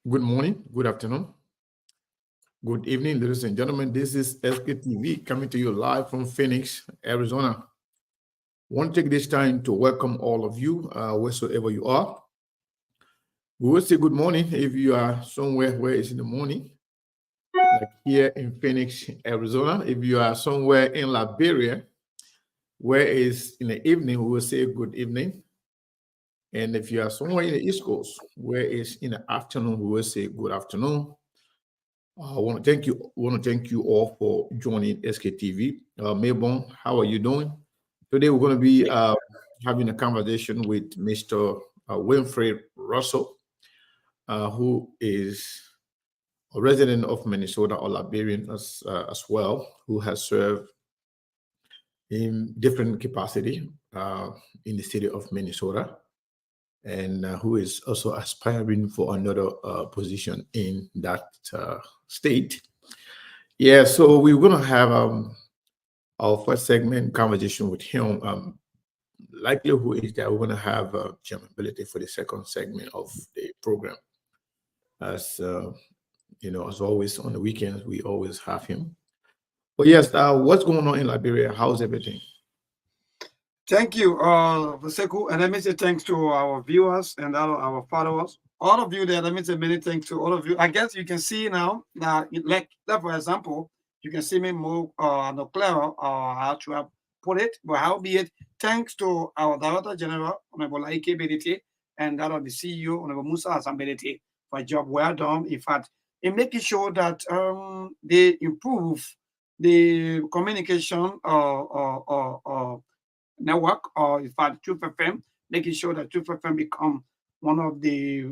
Good morning, good afternoon, good evening, ladies and gentlemen. This is SKTV coming to you live from Phoenix, Arizona. I want to take this time to welcome all of you, wheresoever you are. We will say good morning if you are somewhere where it's in the morning, like here in Phoenix, Arizona. If you are somewhere in Liberia, where it's in the evening, we will say good evening. And if you are somewhere in the East Coast, where it's in the afternoon, we will say good afternoon. I want to thank you. Want to thank you all for joining SKTV. Maybon, how are you doing? Today we're going to be having a conversation with Mr. Wynfred Russell, who is a resident of Minnesota or Liberian as well, who has served in different capacity in the city of Minnesota, and who is also aspiring for another position in that state. Yeah, so we're gonna have our first segment conversation with him. Likelihood is that we're gonna have Ability for the second segment of the program. As as always on the weekends, we always have him. But yes, what's going on in Liberia? How's everything? Thank you, Vaseku. And let me say thanks to our viewers and our followers. All of you there, let me say many thanks to all of you. I guess you can see now that, like for example, you can see me more no clearer how to have put it, but howbeit, thanks to our Director General, Honorable Ike Bediti, and that of the CEO, Honorable Musa Asambediti, for a job well done. In fact, in making sure that they improve the communication network, or in fact Truth FM, making sure that Truth FM become one of the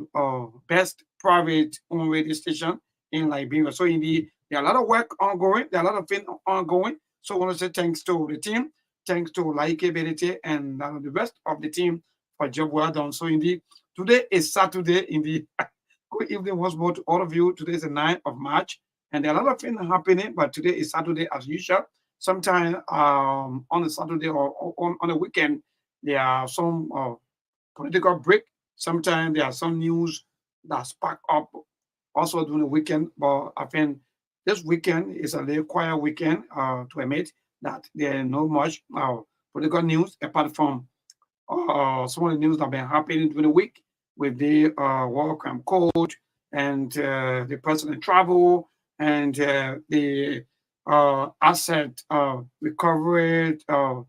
best private owned radio station in Liberia. So indeed, there are a lot of work ongoing, there are a lot of things ongoing. So I want to say thanks to the team, thanks to Laike Benete and the rest of the team for job well done. So indeed, today is Saturday. Indeed, good evening once more to all of you. Today is the 9th of March, and there are a lot of things happening, but today is Saturday as usual. Sometime on a Saturday or on a weekend, there are some political break. Sometimes there are some news that spark up also during the weekend. But I think this weekend is a little quiet weekend to admit that there is no much political news apart from some of the news that have been happening during the week with the World Crime Code and the president travel and the asset recovery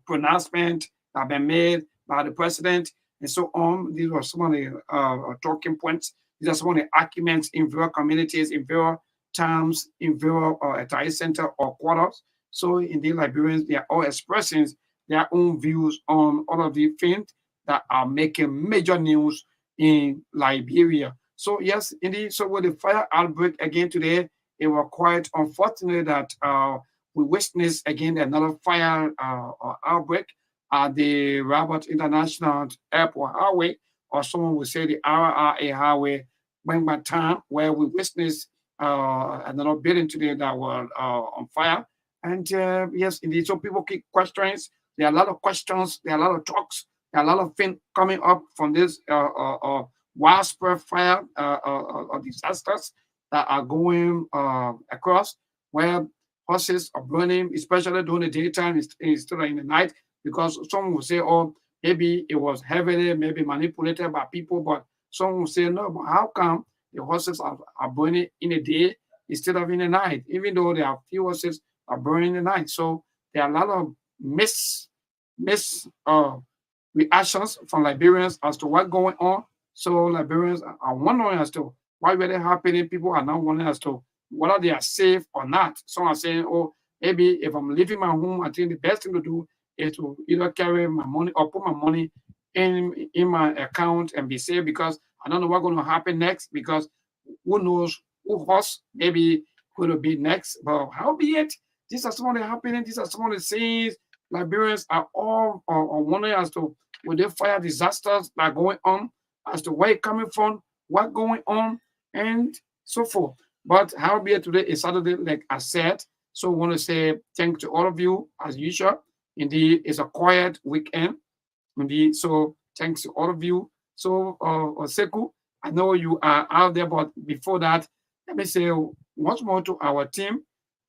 pronouncement that have been made by the president and so on. These were some of the talking points. These are some of the arguments in various communities, in various towns, in various attire center or quarters. So in the Liberians, they are all expressing their own views on all of the things that are making major news in Liberia. So yes, indeed. So with the fire outbreak again today, it was quite unfortunate that we witnessed again another fire outbreak at the Robert International Airport Highway, or someone would say the RRA Highway, Bangba Town, where we witnessed another building today that was on fire. And yes, indeed, so people keep questions. There are a lot of questions, there are a lot of talks, there are a lot of things coming up from this widespread fire disasters that are going across, where horses are burning, especially during the daytime instead of in the night, because some will say, oh, maybe it was heavily maybe manipulated by people, but some will say, no, but how come the horses are burning in the day instead of in the night, even though there are few horses are burning in the night? So there are a lot of reactions from Liberians as to what's going on. So Liberians are wondering as to why really happening. People are now wondering as to whether they are safe or not. Some are saying, oh, maybe if I'm leaving my home, I think the best thing to do is to either carry my money or put my money in my account and be safe, because I don't know what's going to happen next, because who knows who horse maybe going to be next. But how be it? These are some of the happening. These are some of the things Liberians are all wondering as to will they fire disasters that are going on, as to where it's coming from, what's going on, and so forth. But how be it today is Saturday, like I said. So I want to say thank to all of you as usual. Indeed, it's a quiet weekend. Indeed, so thanks to all of you. So, Seku, I know you are out there, but before that, let me say once more to our team,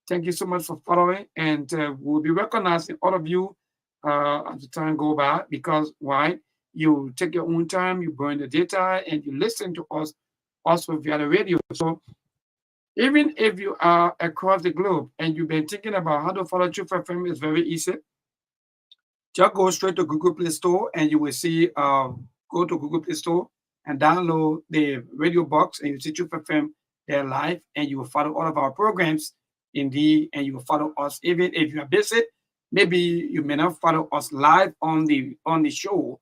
thank you so much for following, and we'll be recognizing all of you as the time go by, because why? You take your own time, you burn the data, and you listen to us also via the radio. So even if you are across the globe and you've been thinking about how to follow Truth FM, it's very easy. Just go straight to Google Play Store and you will see, go to Google Play Store and download the radio box, and you see Truth FM there live, and you will follow all of our programs indeed, and you will follow us. Even if you are busy, maybe you may not follow us live on the show,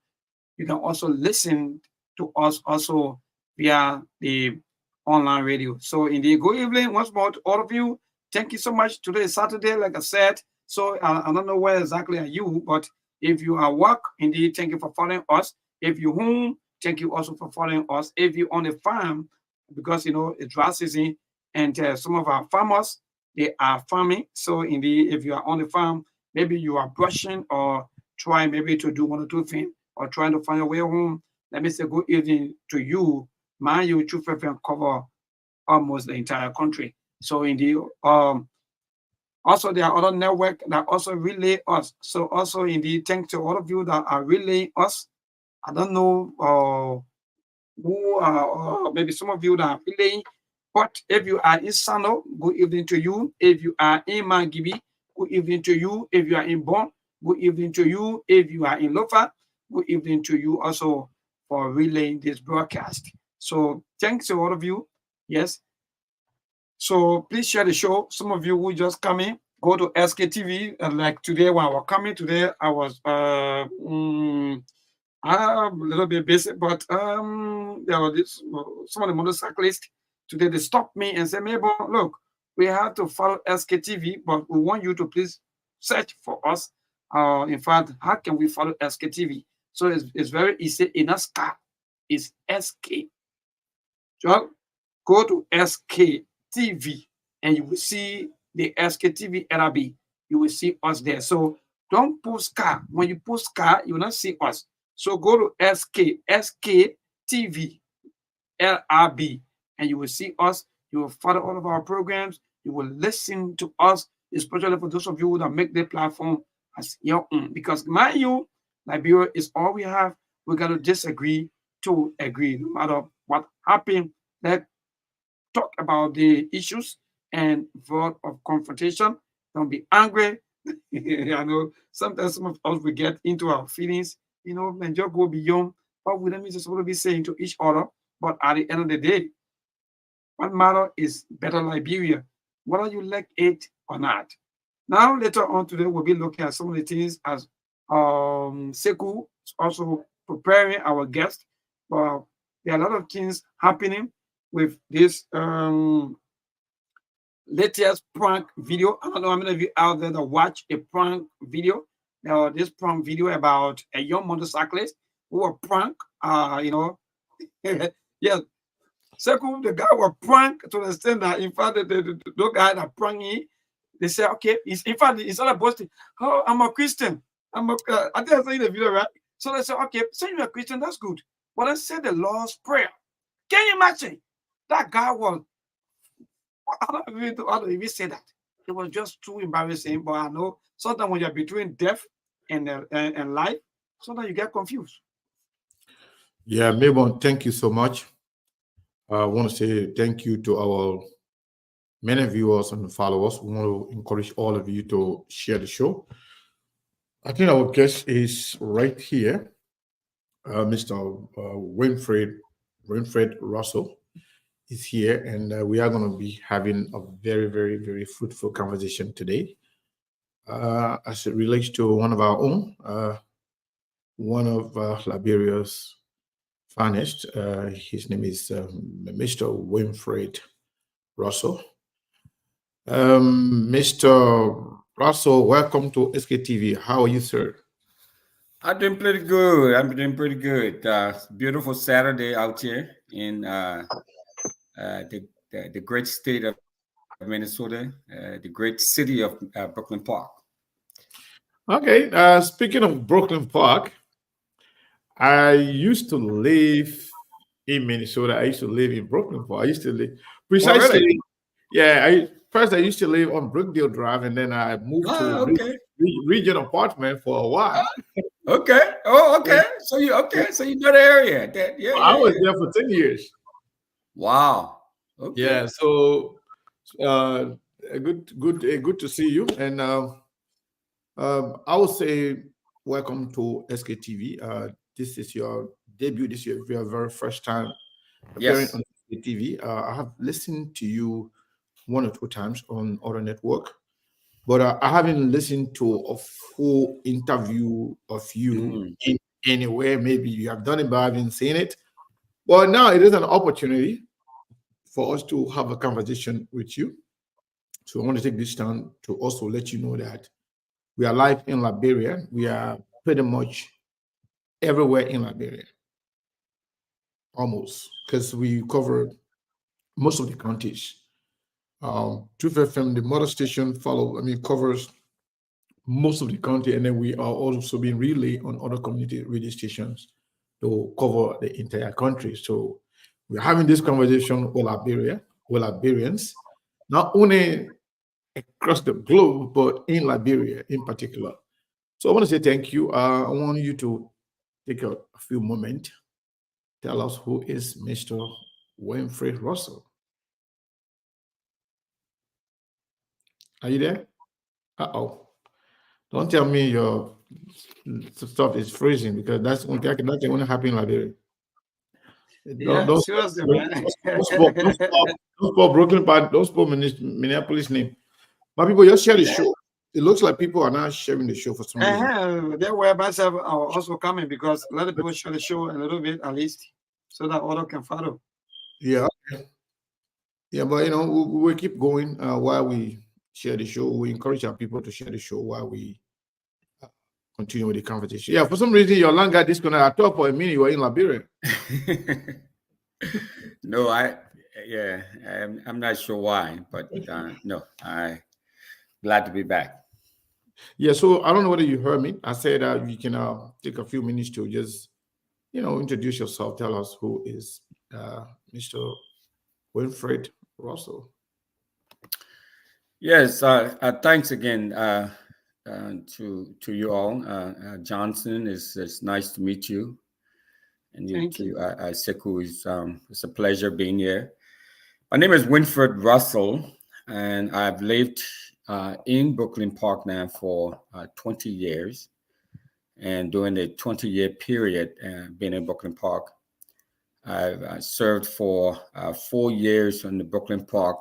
you can also listen to us also via the online radio. So indeed, good evening once more to all of you. Thank you so much. Today is Saturday, like I said. So I don't know where exactly are you, but if you are work, indeed, thank you for following us. If you home, thank you also for following us. If you on a farm, because you know it's dry season, and some of our farmers they are farming. So indeed, if you are on the farm, maybe you are brushing or trying maybe to do one or two things or trying to find your way home. Let me say good evening to you. Mind you, Truth FM cover almost the entire country. So indeed, also there are other network that also relay us. So also indeed, thanks to all of you that are relaying us. I don't know who are, maybe some of you that are relaying, but if you are in Sano, good evening to you. If you are in Mangibi, good evening to you. If you are in Bon, good evening to you. If you are in Lofa, good evening to you also for relaying this broadcast. So thanks to all of you. Yes. So please share the show. Some of you who just come in, go to SKTV. And like today, when I was coming today, I was I'm a little bit busy, but there was this some of the motorcyclists today. They stopped me and said, "Mabel, look, we have to follow SKTV, but we want you to please search for us. In fact, how can we follow SKTV?" So it's very easy. In a car, it's SK. Just go to SKTV and you will see the SKTV LRB. You will see us there. So don't post car. When you post car, you will not see us. So go to SKTV LRB and you will see us. You will follow all of our programs. You will listen to us, especially for those of you that make the platform as your own. Because mind you, Liberia is all we have. We got to disagree to agree, no matter what happened. Let's talk about the issues and vote of confrontation. Don't be angry. I know sometimes some of us we get into our feelings, and just go beyond what we don't supposed to be saying to each other. But at the end of the day, what matter is better Liberia, whether you like it or not. Now, later on today, we'll be looking at some of the things as Seku is also preparing our guest. But there are a lot of things happening with this latest prank video. I don't know how many of you out there that watch a prank video. This prank video about a young motorcyclist who were prank. Yeah, Seku, the guy was prank to the extent that in fact the guy that pranked him, they say, okay, in fact, it's all about boasting. Oh, I'm a Christian. I think I saw in the video, right? So they say, okay, so you're a Christian, that's good. But I said the Lord's Prayer. Can you imagine? That guy was, I don't even say that. It was just too embarrassing. But I know sometimes when you're between death and life, sometimes you get confused. Yeah, Mabon, thank you so much. I want to say thank you to our many viewers and followers. We want to encourage all of you to share the show. I think our guest is right here, Mr. Wynfred Russell is here, and we are going to be having a very, very, very fruitful conversation today as it relates to one of our own, one of Liberia's finest. His name is Mr. Wynfred Russell. Mr. Russell, welcome to SKTV. How are you, sir? I'm doing pretty good. I'm doing pretty good. Beautiful Saturday out here in the great state of Minnesota, the great city of Brooklyn Park. Okay. Speaking of Brooklyn Park, I used to live in Minnesota. I used to live in Brooklyn. I used to live Oh, really? precisely. Yeah, I used to live on Brookdale Drive, and then I moved to Ah, okay. region apartment for a while. Okay. Oh, Yeah, okay. So you know the area. I was Yeah. there for 10 years. Wow. Okay. Yeah, so good to see you. And I would say welcome to SKTV. This is your debut. This is your very first time appearing Yes. on SKTV. I have listened to you one or two times on other network, but I haven't listened to a full interview of you Mm. in anywhere. Maybe you have done it, but I haven't seen it. But now it is an opportunity for us to have a conversation with you. So I want to take this time to also let you know that we are live in Liberia. We are pretty much everywhere in Liberia, almost, because we cover most of the counties. Truth FM, the mother station, covers most of the country, and then we are also being relayed on other community radio stations to cover the entire country. So we're having this conversation with Liberians, not only across the globe, but in Liberia in particular. So I want to say thank you. I want you to take a few moments, tell us who is Mr. Wynfred Russell. Are you there? Uh-oh. Don't tell me your stuff is freezing, because that's that can only happen in Liberia. Don't Yeah, don't seriously, man. don't spoil Brooklyn part. Don't spoil Minneapolis name. My people, just share the Yeah. show. It looks like people are not sharing the show for some reason. That way myself are also coming because a lot of people share the show a little bit at least so that other can follow. Yeah, yeah, but we keep going while we share the show. We encourage our people to share the show while we continue with the conversation. Yeah, for some reason your line got disconnected. I thought for a minute you were in Liberia. No, I'm not sure why, but no, I glad to be back. Yeah, so I don't know whether you heard me. I said you can take a few minutes to just introduce yourself. Tell us who is Mr. Winfred Russell. Yes, thanks again to you all. Johnson, it's nice to meet you, and you Thank too, you. Sekou. It's a pleasure being here. My name is Wynfred Russell, and I've lived in Brooklyn Park now for 20 years. And during the 20-year period being in Brooklyn Park, I've served for 4 years on the Brooklyn Park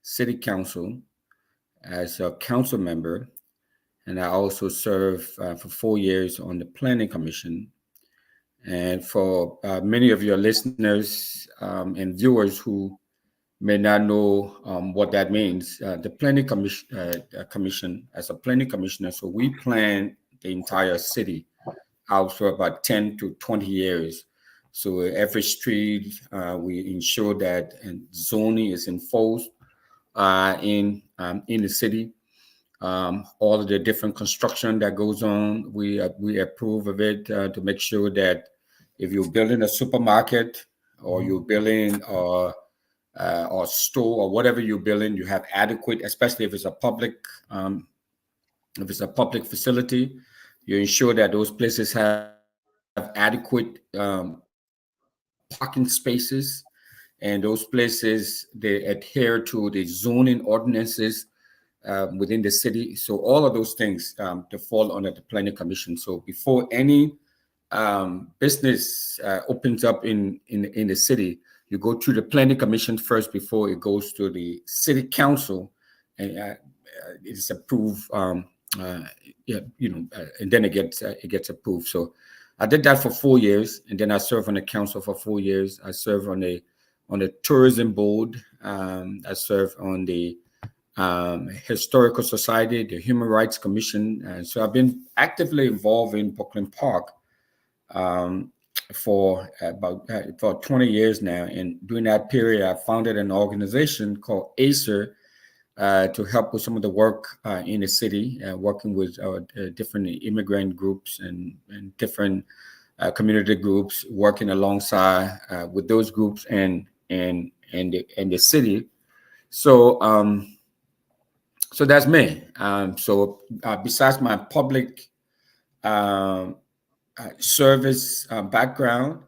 City Council as a council member, and I also served for 4 years on the Planning Commission. And for many of your listeners and viewers who may not know what that means, the Planning Commission, as a planning commissioner, so we plan the entire city out for about 10 to 20 years. So every street, we ensure that zoning is enforced in the city. All of the different construction that goes on, we approve of it to make sure that if you're building a supermarket or you're building or store or whatever you're building, you have adequate, especially if it's a public facility, you ensure that those places have adequate parking spaces, and those places they adhere to the zoning ordinances within the city. So all of those things to fall under the planning commission. So before any business opens up in the city, you go through the planning commission first before it goes to the city council, and it's approved. And then it gets approved. So I did that for 4 years, and then I served on the council for 4 years. I served on the tourism board. I served on the Historical Society, the Human Rights Commission. And so I've been actively involved in Brooklyn Park for about for 20 years now. And during that period, I founded an organization called ACER to help with some of the work in the city, working with different immigrant groups and different community groups, working alongside with those groups and the city. So so that's me. So besides my public service background,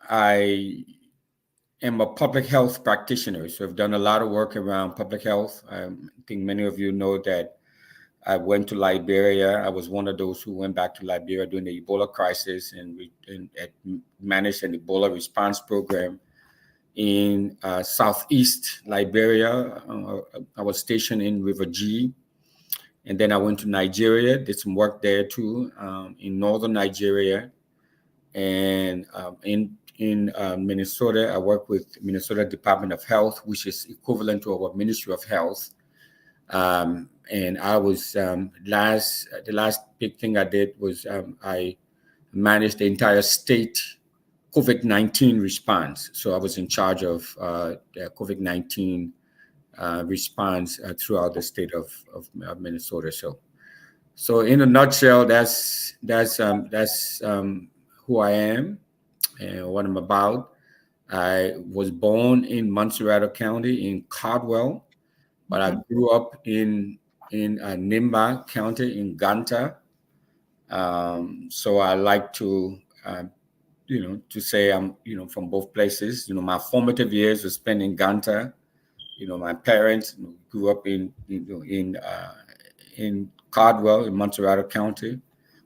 I am a public health practitioner. So I've done a lot of work around public health. I think many of you know that I went to Liberia. I was one of those who went back to Liberia during the Ebola crisis and managed an Ebola response program in southeast Liberia. I was stationed in River G. And then I went to Nigeria, did some work there too, in northern Nigeria. And in Minnesota, I work with Minnesota Department of Health, which is equivalent to our Ministry of Health. And I was the last big thing I did was I managed the entire state COVID-19 response. So I was in charge of the COVID-19 response throughout the state of Minnesota. So in a nutshell, that's who I am and what I'm about. I was born in Montserrat County in Caldwell, but I grew up in Nimba County in Ganta. So I like to to say I'm from both places. My formative years were spent in Ganta. My parents grew up in Caldwell in Montserrat County.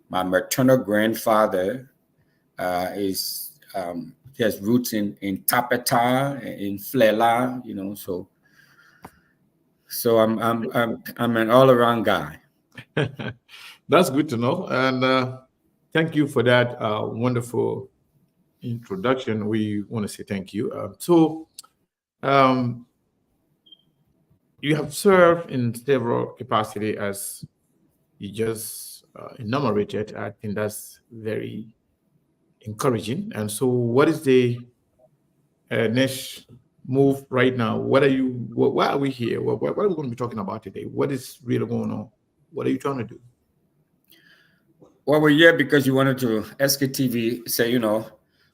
My maternal grandfather he has roots in Tapeta, in Flela, so I'm an all-around guy. That's good to know, and thank you for that wonderful introduction. We want to say thank you. You have served in several capacity as you just enumerated. I think that's very encouraging. And so, what is the next move right now? Why are we here? What are we going to be talking about today? What is really going on? What are you trying to do? Well, we're here because you wanted to SKTV say,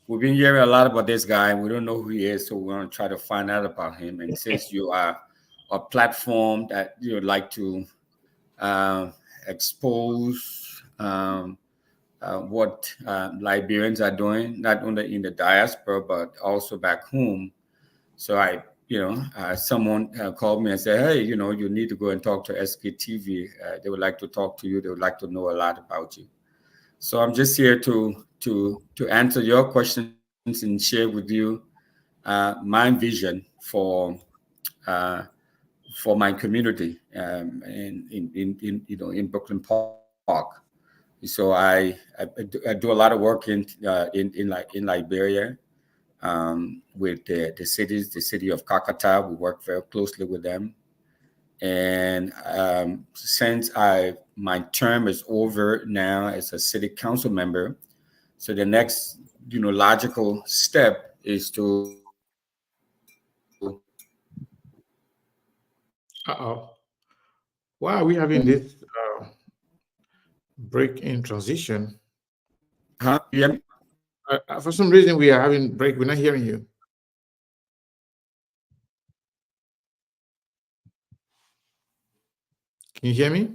we've been hearing a lot about this guy. We don't know who he is, so we want to try to find out about him. And since you are a platform that you would like to expose what Liberians are doing, not only in the diaspora but also back home. So someone called me and said, "Hey, you need to go and talk to SKTV. They would like to talk to you. They would like to know a lot about you." So I'm just here to answer your questions and share with you my vision for my community in Brooklyn Park. So I do a lot of work in Liberia with the city of Kakata. We work very closely with them. And since my term is over now as a city council member, so the next logical step is to Why are we having this break in transition? Yeah. For some reason, we are having break. We're not hearing you. Can you hear me?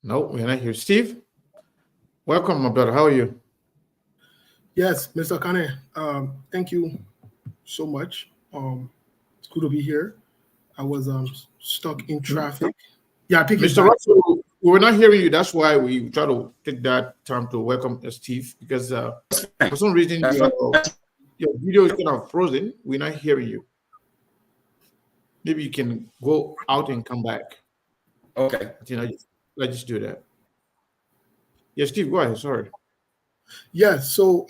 No, we're not here. Steve, welcome, my brother. How are you? Yes, Mr. Kane, thank you so much. It's good to be here. I was stuck in traffic. Yeah, I think Mr. Russell, we were not hearing you. That's why we try to take that time to welcome Steve, because for some reason your video is kind of frozen. We're not hearing you. Maybe you can go out and come back. Okay. Let's just do that. Yes, Steve, go ahead. Sorry. Yeah, so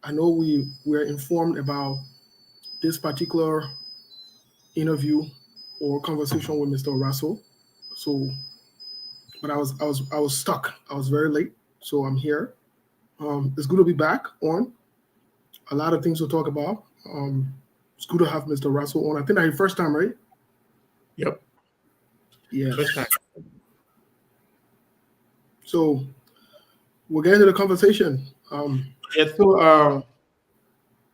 I know we're informed about this particular interview or conversation with Mr. Russell. So, but I was stuck. I was very late, so I'm here. It's good to be back on. A lot of things to talk about. It's good to have Mr. Russell on. I think that's your first time, right? Yep. Yeah. First time. So we'll get into the conversation. Yeah, so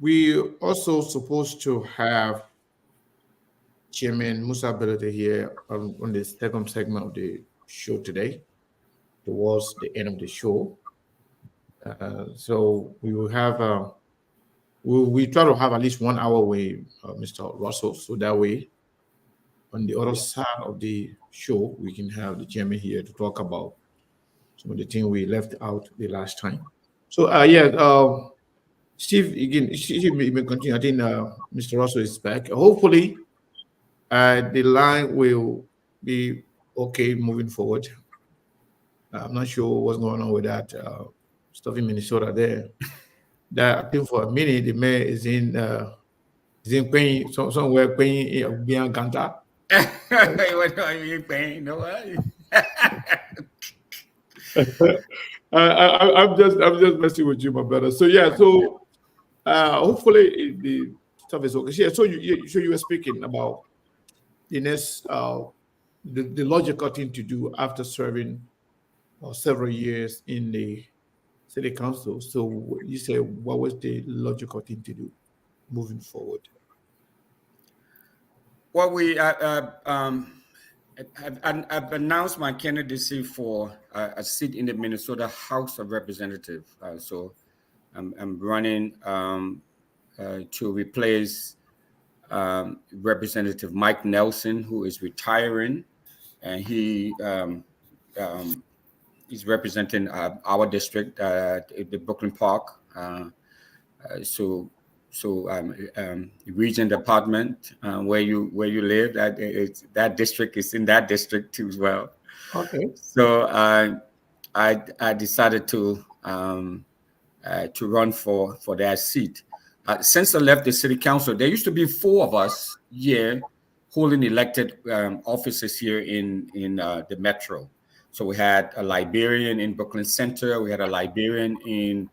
we also supposed to have Chairman Musa Belete here on the second segment of the show today, towards the end of the show. So we will have we try to have at least 1 hour with Mr. Russell, so that way on the other side of the show we can have the chairman here to talk about some of the things we left out the last time. So Steve, again, Steve may continue. I think Mr. Russell is back. Hopefully, the line will be okay moving forward. I'm not sure what's going on with that stuff in Minnesota there. That I think for a minute the mayor is in Queen, somewhere Queen beyond Ganta. What are you paying? No way. I'm just messing with you, my brother. So yeah, so hopefully the stuff is okay. Yeah, so you were speaking about the next the logical thing to do after serving several years in the city council. So you say, what was the logical thing to do moving forward? Well, I've announced my candidacy for a seat in the Minnesota House of Representatives. So I'm running to replace Representative Mike Nelson, who is retiring, and he's representing our district, the Brooklyn Park. So region department where you live, that district is in that district too as well. Okay. So I decided to run for that seat. Since I left the city council, there used to be 4 of us here holding elected offices here in the metro. So we had a librarian in Brooklyn Center. We had a librarian in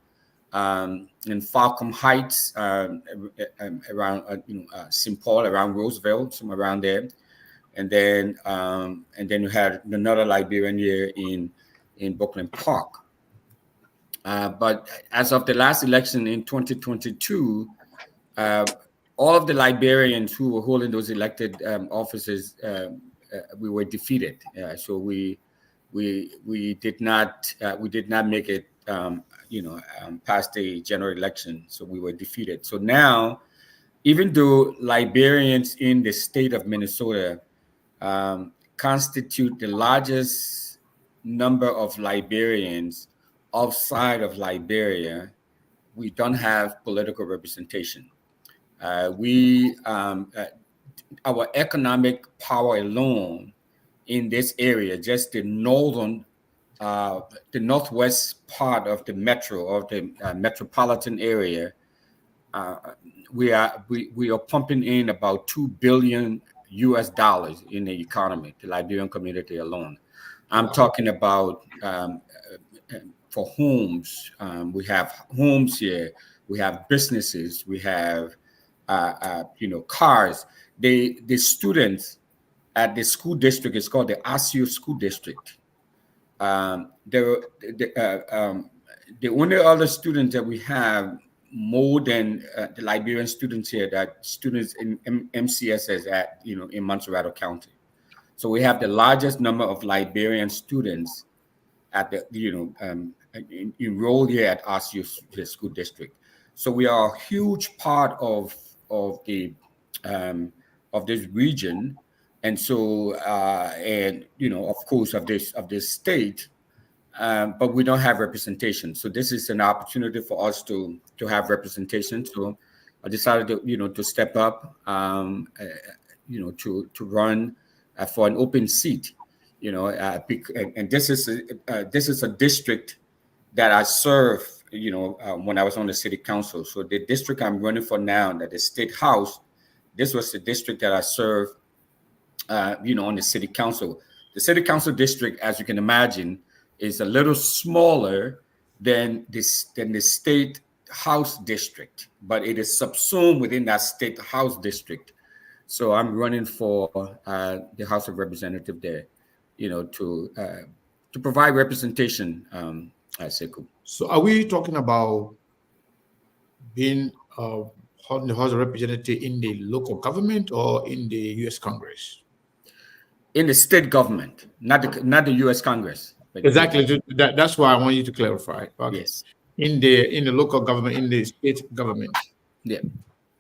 Falcom Heights, around St. Paul, around Roosevelt, somewhere around there, and then you had another librarian here in Brooklyn Park. But as of the last election in 2022, all of the librarians who were holding those elected offices, we were defeated. So we did not make it. Past the general election, so we were defeated. So now, even though librarians in the state of Minnesota constitute the largest number of librarians outside of Liberia, we don't have political representation. Our economic power alone in this area, just the northwest part of the metro, of the metropolitan area, we are pumping in about $2 billion in the economy, the Liberian community alone. I'm talking about for homes. We have homes here. We have businesses. We have cars. The students at the school district is called the ASU School District. The only other students that we have more than the Liberian students here, that students in MCSS in Montserrat County. So we have the largest number of Liberian students at enrolled here at ASU School District. So we are a huge part of this region. And so, of course, of this state, but we don't have representation. So this is an opportunity for us to have representation. So I decided to step up, to run for an open seat. And this is a district that I served, when I was on the city council. So the district I'm running for now, that the state house, this was the district that I served. On the city council. The city council district, as you can imagine, is a little smaller than the state house district, but it is subsumed within that state house district. So I'm running for the House of Representatives there, to provide representation. Sekou. So are we talking about being the House of Representative in the local government or in the U.S. Congress? In the state government, not the U.S. Congress. Exactly. That's why I want you to clarify. Okay. Yes. In the local government, in the state government. Yeah.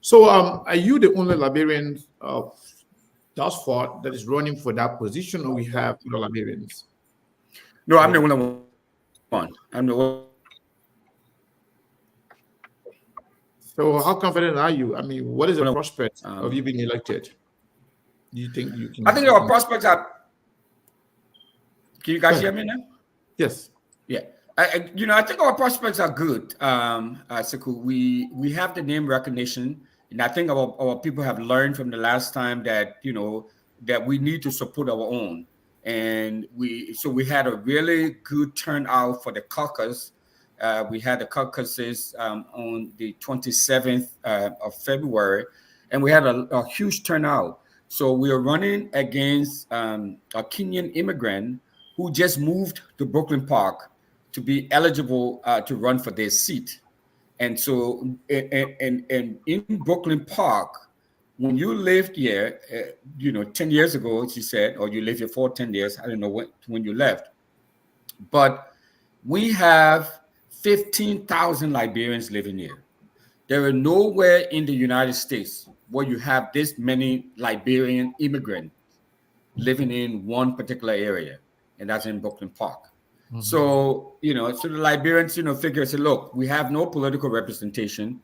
So are you the only Liberian thus far that is running for that position, or we have other Liberians? No, I'm the only one. I'm the one. So how confident are you? I mean, what is the prospect of you being elected? Do you think you can? I think our prospects are. Can you guys hear me now? Yes. Yeah. I think our prospects are good. Sekou, we have the name recognition, and I think our people have learned from the last time that that we need to support our own, and we had a really good turnout for the caucus. We had the caucuses on the 27th of February, and we had a huge turnout. So we are running against a Kenyan immigrant who just moved to Brooklyn Park to be eligible to run for their seat. And so, and in Brooklyn Park, when you lived here, 10 years ago, she said, or you lived here for 10 years, I don't know when you left, but we have 15,000 Liberians living here. There are nowhere in the United States where you have this many Liberian immigrants living in one particular area, and that's in Brooklyn Park. Mm-hmm. So, so the Liberians, figure, say, look, we have no political representation.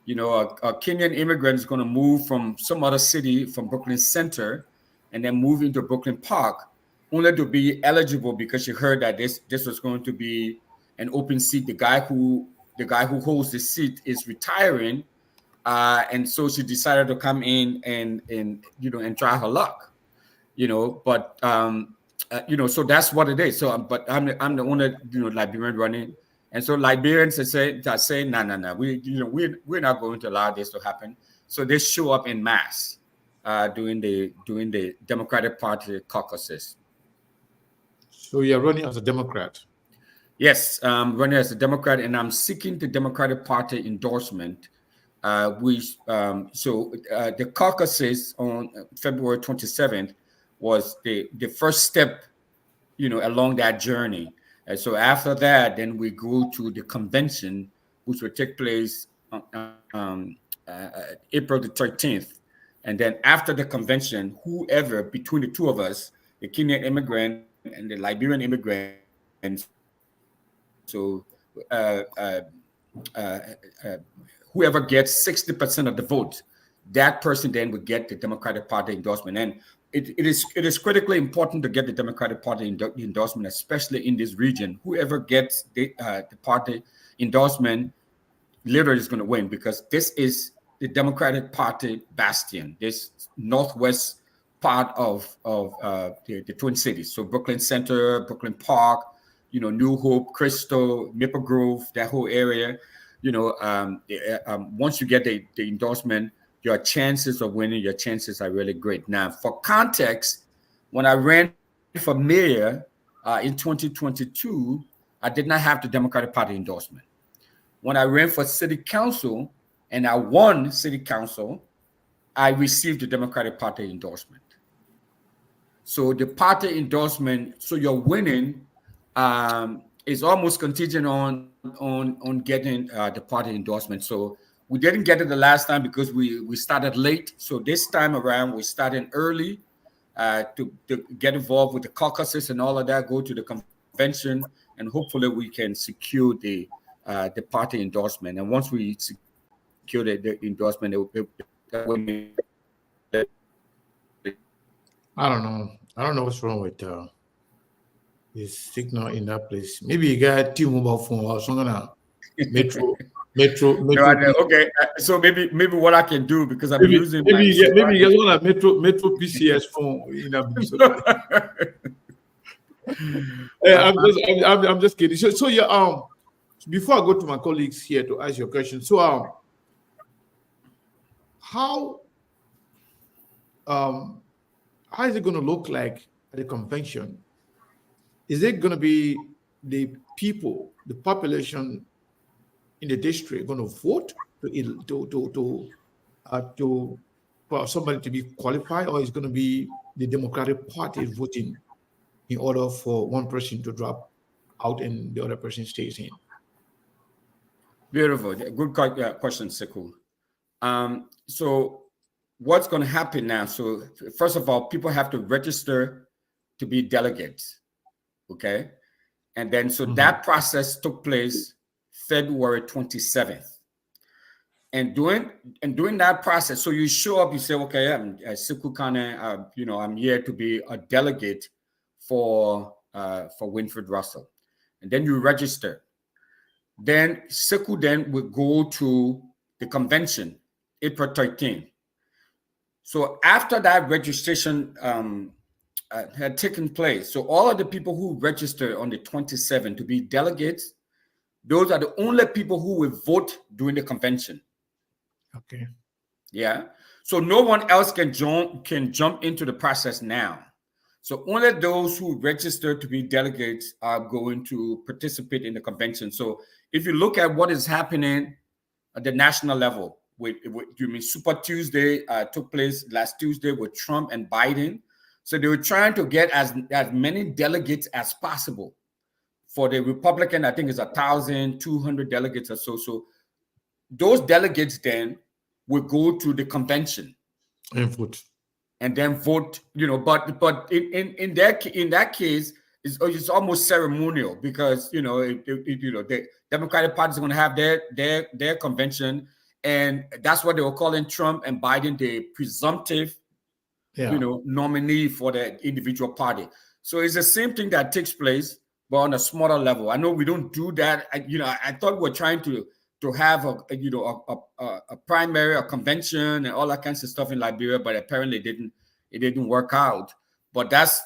A Kenyan immigrant is going to move from some other city, from Brooklyn Center, and then move into Brooklyn Park, only to be eligible because she heard that this was going to be an open seat. The guy who holds the seat is retiring, and so she decided to come in and try her luck. But so that's what it is. So, but I'm the only Liberian running, and so Liberians are saying no, we're not going to allow this to happen. So they show up in mass during the Democratic Party caucuses. So you're running as a Democrat? Yes, running as a Democrat, and I'm seeking the Democratic Party endorsement. The caucuses on February 27th was the first step, along that journey. And so after that, then we go to the convention, which will take place April the 13th. And then after the convention, whoever between the two of us, the Kenyan immigrant and the Liberian immigrant, so whoever gets 60% of the vote, that person then would get the Democratic Party endorsement. And it is critically important to get the Democratic Party endorsement, especially in this region. Whoever gets the party endorsement literally is going to win, because this is the Democratic Party bastion, this northwest part of the Twin Cities. So Brooklyn Center, Brooklyn Park, New Hope, Crystal, Maple Grove, that whole area. Once you get the endorsement, your chances of winning, your chances are really great. Now, for context, when I ran for mayor in 2022, I did not have the Democratic Party endorsement. When I ran for city council and I won city council, I received the Democratic Party endorsement. So the party endorsement, so your winning is almost contingent on getting the party endorsement. So we didn't get it the last time because we started late. So this time around, we started early to get involved with the caucuses and all of that, go to the convention, and hopefully we can secure the party endorsement. And once we secure the endorsement, I don't know what's wrong with his signal in that place. Maybe you got two mobile phone or something. Metro. No, okay, so maybe what I can do, because I'm using maybe you get one of Metro PCS phone. I'm just kidding. So yeah. Before I go to my colleagues here to ask your question, so how is it going to look like at the convention? is it going to be the people, the population in the district going to vote for somebody to be qualified, or is going to be the Democratic Party voting in order for one person to drop out and the other person stays in? Beautiful. Good question, Sekou. So what's going to happen now? So first of all, people have to register to be delegates. Okay. And then, so that process took place February 27th. And during that process, so you show up, you say, okay, I'm Sekou Kane, I'm here to be a delegate for Wynfred Russell. And then you register. Then Sekou then will go to the convention, April 13th. So after that registration had taken place, so all of the people who registered on the 27th to be delegates, those are the only people who will vote during the convention. Okay. Yeah. So no one else can jump into the process now. So only those who registered to be delegates are going to participate in the convention. So if you look at what is happening at the national level, Super Tuesday took place last Tuesday with Trump and Biden. So they were trying to get as many delegates as possible. For the Republican, I think it's 1,200 delegates or so. So those delegates then will go to the convention and vote. And then vote, but in that case, it's almost ceremonial because the Democratic Party is going to have their convention, and that's what they were calling Trump and Biden the presumptive, nominee for the individual party. So it's the same thing that takes place, but on a smaller level. I know we don't do that. I thought we're trying to have a primary, a convention, and all that kinds of stuff in Liberia, but apparently it didn't work out. But that's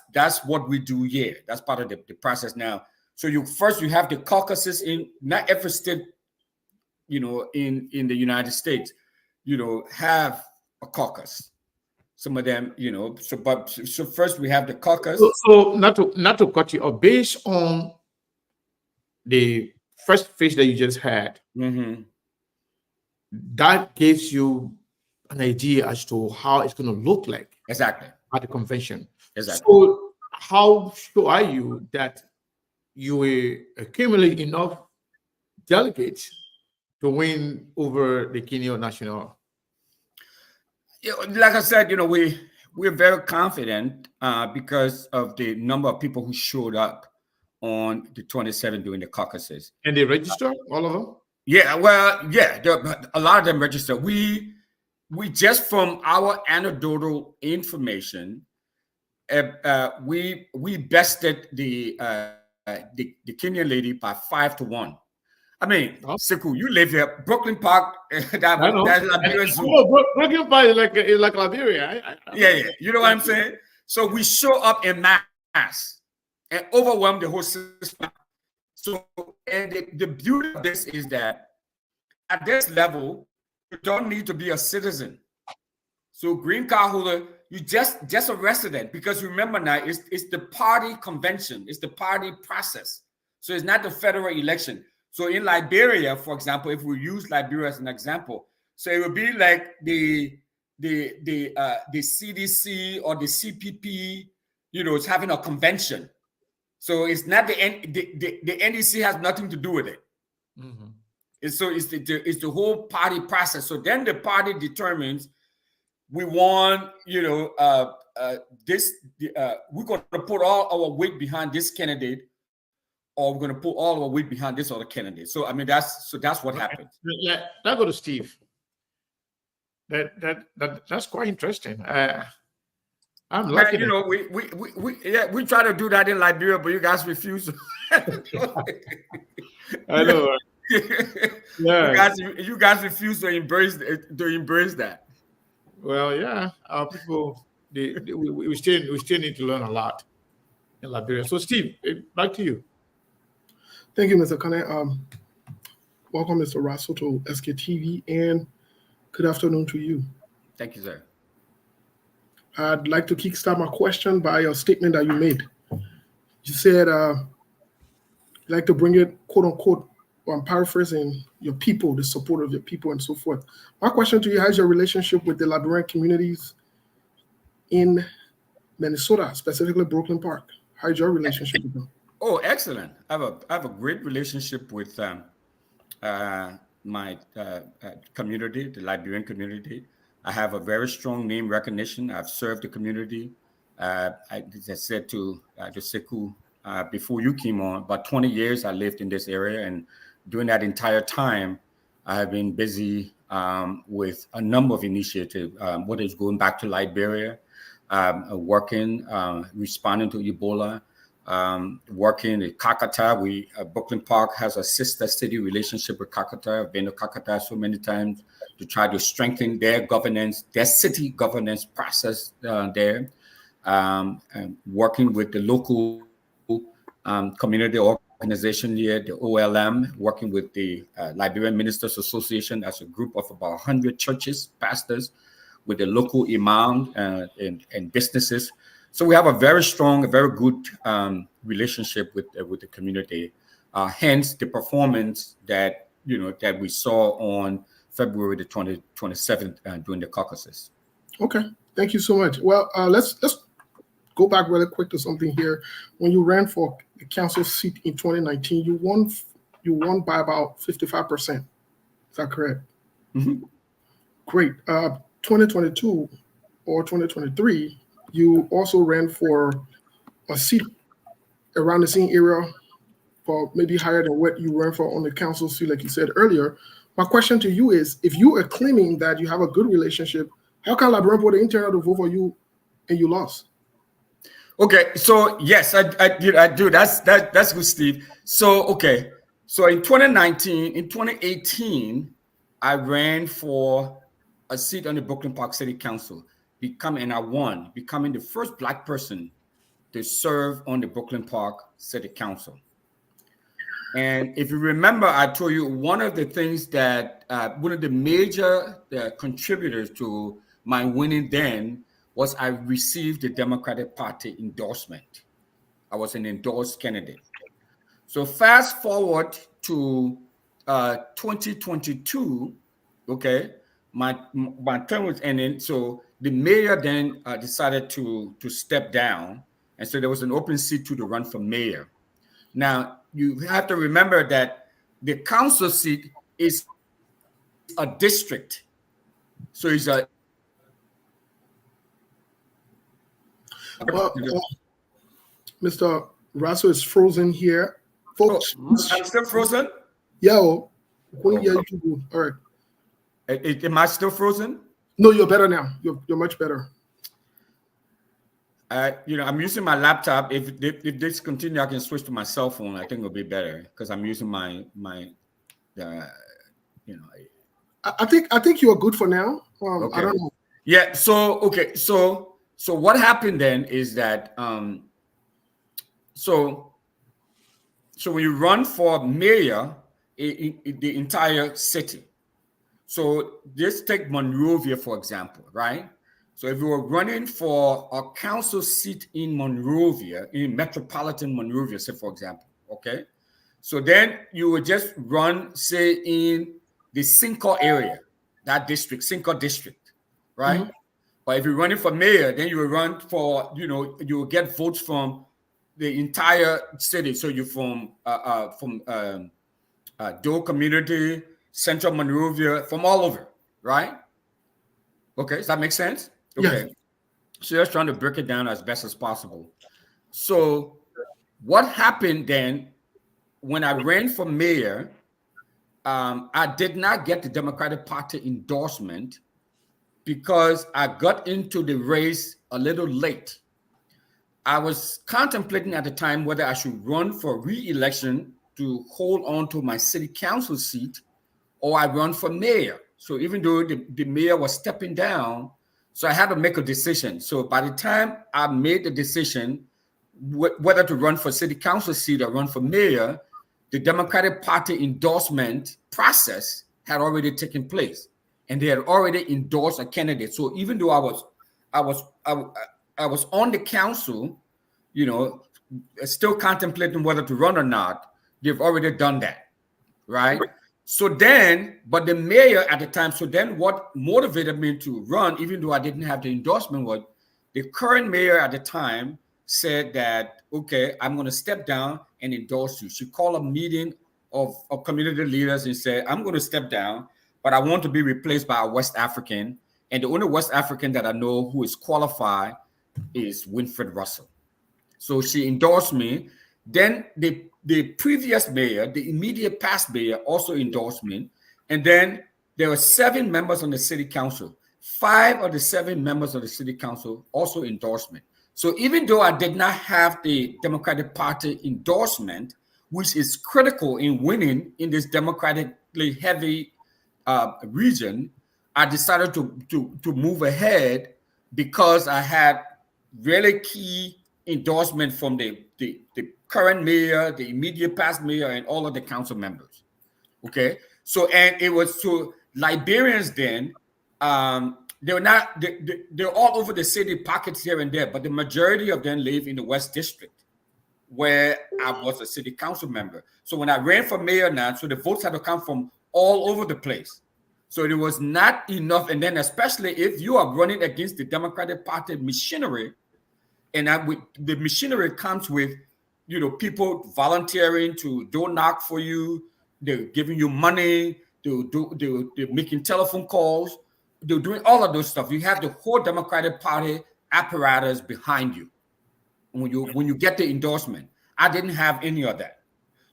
what we do here. That's part of the process now. So you have the caucuses in not every state, in the United States, have a caucus. Some of them, so first we have the caucus. So not to cut you off, based on the first phase that you just had, that gives you an idea as to how it's going to look like exactly at the convention. Exactly. So how sure are you that you will accumulate enough delegates to win over the Kenya National? Like I said, we're very confident because of the number of people who showed up on the 27th during the caucuses. And they register, all of them? Yeah, well, yeah, a lot of them register. We just from our anecdotal information, we bested the Kenyan lady by 5-1. I mean, Sekou, you live here, Brooklyn Park. That's Liberia Zoo. Brooklyn Park is like Liberia. Yeah. You know what I'm saying? So we show up in mass and overwhelm the whole system. So, and the beauty of this is that at this level, you don't need to be a citizen. So green card holder, you just a resident, because remember now, it's the party convention, it's the party process. So it's not the federal election. So in Liberia, for example, if we use Liberia as an example, so it would be like the CDC or the CPP, it's having a convention. So it's not the NDC has nothing to do with it. It's the whole party process. So then the party determines we want, we're going to put all our weight behind this candidate, or we're going to put all our weight behind this other candidate. So I mean that's what happens. Yeah, now go to Steve. That's quite interesting. I'm lucky. We try to do that in Liberia, but you guys refuse. I know. Yeah. You guys refuse to embrace that. Well, yeah, our people we still need to learn a lot in Liberia. So, Steve, back to you. Thank you, Mr. Kane. Welcome, Mr. Russell, to SKTV, and good afternoon to you. Thank you, sir. I'd like to kickstart my question by a statement that you made. You said you like to bring it, quote unquote, I'm paraphrasing, your people, the support of your people, and so forth. My question to you: how's your relationship with the Liberian communities in Minnesota, specifically Brooklyn Park? How's your relationship with them? Oh, excellent. I have a great relationship with my community, the Liberian community. I have a very strong name recognition. I've served the community. As I said to the Sekou before you came on, about 20 years I lived in this area, and during that entire time, I have been busy with a number of initiatives, whether it's going back to Liberia, working, responding to Ebola, working in Kakata. Brooklyn Park has a sister city relationship with Kakata. I've been to Kakata so many times to try to strengthen their governance, their city governance process there. And working with the local community organization here, the OLM, working with the Liberian Ministers Association as a group of about 100 churches, pastors, with the local imam and businesses. So we have a very strong, a very good relationship with the community. Hence the performance that that we saw on February the 27th during the caucuses. Okay, thank you so much. Well, let's go back really quick to something here. When you ran for the council seat in 2019, you won by about 55%. Is that correct? Mm-hmm. Great. 2022 or 2023, you also ran for a seat around the same area, for maybe higher than what you ran for on the council seat, like you said earlier. My question to you is, if you are claiming that you have a good relationship, how can Liberian put the internal to vote for you and you lost? Okay, so yes, I do. That's good, Steve. So okay, so in 2018, I ran for a seat on the Brooklyn Park City Council, and I won, becoming the first Black person to serve on the Brooklyn Park City Council. And if you remember, I told you one of the things that one of the major contributors to my winning then was I received the Democratic Party endorsement. I was an endorsed candidate. So fast forward to 2022, okay, my term was ending. So the mayor then decided to step down. And so there was an open seat to run for mayor. Now, you have to remember that the council seat is a district. So it's a Mr. Russell is frozen here. Folks, I'm still frozen? Yeah, we couldn't hear you too good. All right. Am I still frozen? No, you're better now. You're much better. I'm using my laptop. If this continue, I can switch to my cell phone. I think it'll be better because I'm using my I think you are good for now. Okay. I don't know. Yeah. So okay. So what happened then is that so when you run for mayor in the entire city. So just take Monrovia for example, right? So if you were running for a council seat in Monrovia, in metropolitan Monrovia, say for example, okay? So then you would just run, say, in the Cinco area, that district, Cinco district, right? Mm-hmm. But if you're running for mayor, then you will run for, you will get votes from the entire city. So you're from Dole community, Central Monrovia, from all over, right? Okay, does that make sense? Okay. Yes. So just trying to break it down as best as possible. So what happened then when I ran for mayor, I did not get the Democratic Party endorsement because I got into the race a little late. I was contemplating at the time whether I should run for re-election to hold on to my city council seat or I run for mayor. So even though the mayor was stepping down, so I had to make a decision. So by the time I made the decision whether to run for city council seat or run for mayor, the Democratic Party endorsement process had already taken place, and they had already endorsed a candidate. So even though I was on the council, still contemplating whether to run or not, they've already done that, right? So then, but the mayor at the time, so then what motivated me to run, even though I didn't have the endorsement, was the current mayor at the time said that, okay, I'm going to step down and endorse you. She called a meeting of community leaders and said, I'm going to step down, but I want to be replaced by a West African. And the only West African that I know who is qualified is Wynfred Russell. So she endorsed me. Then the previous mayor, the immediate past mayor, also endorsed me. And then there were 7 members on the city council. 5 of the 7 members of the city council also endorsed me. So even though I did not have the Democratic Party endorsement, which is critical in winning in this democratically heavy region, I decided to move ahead because I had really key endorsement from the current mayor, the immediate past mayor, and all of the council members. Okay, so and it was to Liberians then. They're not. They're all over the city, pockets here and there, but the majority of them live in the West District, where I was a city council member. So when I ran for mayor now, so the votes had to come from all over the place. So it was not enough. And then especially if you are running against the Democratic Party machinery, and the machinery comes with, people volunteering to do knock for you, they're giving you money, they're making telephone calls, they're doing all of those stuff. You have the whole Democratic Party apparatus behind you when you get the endorsement. I didn't have any of that.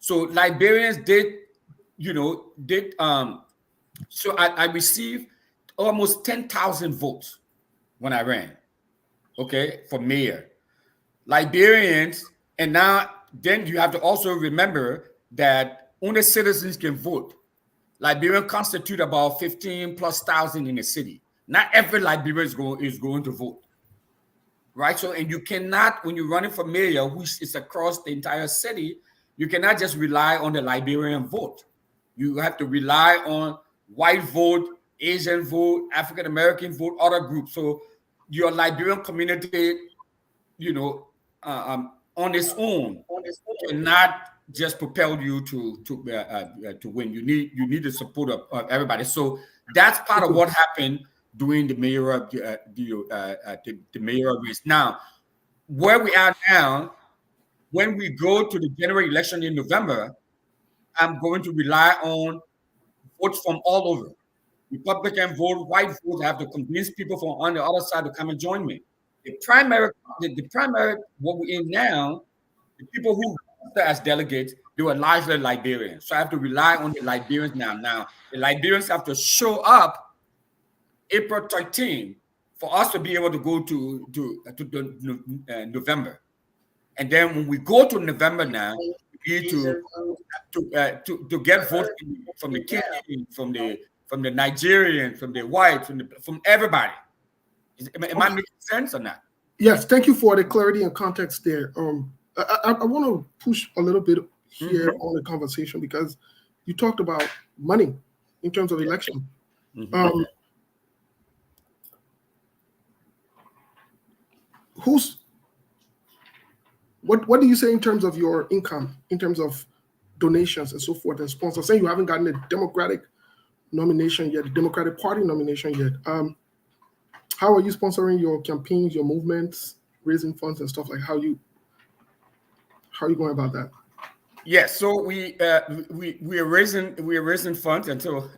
So Liberians did. So I received almost 10,000 votes when I ran, okay, for mayor. Liberians, and now then you have to also remember that only citizens can vote. Liberians constitute about 15,000+ in the city. Not every Liberian is going to vote, right? So, and you cannot, when you're running for mayor, which is across the entire city, you cannot just rely on the Liberian vote. You have to rely on white vote, Asian vote, African American vote, other groups. So your Liberian community, on its own, cannot just propel you to win. You need the support of everybody. So that's part of what happened during the mayoral the mayoral race. Now, where we are now, when we go to the general election in November, I'm going to rely on votes from all over. Republican vote, white vote. I have to convince people from on the other side to come and join me. The primary, what we're in now, the people who register as delegates, they were largely Liberians. So I have to rely on the Liberians now. Now, the Liberians have to show up April 13 for us to be able to go to November. And then when we go to November now, we need to get votes from the Kenyan, from the Nigerian, from the white, from everybody. Am I making sense or not? Yes, thank you for the clarity and context there. I want to push a little bit here on the conversation because you talked about money in terms of election. What do you say in terms of your income, in terms of donations and so forth and sponsors? Saying you haven't gotten the Democratic nomination yet, the Democratic Party nomination yet. How are you sponsoring your campaigns, your movements, raising funds and stuff? Like how are you going about that? Yes, so we are raising funds until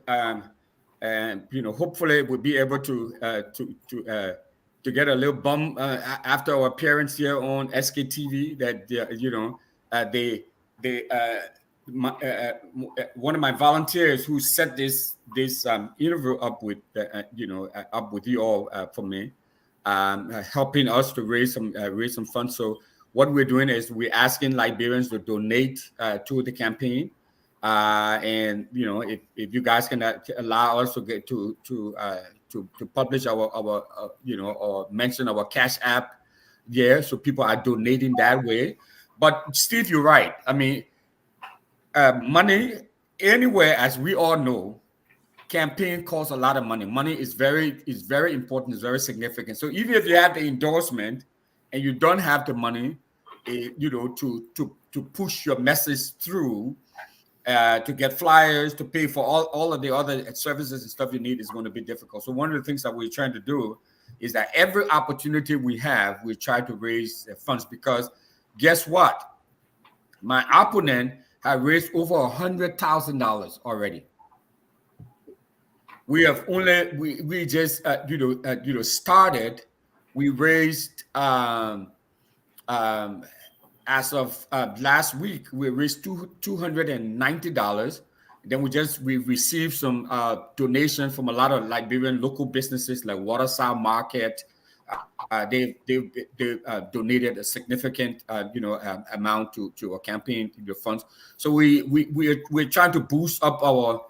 hopefully we'll be able to get a little bump after our appearance here on SKTV. That one of my volunteers who set this interview up with you all for me, helping us to raise some funds. So what we're doing is we're asking Liberians to donate to the campaign, and if you guys can allow us to get to publish our or mention our Cash App, so people are donating that way. But Steve, you're right. I mean, money anywhere, as we all know, campaign costs a lot of money. Money is very important, is very significant. So even if you have the endorsement and you don't have the money, to push your message through, to get flyers, to pay for all of the other services and stuff you need is going to be difficult. So one of the things that we're trying to do is that every opportunity we have, we try to raise funds, because guess what? My opponent had raised over $100,000 already. We have only we just started. We raised as of last week, we raised $290. Then we received some donation from a lot of Liberian local businesses like Waterside Market. They donated a significant amount to our campaign funds. So we're trying to boost up our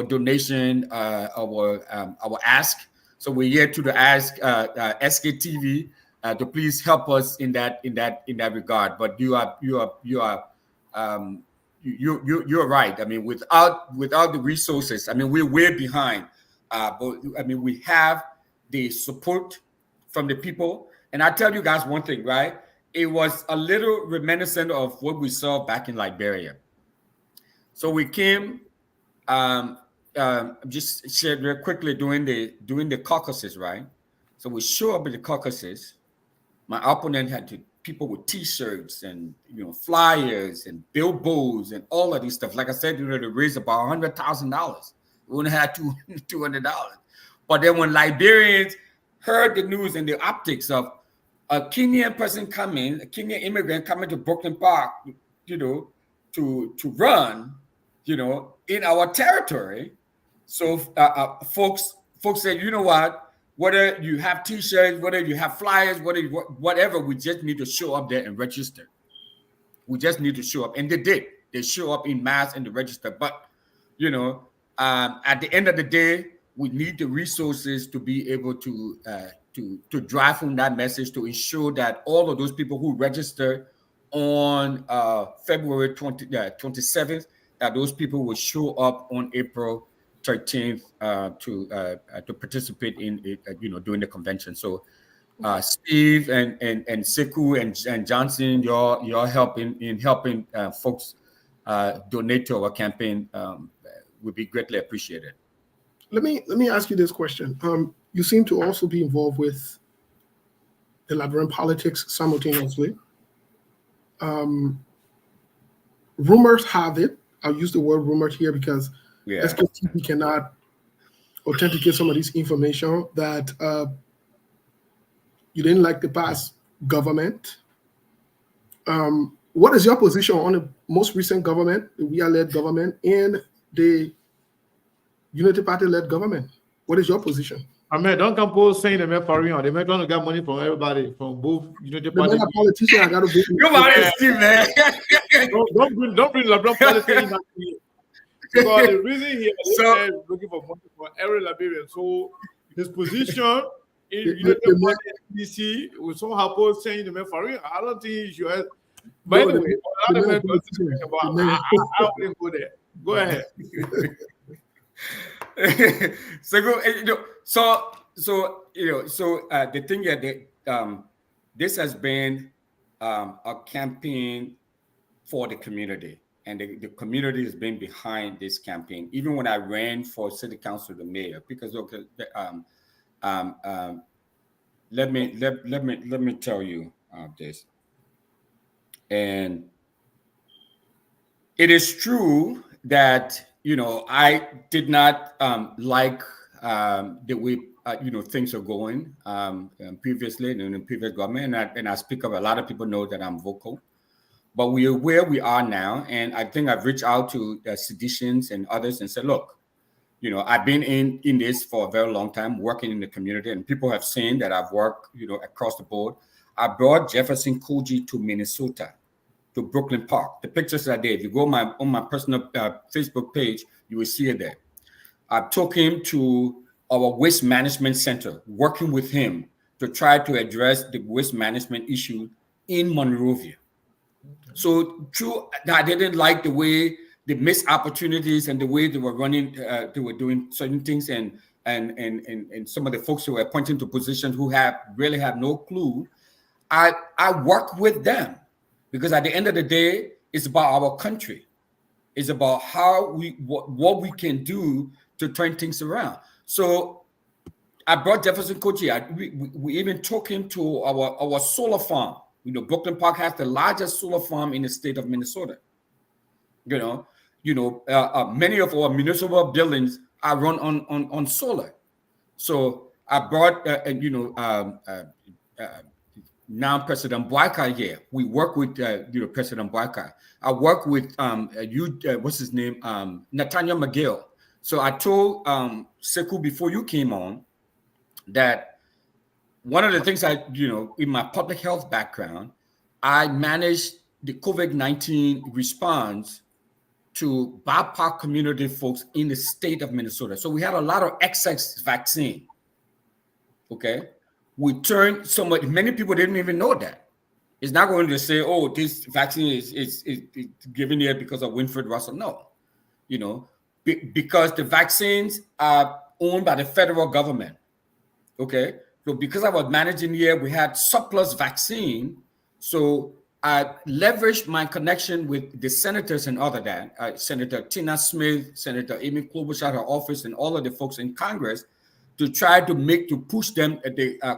donation, our ask. So we're here to ask SKTV to please help us in that regard. But you're right. I mean, without the resources, I mean, we're way behind. But I mean, we have the support from the people. And I tell you guys one thing, right? It was a little reminiscent of what we saw back in Liberia. So we came, just shared real quickly during the caucuses, right? So we show up at the caucuses. My opponent had people with T-shirts and flyers and billboards and all of these stuff. Like I said, they raised about $100,000. We only had $200. But then when Liberians heard the news and the optics of a Kenyan person coming, a Kenyan immigrant coming to Brooklyn Park, to run, in our territory, so folks said, you know what? Whether you have T-shirts, whether you have flyers, whatever, we just need to show up there and register. We just need to show up, and they did. They show up in mass and they register. But at the end of the day, we need the resources to be able to drive home that message, to ensure that all of those people who registered on February 27th, that those people will show up on April 13th to participate in during the convention. So Steve and Sekou and Johnson, your help in helping folks donate to our campaign would be greatly appreciated. Let me ask you this question. You seem to also be involved with the Liberian politics simultaneously. Rumors have it, I'll use the word rumored here because SKTV cannot authenticate some of this information, that you didn't like the past government. What is your position on the most recent government, the WIA-led government, and the Unity Party-led government? What is your position? I mean, don't compose saying they make for they make trying to get money from everybody, from both Unity Party. The politician, I got to be. Come on, Steve, man. don't bring LeBron politics in that. Because the reason he is looking for money for every Liberian. So his position in Unity Party DC was so happy saying the man for real. I don't think he should have. By the way, I wouldn't go there. Go ahead. So the thing that this has been a campaign for the community, and the community has been behind this campaign. Even when I ran for city council, the mayor, because let me tell you this, and it is true that I did not like the way things are going previously in the previous government, and I speak up. A lot of people know that I'm vocal, but we are where we are now, and I think I've reached out to Seditions and others and said, look, I've been in this for a very long time, working in the community, and people have seen that I've worked across the board. I brought Jefferson Koji to Minnesota, to Brooklyn Park. The pictures are there. If you go on my personal Facebook page, you will see it there. I took him to our waste management center, working with him to try to address the waste management issue in Monrovia. So true, I didn't like the way they missed opportunities and the way they were running, they were doing certain things, and some of the folks who were appointed to positions who really have no clue. I work with them because at the end of the day, it's about our country. It's about how what we can do to turn things around. So I brought Jefferson Kochi. We even took him to our solar farm. Brooklyn Park has the largest solar farm in the state of Minnesota. Many of our municipal buildings are run on solar. So I brought, now President Boyka here. We work with, President Boyka. I work with, what's his name? Nathaniel McGill. So I told Sekou before you came on that one of the things in my public health background, I managed the COVID-19 response to BIPOC community folks in the state of Minnesota. So we had a lot of excess vaccine. Okay. We turned many people didn't even know that. It's not going to say, oh, this vaccine is given here because of Wynfred Russell. No, because the vaccines are owned by the federal government. Okay. So because I was managing here, we had surplus vaccine. So I leveraged my connection with the senators and other that, Senator Tina Smith, Senator Amy Klobuchar at her office, and all of the folks in Congress to try to push them,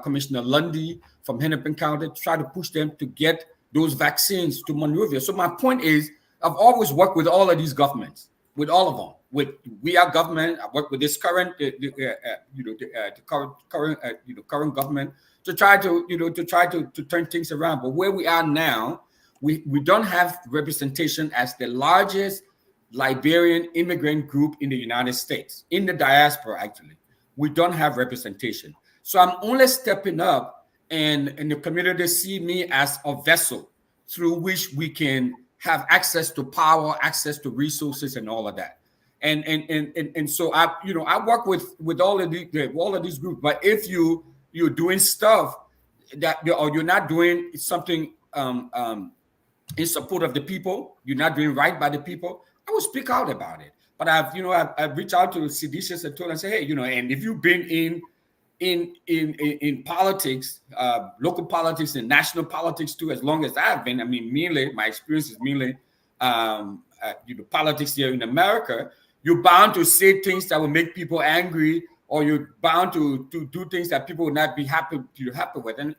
Commissioner Lundy from Hennepin County, to try to push them to get those vaccines to Monrovia. So my point is, I've always worked with all of these governments, with all of them. We are government. I work with this current, current government to try to turn things around. But where we are now, we don't have representation as the largest Liberian immigrant group in the United States, in the diaspora, actually. We don't have representation. So I'm only stepping up, and the community see me as a vessel through which we can have access to power, access to resources, and all of that. And so I work with all of these groups. But if you're doing stuff or you're not doing something in support of the people, you're not doing right by the people, I will speak out about it. But I've reached out to Seditious and told them, say, hey, and if you've been in politics, local politics and national politics too, as long as I've been, mainly my experience is mainly politics here in America. You're bound to say things that will make people angry, or you're bound to do things that people will not be happy with. And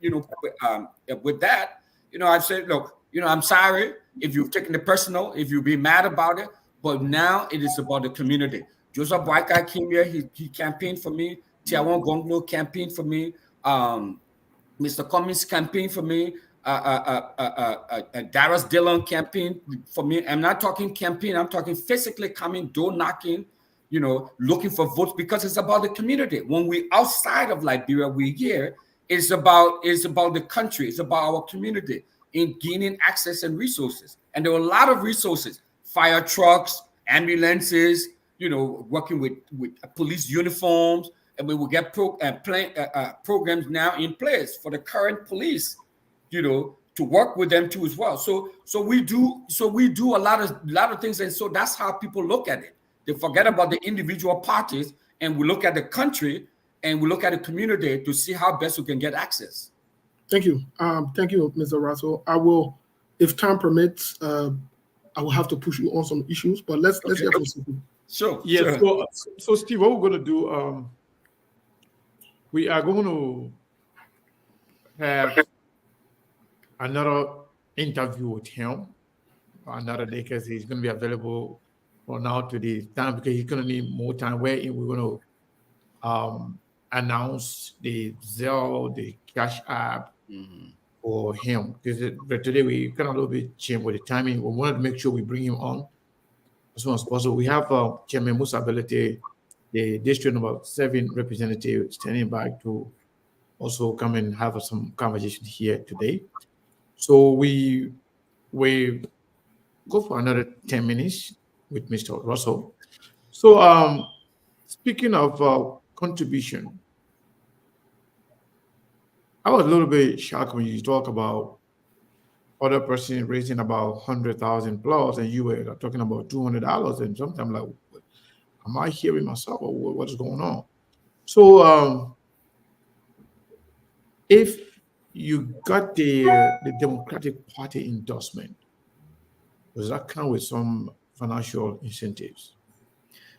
with that, I've said, look, I'm sorry if you've taken it personal, if you've been mad about it. But now it is about the community. Joseph Boyka came here. He campaigned for me. Tiawan Gonglo campaigned for me. Mr. Cummings campaigned for me. Darius Dillon campaigned for me. I'm not talking campaign. I'm talking physically coming, door knocking, looking for votes, because it's about the community. When we outside of Liberia, we're here. It's about the country. It's about our community in gaining access and resources. And there are a lot of resources. Fire trucks, ambulances, working with police uniforms, and we will get programs now in place for the current police, to work with them too as well. So we do a lot of things, and so that's how people look at it. They forget about the individual parties, and we look at the country and we look at the community to see how best we can get access. Thank you, Mr. Russell. I will, if time permits, I will have to push you on some issues, but let's hear from Steve. Sure. Yes. Sure. So Steve, what we're going to do, we are going to have another interview with him another day, because he's going to be available from now to the time, because he's going to need more time. We're going to announce the Zelle, the Cash App, for him, but today we kind of a little bit changed with the timing. We wanted to make sure we bring him on as soon as possible. We have Chairman Musa Belete, the district number 7 representative, standing by to also come and have some conversation here today. So we go for another 10 minutes with Mr. Russell. So speaking of contribution, I was a little bit shocked when you talk about other person raising about 100,000 plus, and you were talking about $200, and sometimes like, am I hearing myself, or what's going on? So if you got the Democratic Party endorsement. Does that come with some financial incentives?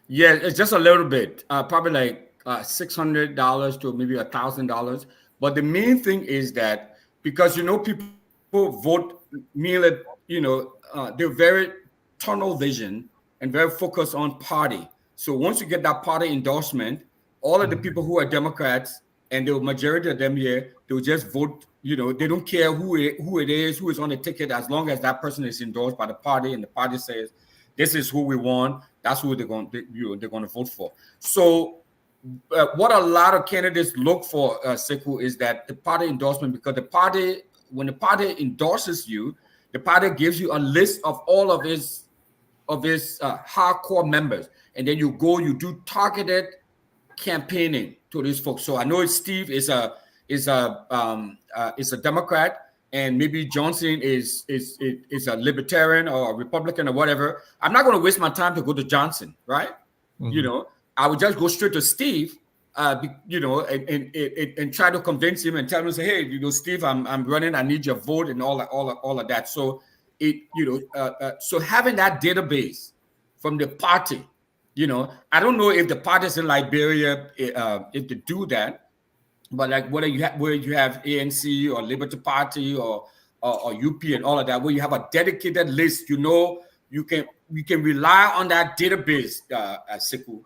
Yeah, it's just a little bit, probably like $600 to maybe $1,000. But the main thing is that because people vote merely, they're very tunnel vision and very focused on party. So once you get that party endorsement, all of the people who are Democrats and the majority of them here, they'll just vote. They don't care who it is, who is on the ticket, as long as that person is endorsed by the party and the party says, this is who we want. That's who they're going to vote for. So what a lot of candidates look for, Sekou, is that the party endorsement, because when the party endorses you, the party gives you a list of all of his hardcore members, and then you do targeted campaigning to these folks. So I know Steve is a Democrat, and maybe Johnson is a libertarian or a Republican or whatever. I'm not going to waste my time to go to Johnson, right? Mm-hmm. I would just go straight to Steve, and try to convince him and tell him, say, hey, Steve, I'm running. I need your vote and all of that. So so having that database from the party, I don't know if the parties in Liberia if they do that. But like where you have ANC or Liberty Party or UP and all of that, where you have a dedicated list, you can rely on that database, Sekou.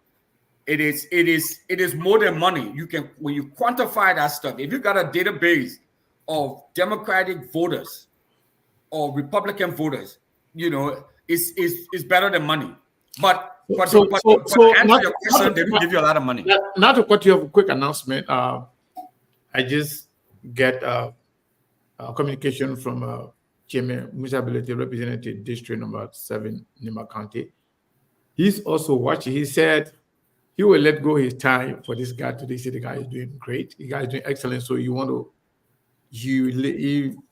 It is more than money. When you quantify that stuff, if you got a database of Democratic voters or Republican voters, it's better than money. But to answer your question, they will give you a lot of money. Now to cut you off, a quick announcement. I just get communication from Chairman Municipality Representative District Number 7, Nima County. He's also watching. He said he will let go his time for this guy today. He said the guy is doing great. The guy is doing excellent. So you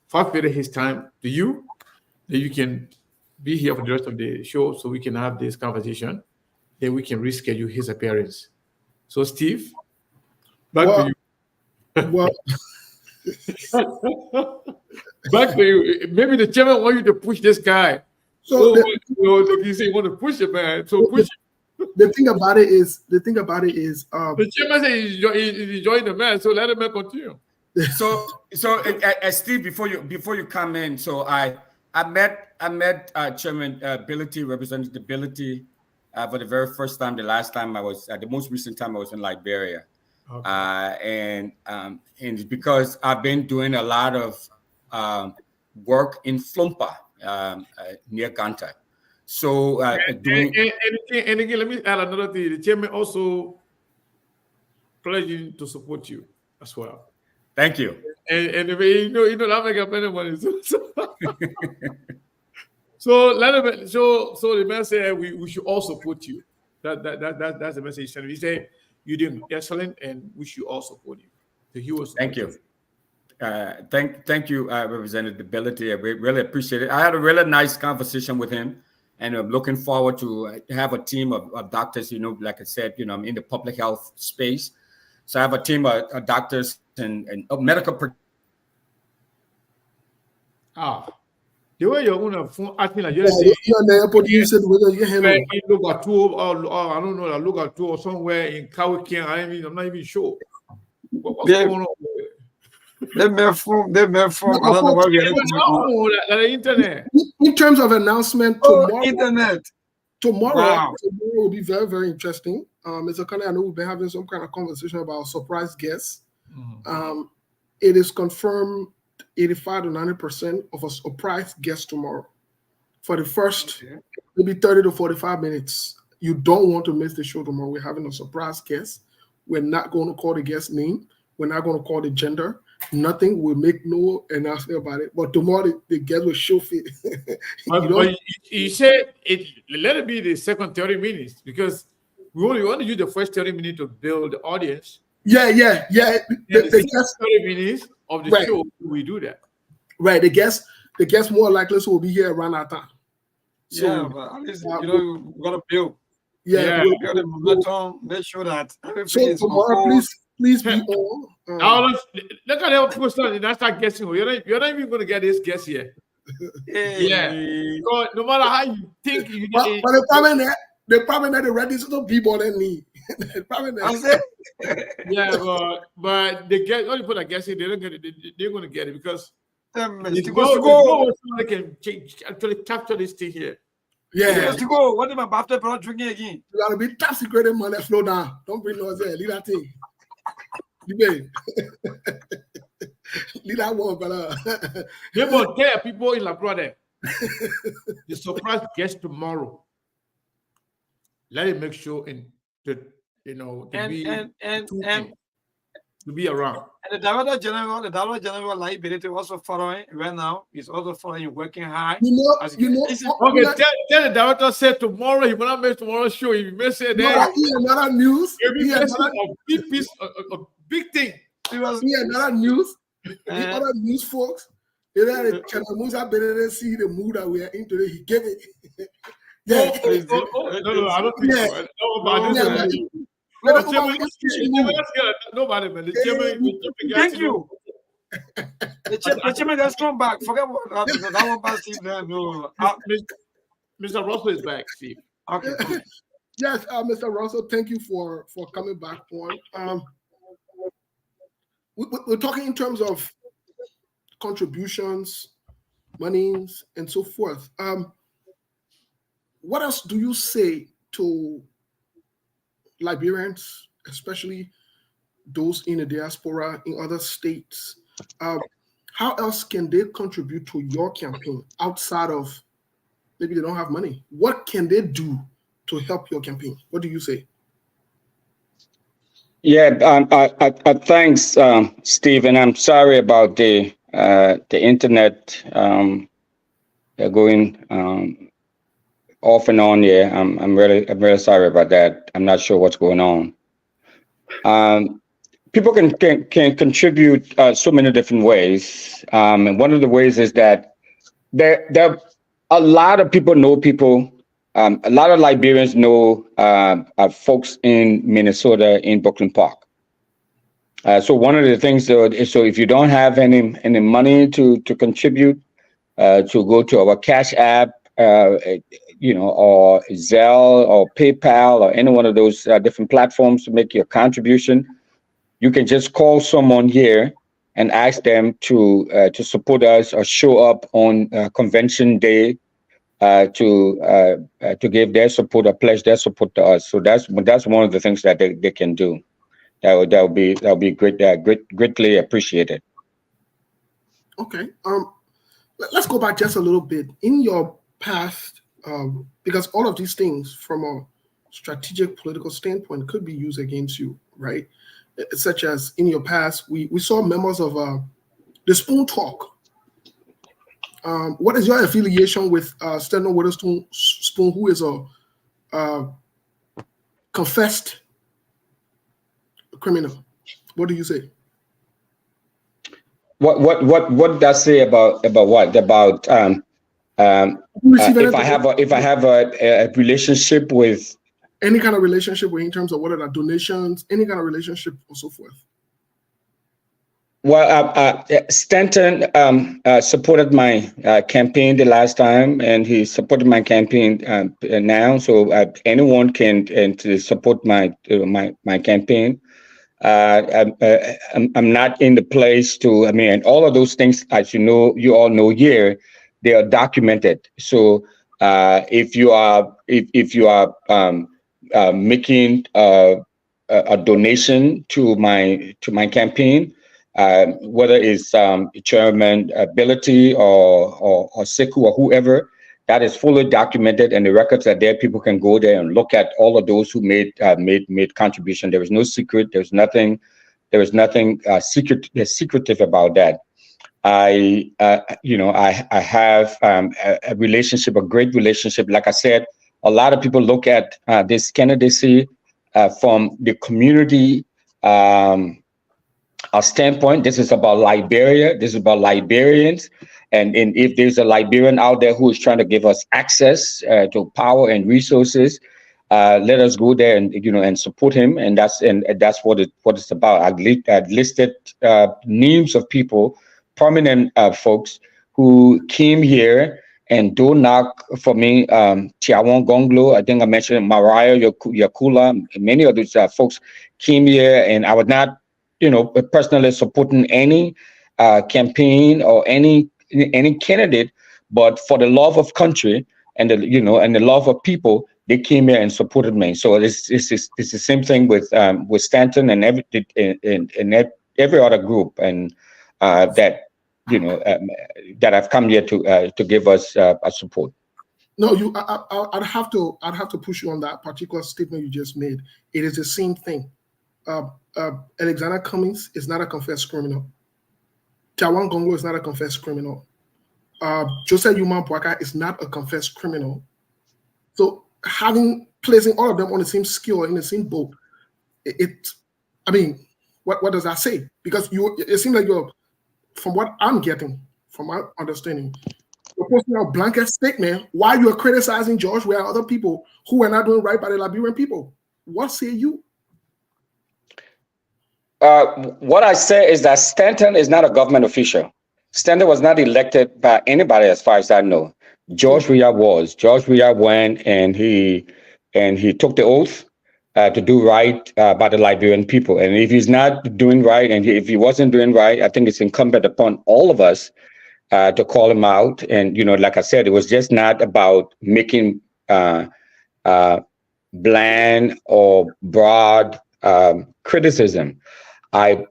forfeited his time to you, that you can be here for the rest of the show so we can have this conversation. Then we can reschedule his appearance. So Steve, back to you. Well, back to you. Maybe the chairman want you to push this guy. So you say you want to push it, man. So push it. The thing about it is the chairman says he's enjoying the man, so let him continue. So Steve, before you come in, so I met Chairman Ability, Representative Ability, for the very first time. The last time the most recent time I was in Liberia. Okay. And it's because I've been doing a lot of work in Flumpa, near Ganta. So and again, let me add another thing. The chairman also pledging to support you as well. Thank you. And that make up any money. So the man said we should all support you. That's the message. He said you're doing excellent, and we should all support you. So he was. Thank you. Thank you, Representative Ability. I really appreciate it. I had a really nice conversation with him, and I'm looking forward to have a team of doctors. Like I said, I'm in the public health space, so I have a team of doctors and medical. The way you're on the phone acting like you're you said whether you handle look at two or I don't know, look at two or somewhere in Kawikian. I'm not even sure. What's going on? They may form. I don't know what we are the internet. In terms of announcement tomorrow, internet. Tomorrow will be very, very interesting. Mr. Kane, I know we've been having some kind of conversation about surprise guests. Mm-hmm. It is confirmed 85 to 90% of a surprise guest tomorrow for the first maybe 30 to 45 minutes. You don't want to miss the show tomorrow. We're having a surprise guest. We're not going to call the guest name. We're not going to call the gender. Nothing. We'll make no announcement about it. But tomorrow the guest will show fit. But you said let it be the second 30 minutes because we only want to use the first 30 minutes to build the audience. Yeah. The first 30 minutes of the show, we do that. Right. The guest more likely will be here around our time. So, but at least, we're going to build. Yeah. Build the momentum, make sure that everything is tomorrow, please Please be on. Look at the people starting. That's not guessing. You're not even going to get this guess here. Yeah. Because no matter how you think, but they're probably not ready to people than me. Probably not. Yeah, but they get only people that guess it. They don't get it. They're going to get it because they can actually capture this thing here. Yeah. To go. What am I about to drinking again? You gotta be top secret in money. Slow down. Don't bring no there. Leave that thing. Leave that one, brother. They will tell people in La Brother. The surprise guest tomorrow. Let it make sure to be around. And the Director General Liability also following right now. He's also following, working hard. Okay, tell the director said tomorrow he will not make tomorrow's show. He may say that. Another news. A big thing. Another news. Other news, folks. See the mood that we are in today. He gave it. No, I don't think so. Nobody, man. Thank you. The chairman has come back. Forget what that one past Steve there. No. Mr. Russell is back, Steve. Okay. Yes, Mr. Russell, thank you for coming back on. We're talking in terms of contributions, monies, and so forth. What else do you say to Liberians, especially those in the diaspora in other states? How else can they contribute to your campaign outside of maybe they don't have money? What can they do to help your campaign? What do you say? Yeah, thanks, Steve. And I'm sorry about the internet going off and on. Yeah, I'm really sorry about that. I'm not sure what's going on. People can contribute so many different ways, and one of the ways is that there a lot of people know people. A lot of Liberians know folks in Minnesota in Brooklyn Park. So one of the things is, so if you don't have any money to contribute, to go to our Cash App, or Zelle or PayPal or any one of those different platforms to make your contribution, you can just call someone here and ask them to support us or show up on convention day to give their support or pledge their support to us. So that's one of the things that they can do. That would be greatly appreciated. Okay. Let's go back just a little bit in your past, because all of these things from a strategic political standpoint could be used against you, right? Such as in your past, we saw members of the Spoon Talk. What is your affiliation with Stanton Witherspoon Spoon, who is a confessed criminal? What do you say? What did I say about what? About if I have a relationship with any kind of relationship with, in terms of whether donations, any kind of relationship or so forth. Well, Stanton supported my campaign the last time, and he supported my campaign now. So anyone can support my campaign. I'm not in the place to. I mean, and all of those things, as you know, you all know here, they are documented. So if you are making a donation to my campaign, whether it's Chairman Ability or Sekou or whoever, that is fully documented, and the records are there. People can go there and look at all of those who made contribution. There is no secret. There is nothing secretive about that. I have a relationship, a great relationship. Like I said, a lot of people look at this candidacy from the community standpoint. This is about Liberia. This is about Liberians. And if there's a Liberian out there who is trying to give us access to power and resources, let us go there and and support him, and that's what it's about. I've listed names of people, prominent folks who came here and do knock for me. Tiawon Gonglo, I think I mentioned Mariah Yakula, many of these folks came here, and I was not, personally supporting any campaign or any candidate, but for the love of country and the love of people, they came here and supported me. So it's the same thing with Stanton and every other group, and that that have come here to give us a support. No, I'd have to push you on that particular statement you just made. It is the same thing. Alexander Cummings is not a confessed criminal. Tiawon Gonglo is not a confessed criminal. Joseph Yuman Bwaka is not a confessed criminal. So placing all of them on the same scale in the same boat, what does that say? Because it seems like you're, from what I'm getting, from my understanding, you're posting a blanket statement while you're criticizing George, where other people who are not doing right by the Liberian people. What say you? What I say is that Stanton is not a government official. Stanton was not elected by anybody, as far as I know. George Weah was. George Weah went and he took the oath to do right by the Liberian people. And if he's not doing right, and if he wasn't doing right, I think it's incumbent upon all of us to call him out. And like I said, it was just not about making bland or broad criticism. I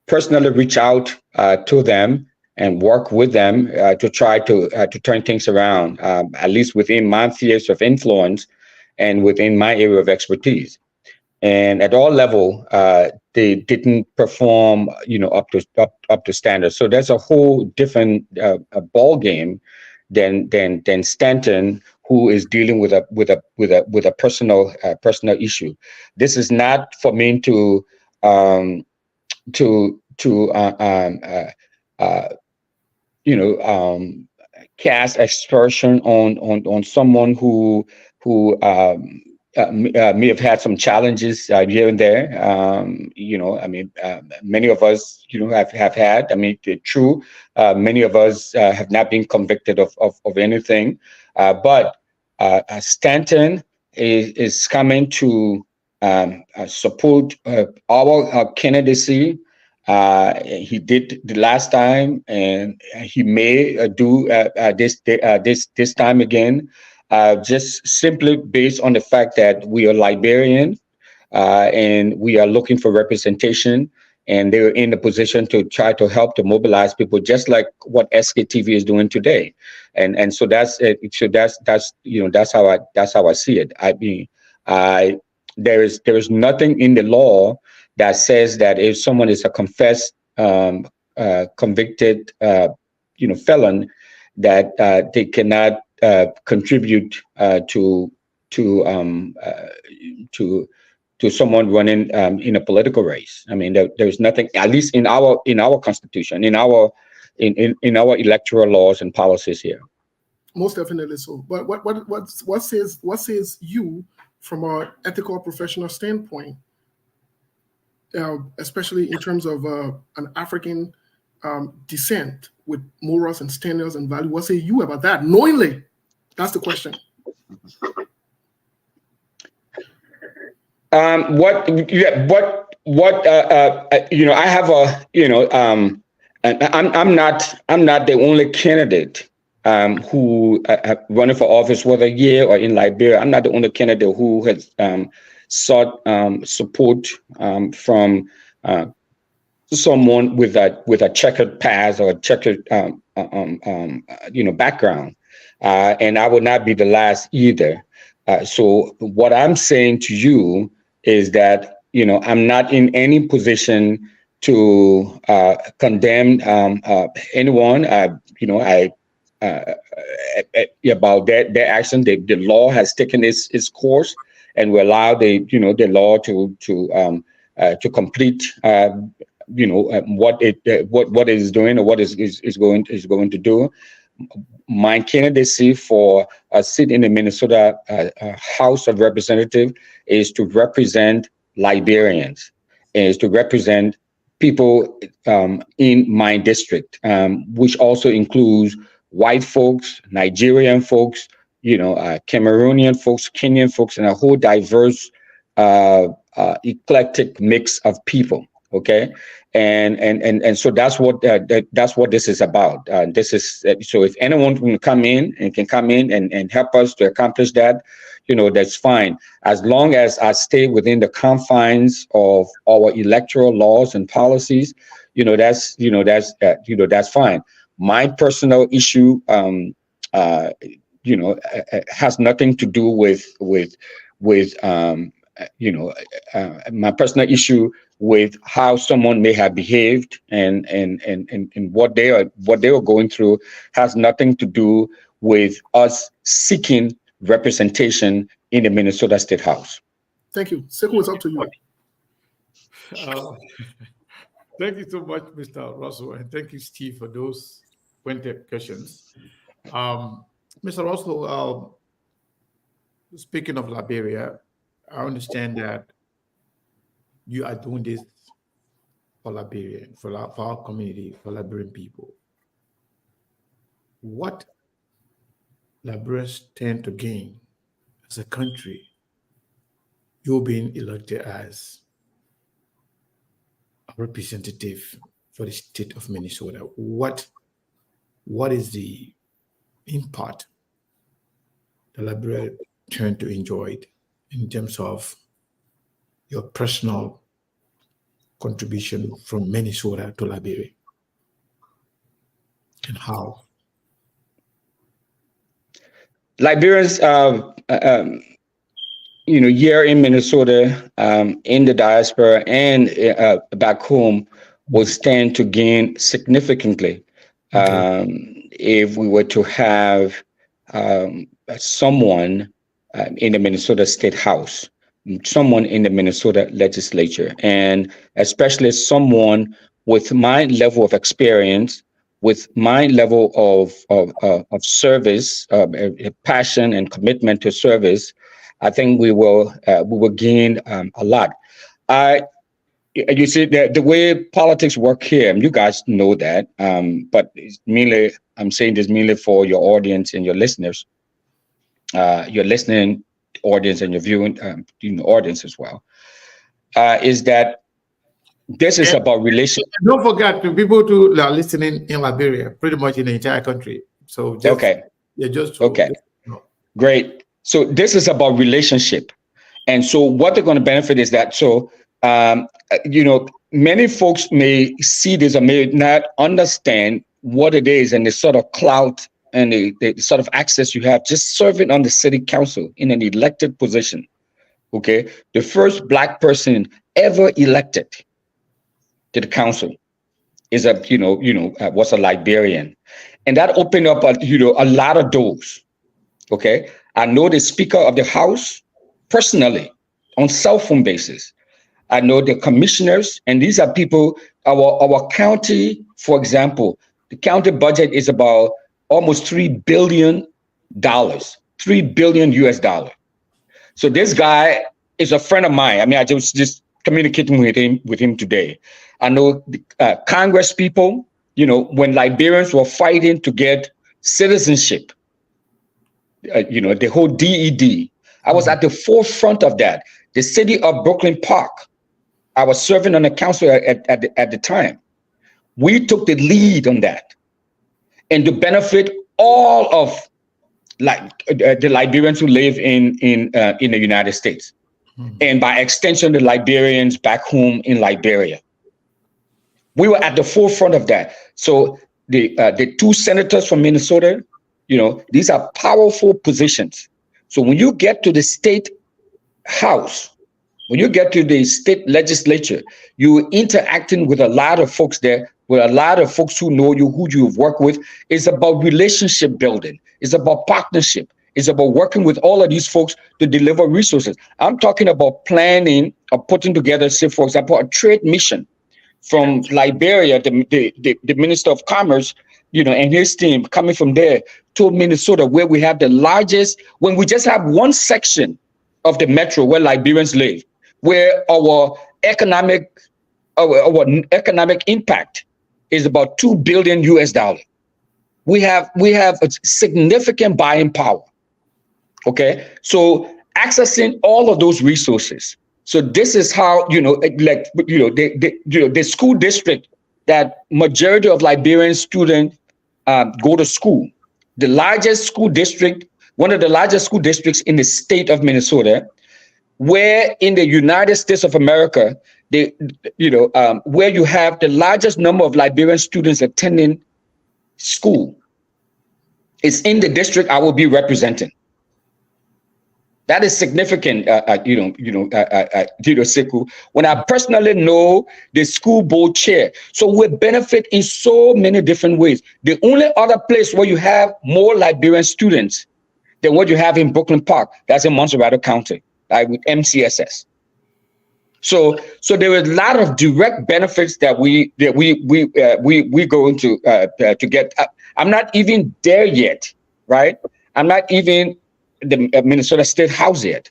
personally reach out to them and work with them to try to turn things around, at least within my spheres of influence and within my area of expertise. And at all level, they didn't perform, up to standard. So that's a whole different ball game than Stanton, who is dealing with a personal issue. This is not for me to cast aspersion on someone who may have had some challenges here and there. Many of us, have had. True. Many of us have not been convicted of anything. But Stanton is coming to support our candidacy. He did the last time, and he may do this time again. Just simply based on the fact that we are Liberian and we are looking for representation, and they're in a position to try to help to mobilize people, just like what SKTV is doing today. And so that's it. So that's how I see it. There is nothing in the law that says that if someone is a confessed, convicted, felon, that they cannot contribute to someone running in a political race. There's nothing, at least in our constitution, in our electoral laws and policies here. Most definitely so. But what says you from an ethical professional standpoint, especially in terms of an African descent with morals and standards and value? What say you about that? Knowingly, that's the question. I have I'm not the only candidate who running for office, whether here or in Liberia. I'm not the only candidate who has sought support from someone with a checkered past or a checkered background, and I would not be the last either. So what I'm saying to you is that I'm not in any position to condemn anyone. About their action. The law has taken its course, and we allow the law to complete what it is doing or what is going to do. my candidacy for a seat in the Minnesota House of Representatives is to represent Liberians, is to represent people in my district, which also includes white folks, Nigerian folks, Cameroonian folks, Kenyan folks, and a whole diverse, eclectic mix of people. Okay, and so that's what this is about. This is so if anyone can come in and help us to accomplish that, that's fine, as long as I stay within the confines of our electoral laws and policies. That's fine. My personal issue, has nothing to do with my personal issue with how someone may have behaved and what they were going through has nothing to do with us seeking representation in the Minnesota State House. Thank you. Sekou, it's up to you. Thank you so much, Mr. Russell, and thank you, Steve, for those pointed questions. Mr. Russell, speaking of Liberia, I understand that you are doing this for Liberian, for our community, for Liberian people. What Liberians tend to gain as a country, you're being elected as a representative for the state of Minnesota. What is the impact the Liberian tend to enjoy in terms of your personal contribution from Minnesota to Liberia, and how? Liberians, here in Minnesota, in the diaspora and back home, will stand to gain significantly if we were to have someone in the Minnesota State House, someone in the Minnesota legislature, and especially someone with my level of experience, with my level of service, passion and commitment to service. I think we will gain a lot. You see, the way politics work here, you guys know that, but it's mainly, I'm saying this mainly for your audience and your listeners, your listening audience and your viewing audience as well, is that this is about relationship. Don't forget, to people who are listening in Liberia, pretty much in the entire country. So Great. So this is about relationship, and so what they're going to benefit is that. So many folks may see this or may not understand what it is and the sort of clout and the sort of access you have just serving on the city council in an elected position. Okay, the first Black person ever elected to the council is was a Liberian, and that opened up a lot of doors. Okay, I know the Speaker of the House personally on cell phone basis. I know the commissioners, and these are people. Our county, for example, the county budget is about almost $3 billion, $3 billion US. So this guy is a friend of mine. I mean, I just communicating with him today. I know the Congress people, when Liberians were fighting to get citizenship, the whole DED, I was at the forefront of that. The city of Brooklyn Park, I was serving on the council at the time. We took the lead on that, and to benefit all of the Liberians who live in the United States, and by extension, the Liberians back home in Liberia. We were at the forefront of that. So the two senators from Minnesota, these are powerful positions. So when you get to the state house, when you get to the state legislature, you're interacting with a lot of folks there, with a lot of folks who know you, who you've worked with. It's about relationship building. It's about partnership. It's about working with all of these folks to deliver resources. I'm talking about planning or putting together, say, for example, a trade mission from Liberia. The Minister of Commerce and his team coming from there to Minnesota, where we have the largest, when we just have one section of the metro where Liberians live, where our economic impact is about $2 billion US. We have a significant buying power. Okay, so accessing all of those resources. So this is how the school district that majority of Liberian students go to school. The largest school district, one of the largest school districts in the state of Minnesota, where in the United States of America, where you have the largest number of Liberian students attending school, is in the district I will be representing. That is significant, Sekou. When I personally know the school board chair, so we benefit in so many different ways. The only other place where you have more Liberian students than what you have in Brooklyn Park, that's in Montserrat County, with MCSS. So there is a lot of direct benefits that we going to get. I'm not even there yet, right? I'm not even the Minnesota State House yet.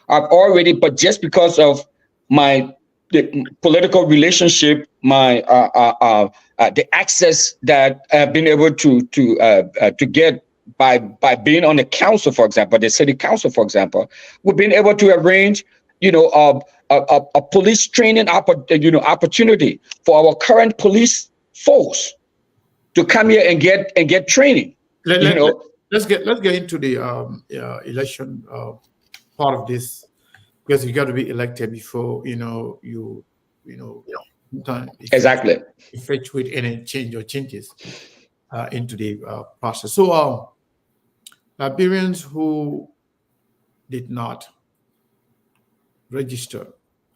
I've already, but just because of the political relationship, the access that I've been able to get by being on the council, for example, the city council, for example, we've been able to arrange, a police training opportunity for our current police force to come here and get training. Let's get into the election part of this, because you got to be elected before exactly effectuate any changes into the process. So Liberians who did not register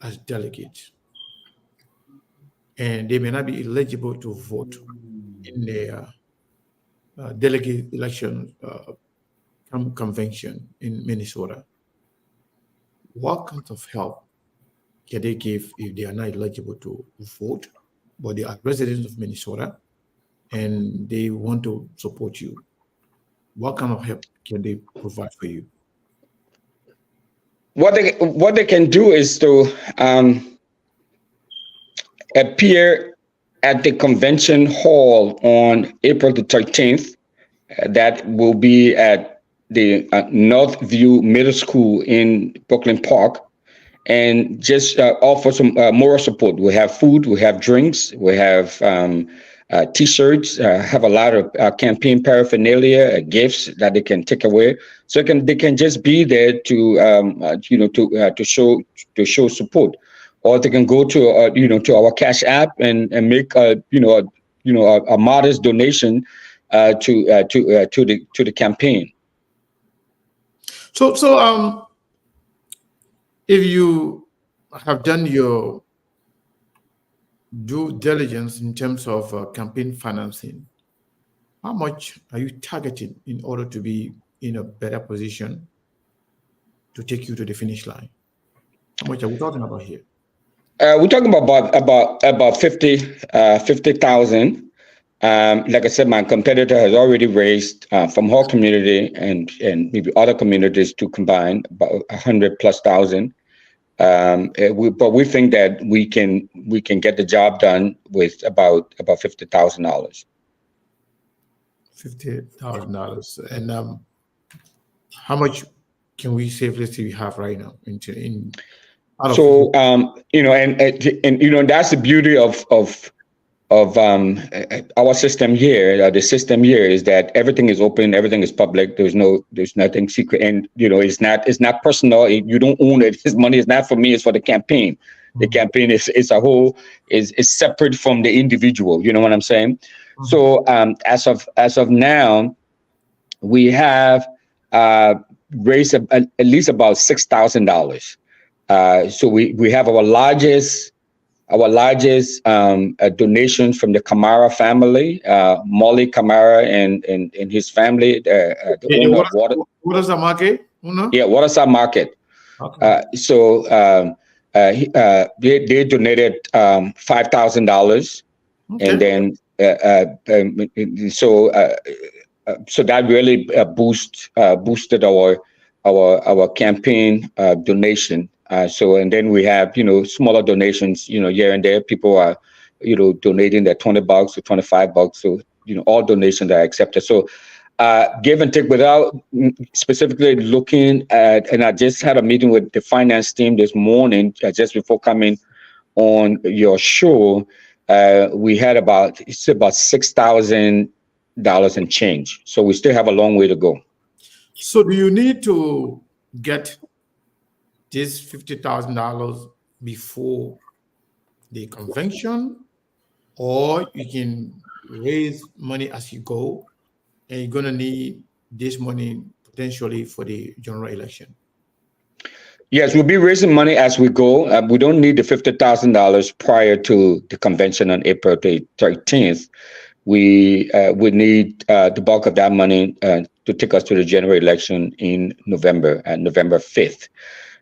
as delegates, and they may not be eligible to vote in their delegate election convention in Minnesota, what kind of help can they give if they are not eligible to vote, but they are residents of Minnesota and they want to support you? What kind of help can they provide for you? What they can do is to appear at the convention hall on April the 13th. That will be at the Northview Middle School in Brooklyn Park, and just offer some moral support. We have food, we have drinks, we have T-shirts, have a lot of campaign paraphernalia, gifts that they can take away. So they can just be there to show support. Or they can go to our Cash App and make a modest donation to the campaign. So if you have done your due diligence in terms of campaign financing, how much are you targeting in order to be in a better position to take you to the finish line? How much are we talking about here? We're talking about 50,000. Like I said, my competitor has already raised from her community and maybe other communities to combine about 100,000+. But we think that we can get the job done with about $50,000. $50,000, and how much can we safely have right now So and that's the beauty of our system here. The system here is that everything is open, everything is public. There's nothing secret, and it's not personal. You don't own it. His money is not for me. It's for the campaign. The campaign is separate from the individual. You know what I'm saying? So as of now, we have raised at least about $6,000. So we have our largest donation from the Camara family, Molly Camara and his family. Waterside Market? Yeah, Waterside Market. Okay. So they donated $5,000, okay. And then so that really boosted our campaign donation. So, and then we have, smaller donations, here and there. People are, donating their $20 or $25. So, all donations are accepted. So, give and take without specifically looking at, and I just had a meeting with the finance team this morning, just before coming on your show. We had about $6,000 and change. So we still have a long way to go. So do you need to get this $50,000 before the convention, or you can raise money as you go, and you're going to need this money potentially for the general election? Yes, we'll be raising money as we go. We don't need the $50,000 prior to the convention on April the 13th. We need the bulk of that money to take us to the general election in November, November 5th.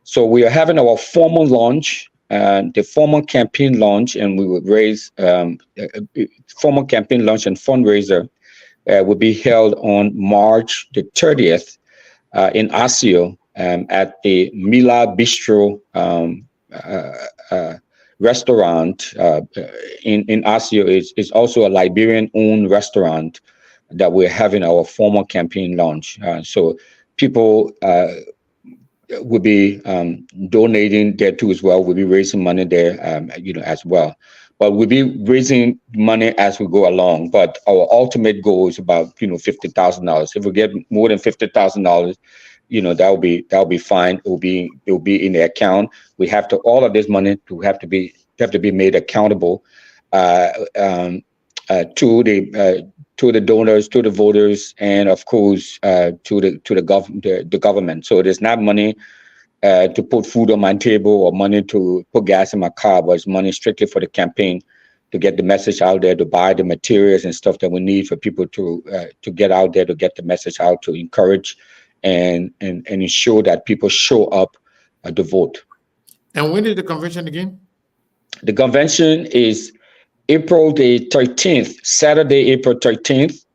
So we are having our formal launch, the formal campaign launch, and we will raise formal campaign launch and fundraiser will be held on March the 30th in Asio at the Mila Bistro restaurant in Asio. Is also a Liberian-owned restaurant that we're having our formal campaign launch. So people will be donating there too as well. We'll be raising money there, as well. But we'll be raising money as we go along. But our ultimate goal is about $50,000. If we get more than $50,000, that'll be fine. It'll be in the account. We have to, all of this money have to be made accountable to the donors, to the voters, and of course to the government. So there's not money to put food on my table or money to put gas in my car, but it's money strictly for the campaign, to get the message out there, to buy the materials and stuff that we need for people to get out there, to get the message out, to encourage and ensure that people show up to vote. And when is the convention again? The convention is April the 13th, Saturday, April 13th,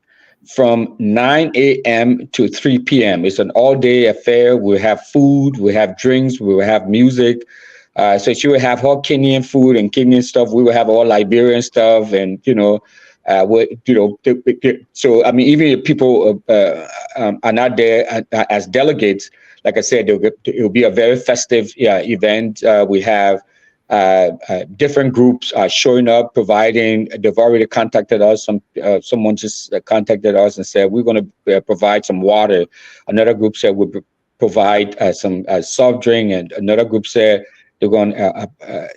from 9 a.m. to 3 p.m. It's an all-day affair. We'll have food, we'll have drinks, we will have music. So she will have all Kenyan food and Kenyan stuff. We will have all Liberian stuff, and so I mean, even if people are not there as delegates, like I said, it will be a very festive event. We have different groups showing up, providing. They've already contacted us. Someone just contacted us and said we're going to provide some water. Another group said we'll provide some soft drink, and another group said they're going.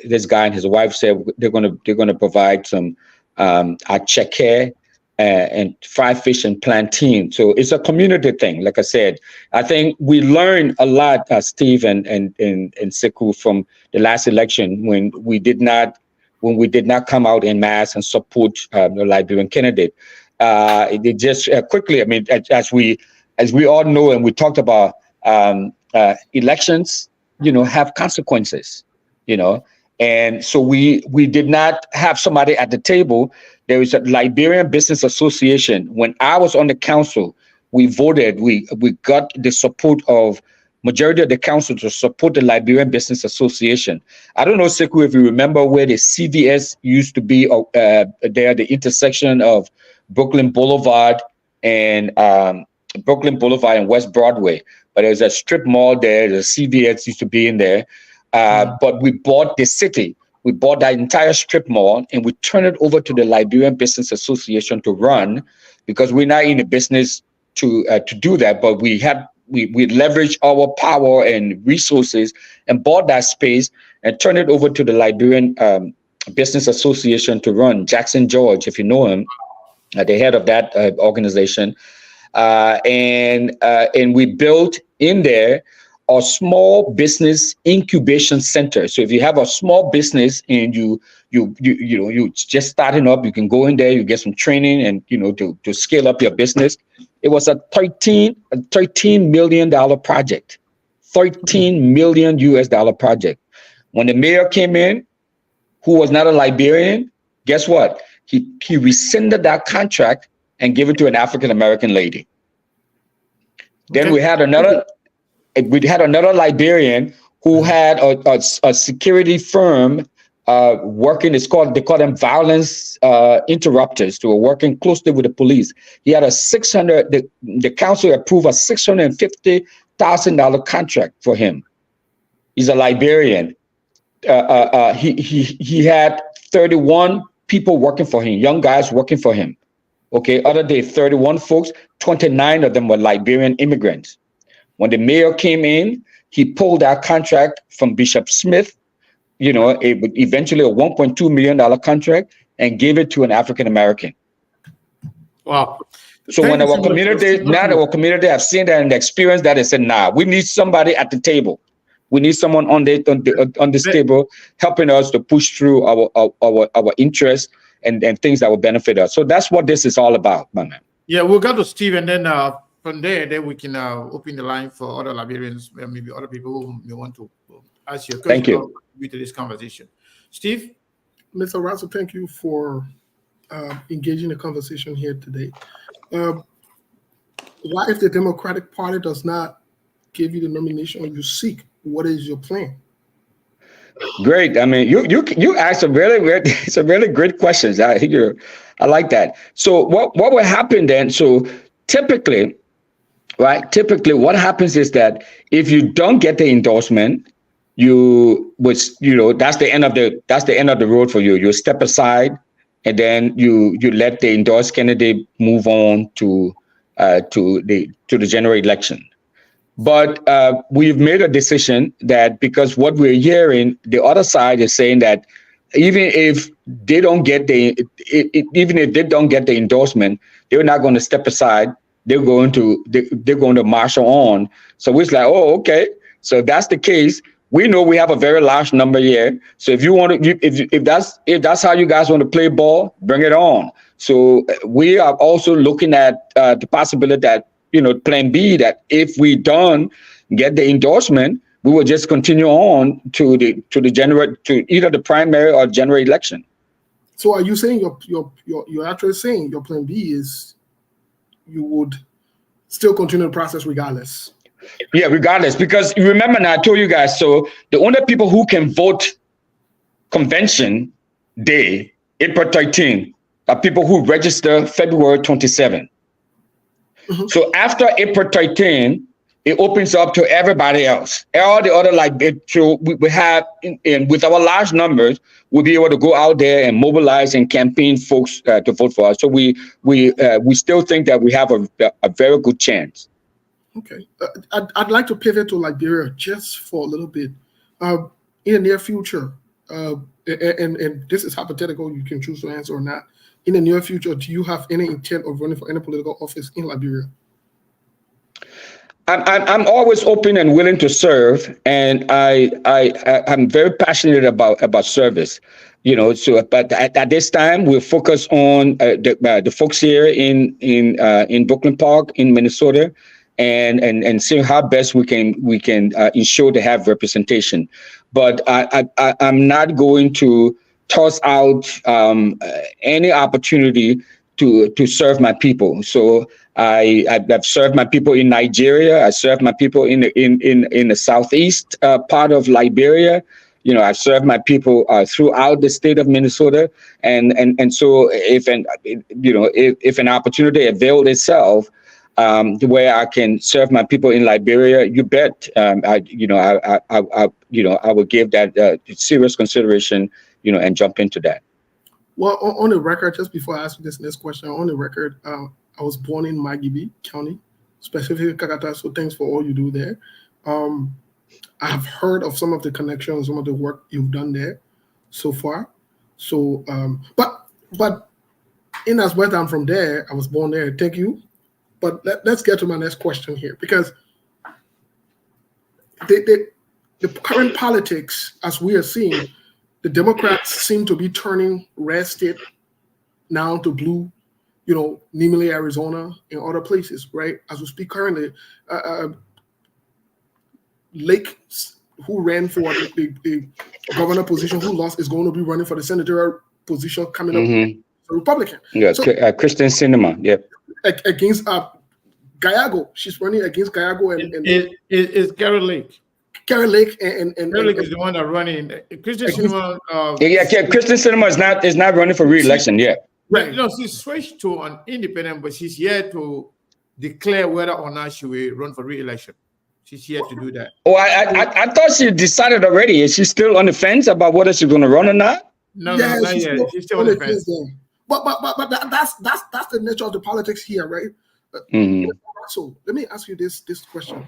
This guy and his wife said they're going to provide some acheke and fried fish and plantain. So it's a community thing. Like I said, I think we learned a lot, Steve and Sekou, from the last election when we did not come out en masse and support the Liberian candidate. It just quickly. I mean, as we all know, and we talked about, elections, have consequences, And so we did not have somebody at the table. There is a Liberian Business Association. When I was on the council, we voted. We got the support of majority of the council to support the Liberian Business Association. I don't know, Sekou, if you remember where the CVS used to be there, the intersection of Brooklyn Boulevard and West Broadway. But there's a strip mall there. The CVS used to be in there. But we bought the city. We bought that entire strip mall and we turned it over to the Liberian Business Association to run, because we're not in the business to do that. But we leveraged our power and resources and bought that space and turned it over to the Liberian Business Association to run. Jackson George, if you know him, the head of that organization, and we built in there a small business incubation center. So if you have a small business and you just starting up, you can go in there, you get some training, and to scale up your business. It was a $13 million project, $13 million US project. When the mayor came in, who was not a Liberian, guess what? he rescinded that contract and gave it to an African American lady. Then Okay. we had another Liberian who had a security firm working. They call them violence interrupters. They were working closely with the police. He had the council approved a $650,000 contract for him. He's a Liberian. He had 31 people working for him, young guys working for him. Okay, other day 31 folks, 29 of them were Liberian immigrants. When the mayor came in, he pulled that contract from Bishop Smith, eventually a $1.2 million contract, and gave it to an African American. Wow. So when our community have seen that and experienced that, they said, "Nah, we need somebody at the table. We need someone on this table helping us to push through our interests and things that will benefit us." So that's what this is all about, my man. Yeah, we'll go to Steve, and then from there, then we can open the line for other Liberians, maybe other people who may want to ask you a question. Thank you. To this conversation. Steve? Mr. Russell, thank you for engaging the conversation here today. Why, if the Democratic Party does not give you the nomination you seek, what is your plan? Great. I mean, you asked some really great questions. I like that. So what will happen then? So typically, what happens is that if you don't get the endorsement, that's the end of the road for you. You step aside, and then you let the endorsed candidate move on to the general election. But we've made a decision that, because what we're hearing, the other side is saying that even if they don't get the endorsement, they're not going to step aside. They're going to marshal on. So we're like, oh, okay. So that's the case. We know we have a very large number here. So if you want to, if that's how you guys want to play ball, bring it on. So we are also looking at the possibility that, plan B, that if we don't get the endorsement, we will just continue on to either the primary or general election. So are you saying you're actually saying your plan B is you would still continue the process regardless? Yeah, regardless, because you remember now I told you guys, so the only people who can vote convention day, April 13, are people who register February 27. Mm-hmm. So after April 13, it opens up to everybody else. All the other, we have, with our large numbers, we'll be able to go out there and mobilize and campaign folks to vote for us. So we still think that we have a very good chance. Okay, I'd like to pivot to Liberia just for a little bit. In the near future, and this is hypothetical, you can choose to answer or not. In the near future, do you have any intent of running for any political office in Liberia? I'm always open and willing to serve, and I'm very passionate about service. So but at this time we're focused on the folks here in Brooklyn Park in Minnesota, and see how best we can ensure to have representation. But I'm not going to toss out any opportunity to serve my people. So I've served my people in Nigeria. I served my people in the southeast part of Liberia. I've served my people throughout the state of Minnesota, and so if an opportunity availed itself, where I can serve my people in Liberia, you bet. I will give that serious consideration, and jump into that. Well, on the record, just before I ask you this next question, on the record, I was born in Magibi County, specifically Kakata. So thanks for all you do there. I have heard of some of the connections, some of the work you've done there so far. So, but in as well, I'm from there. I was born there. Thank you. But let's get to my next question here, because the current politics, as we are seeing, the Democrats seem to be turning red state now to blue, namely Arizona and other places, right? As we speak currently, Lake, who ran for the governor position, who lost, is going to be running for the senatorial position coming up a Republican. Yeah, So Christian Cinema. Yeah. against Gallego, she's running against Gallego and It's Carol Lake. Carrie Lake and Carol Lake is the one that running. Christian Against- Cinema. Christian Cinema is not running for re-election. Yeah. right. No, she switched to an independent, but she's yet to declare whether or not she will run for re-election. She's yet to do that. Oh, I thought she decided already. Is she still on the fence about whether she's going to run or not? No, not yet. She's still on the fence. But that's the nature of the politics here, right? So let me ask you this question: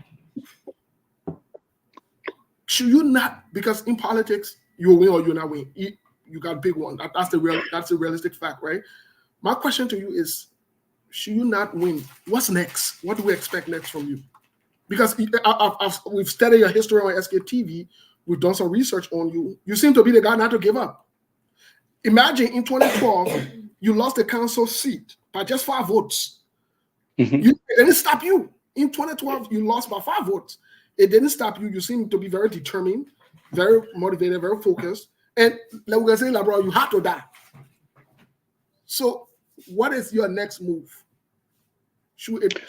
should you not, because in politics you win or you not win, you got big one. That's the realistic fact, right? My question to you is: should you not win? What's next? What do we expect next from you? Because we've studied your history on SKTV, we've done some research on you. You seem to be the guy not to give up. Imagine in 2012, you lost the council seat by just 5 votes. It didn't stop you. In 2012, you lost by 5 votes. It didn't stop you. You seem to be very determined, very motivated, very focused. And like we're saying, like, bro, you have to die. So what is your next move? Should it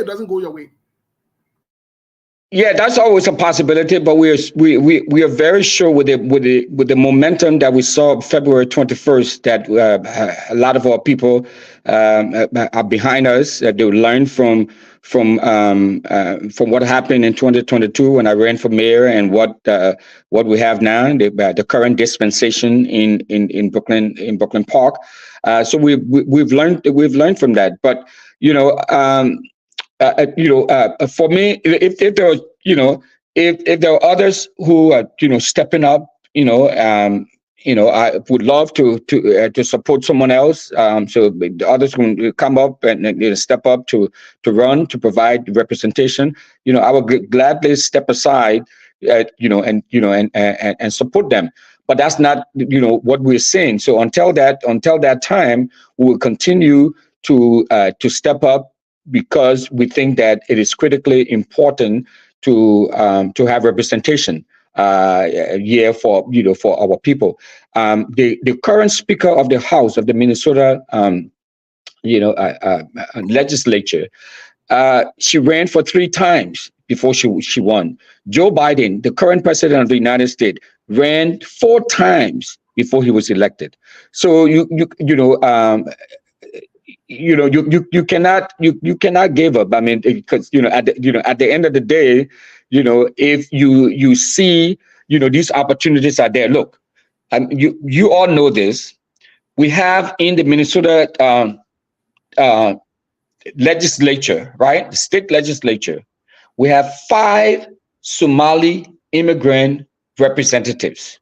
doesn't go your way? Yeah, that's always a possibility, but we are very sure with the momentum that we saw February 21st that a lot of our people are behind us. They learned from what happened in 2022 when I ran for mayor and what we have now, the current dispensation in Brooklyn Park. So we've learned from that, but for me, if there are, if there are others who are, stepping up, I would love to support someone else. So the others can come up and step up to run, to provide representation. I would gladly step aside, and support them. But that's not, what we're saying. So until that time, we will continue to step up, because we think that it is critically important to have representation for our people. The current Speaker of the House of the Minnesota legislature, she ran for 3 times before she won. Joe Biden, the current president of the United States, ran 4 times before he was elected. So you cannot give up. I mean, because at the end of the day, if you see these opportunities are there. Look, you all know this. We have in the Minnesota legislature, right, the state legislature, we have 5 Somali immigrant representatives.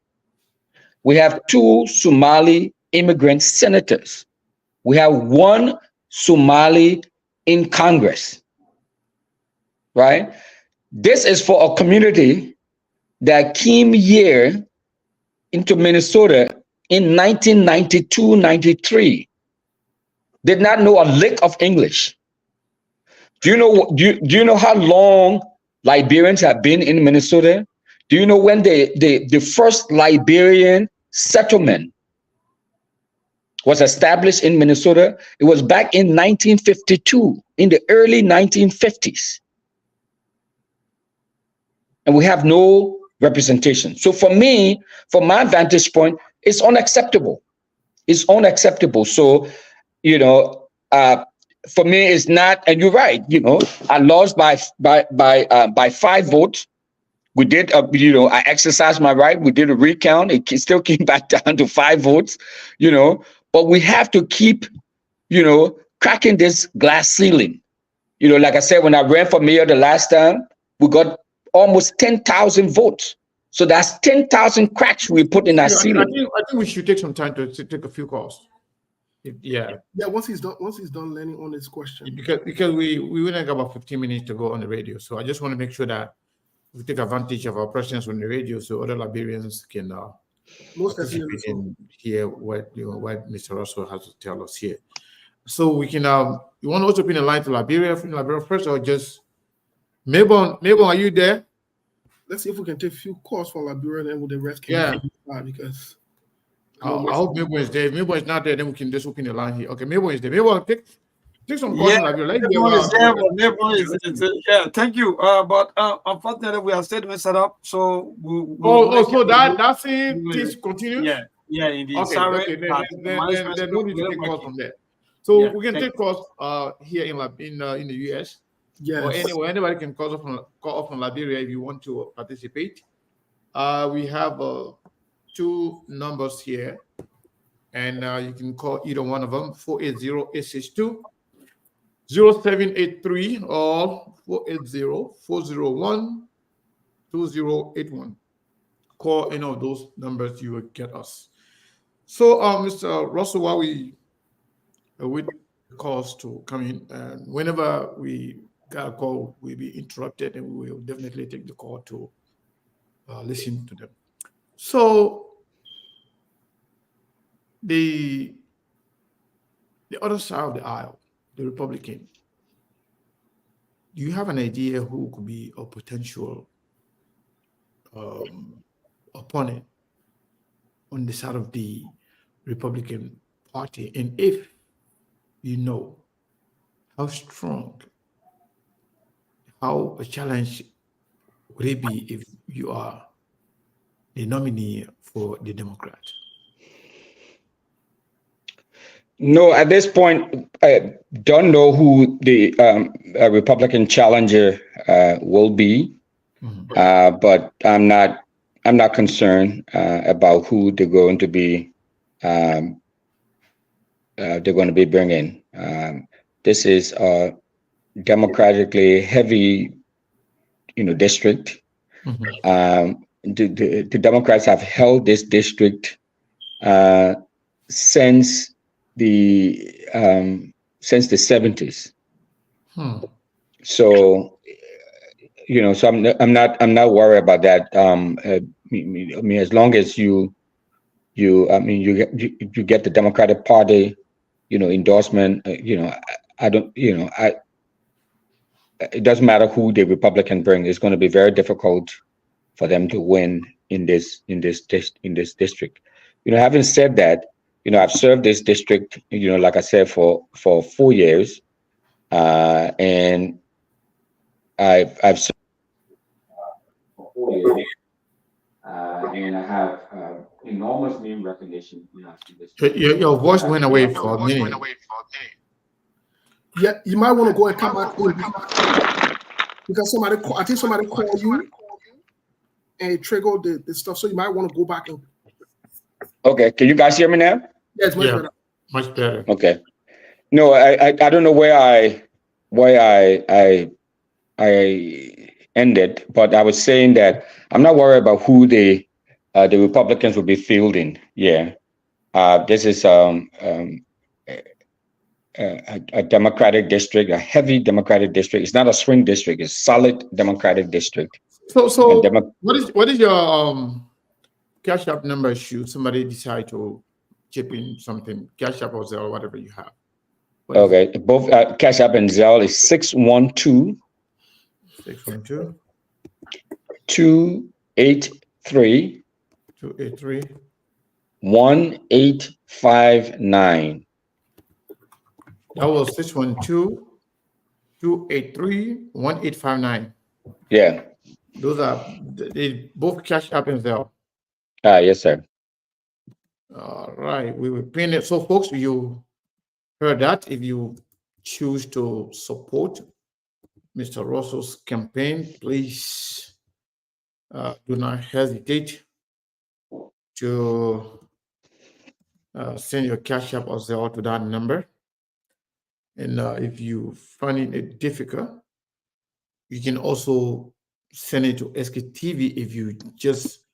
We have 2 Somali immigrant senators. We have 1 Somali in Congress, right? This is for a community that came here into Minnesota in 1992-93. Did not know a lick of English. Do you know how long Liberians have been in Minnesota? Do you know when the first Liberian settlement was established in Minnesota? It was back in 1952, in the early 1950s. And we have no representation. So for me, from my vantage point, it's unacceptable. It's unacceptable. So, for me, it's not, and you're right, I lost by 5 votes. We did, I exercised my right. We did a recount. It still came back down to 5 votes, but we have to keep, cracking this glass ceiling. Like I said, when I ran for mayor the last time, we got almost 10,000 votes. So that's 10,000 cracks we put in our ceiling. I think we should take some time to take a few calls. Yeah. Once he's done landing on this question. Because we only got about 15 minutes to go on the radio. So I just want to make sure that we take advantage of our presence on the radio so other Liberians can most definitely hear what Mr. Russell has to tell us here. So we can you want to also pin a line to Liberia first, or just Mabon, are you there? Let's see if we can take a few calls from Liberia and then with the rest Yeah. because I hope Mabel is there. If Mabel is not there, then we can just open the line here. Okay, Mabel is there. Mabel, take some calls Yeah, in Liberia. Let's hear everyone is there, what- but everyone yeah, thank you. But unfortunately, we have statement set up, so so that same thing continues. Yeah, indeed. Okay, Sorry, okay. but management Then no need to will take work calls it. from there. So Yeah, we can thank take calls here in the US. Or Yes. anywhere, anybody can call up from Liberia if you want to participate. We have 2 numbers here, and you can call either one of them: 480-862-0783 or 480-401-2081. Call any of those numbers, you will get us. So, Mr. Russell, while we wait calls to come in, and whenever we got a call, we'll be interrupted, and we will definitely take the call to listen to them. So the other side of the aisle, the Republican, do you have an idea who could be a potential opponent on the side of the Republican Party? And if you know, how strong, how a challenge would it be if you are the nominee for the Democrat? No, at this point, I don't know who the Republican challenger will be, but I'm not concerned about who they're going to be bringing. This is a democratically heavy, district. The Democrats have held this district since the 70s. So so I'm not worried about that. I mean, as long as you get the Democratic Party endorsement, I don't it doesn't matter who the Republican bring. It's going to be very difficult for them to win in this district. Having said that, I've served this district, like I said, for 4 years, and I've served for 4 years, and I have enormous name recognition. Your voice went away for a minute. Yeah, you might want to go and come back in because I think somebody called you and it triggered the stuff. So you might want to go back and. Okay, can you guys hear me now? Yes, much better. Much better. Okay. No, I don't know where I ended, but I was saying that I'm not worried about who the Republicans will be fielding. Yeah, this is a Democratic district, a heavy Democratic district. It's not a swing district; it's solid Democratic district. So what is your Cash App number? Should somebody decide to chip in something, Cash App or Zelle, whatever you have? Okay, both Cash App and Zelle is 612 283 1859. That was 612-283-1859. Yeah. Those are both Cash App and Zelle. Yes, sir. All right, we will pin it. So, folks, you heard that. If you choose to support Mr. Russell's campaign, please do not hesitate to send your Cash App or Zelle to that number. And if you find it difficult, you can also send it to SKTV. If you just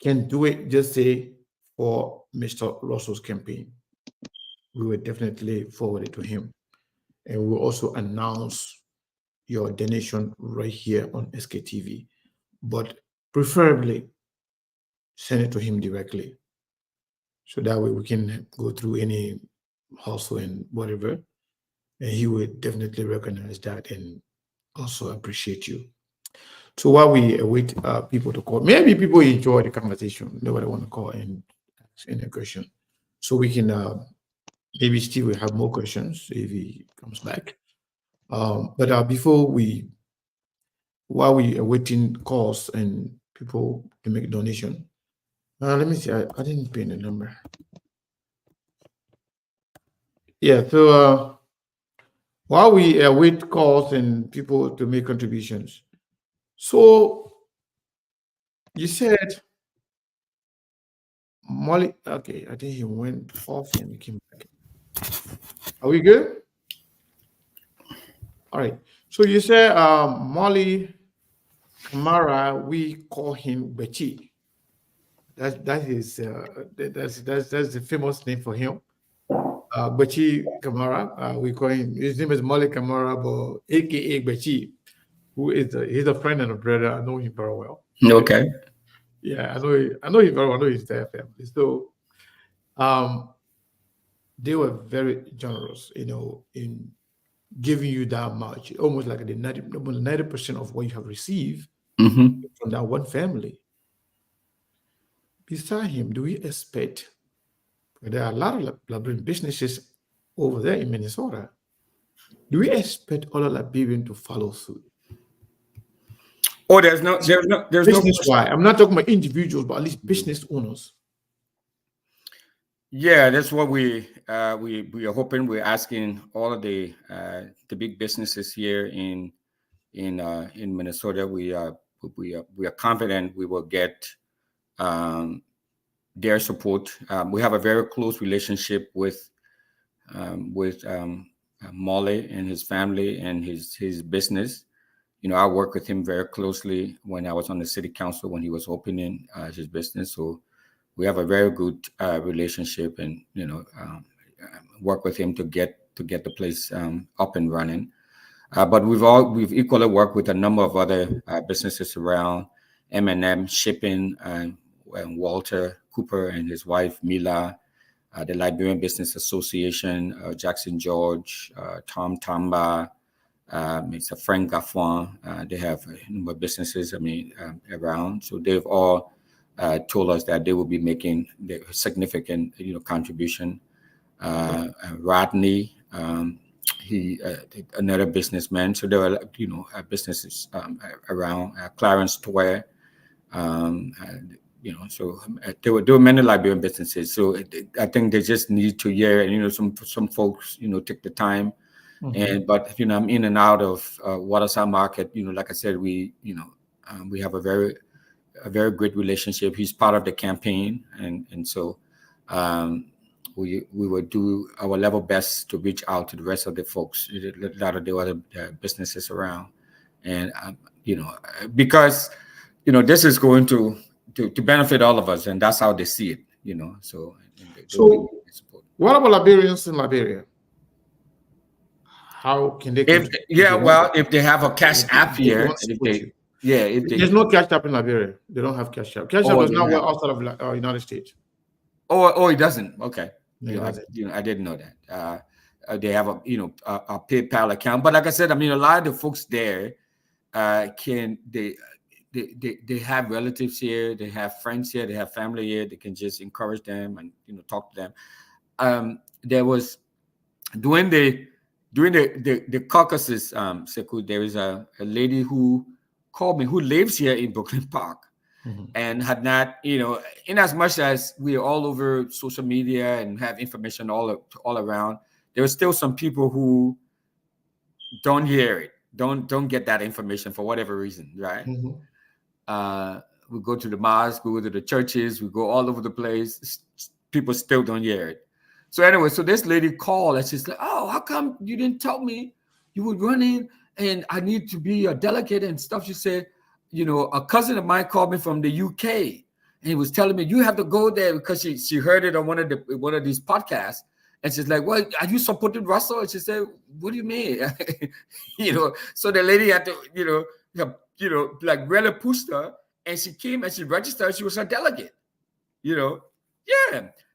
can't do it, just say for Mr. Russell's campaign. We will definitely forward it to him. And we'll also announce your donation right here on SKTV. But preferably send it to him directly. So that way we can go through any hustle and whatever. And he will definitely recognize that and also appreciate you. So while we await people to call, maybe people enjoy the conversation. Nobody want to call and ask any question. So we can maybe Steve will have more questions if he comes back. But while we are waiting calls and people to make donation, let me see. I didn't pin the number. Yeah. So while we wait calls and people to make contributions, so you said Molly. Okay, I think he went off and he came back. Are we good? All right. So you said Molly Kamara. We call him Bechi. That's the famous name for him. Bechi Kamara. We call him. His name is Molly Kamara, but AKA Bechi, who is he's a friend and a brother. I know him very well. Okay. Yeah, I know him very well. I know his entire family. So, they were very generous, in giving you that much, almost like the 90% of what you have received Mm-hmm. from that one family. Beside him, do we expect? There are a lot of Liberian businesses over there in Minnesota. Do we expect other Liberians to follow suit? Oh, there's no Business wise, I'm not talking about individuals, but at least business owners. Yeah, that's what we are hoping. We're asking all of the big businesses here in Minnesota. We are confident we will get their support. We have a very close relationship with Molly and his family and his business. I worked with him very closely when I was on the city council when he was opening his business. So we have a very good relationship, and work with him to get the place up and running. But we've equally worked with a number of other businesses around M&M Shipping and Walter Cooper and his wife Mila, the Liberian Business Association, Jackson George, Tom Tamba. It's a Frank Gaffon. They have a number of businesses, around. So they've all told us that they will be making the significant, contribution. Rodney, he another businessman. So there are, businesses around. Clarence Toy. So there were many Liberian businesses. So I think they just need to hear, and some folks, take the time. Mhm. But I'm in and out of Waterside Market. Like I said, we have a very great relationship. He's part of the campaign, and so we will do our level best to reach out to the rest of the folks, a lot of the other businesses around, and because this is going to benefit all of us, and that's how they see it. So So, what about Liberians in Liberia? How can they? If they have a cash app here, There's no cash app in Liberia. They don't have cash app. Cash app does not work outside of United States. Oh, it doesn't. Okay. No, I didn't know that. They have a PayPal account, but like I said, a lot of the folks there they have relatives here, they have friends here, they have family here. They can just encourage them and talk to them. There was during the caucuses, Sekou, there is a lady who called me who lives here in Brooklyn Park. Mm-hmm. And had not, in as much as we are all over social media and have information all around, there are still some people who don't hear it, don't get that information for whatever reason, right? Mm-hmm. We go to the mosque, we go to the churches, we go all over the place. People still don't hear it. So anyway, so this lady called and she's like, "Oh, how come you didn't tell me you would run in and I need to be a delegate and stuff?" She said, a cousin of mine called me from the UK and he was telling me you have to go there because she heard it on one of these podcasts. And she's like, "Well, are you supporting Russell?" And she said, "What do you mean?" So the lady had to, like really pushed her, and she came and she registered. She was a delegate, Yeah.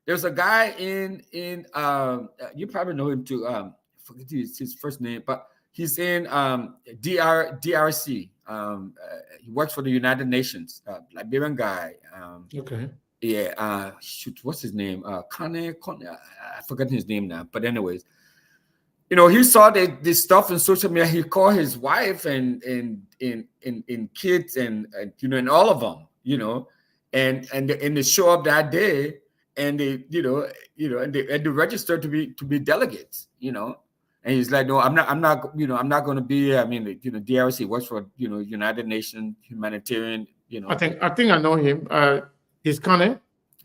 There's a guy in you probably know him too. Forget his first name, but he's in DRC. He works for the United Nations, Liberian guy. Okay. Yeah, shoot, what's his name? Kane, I forgot his name now. But anyways, he saw this stuff on social media. He called his wife and kids and and all of them, and they show up that day, and they and they register to be delegates, And he's like, no, I'm not, I'm not going to be. I mean, DRC works for United Nations humanitarian. I think I know him. He's Kane.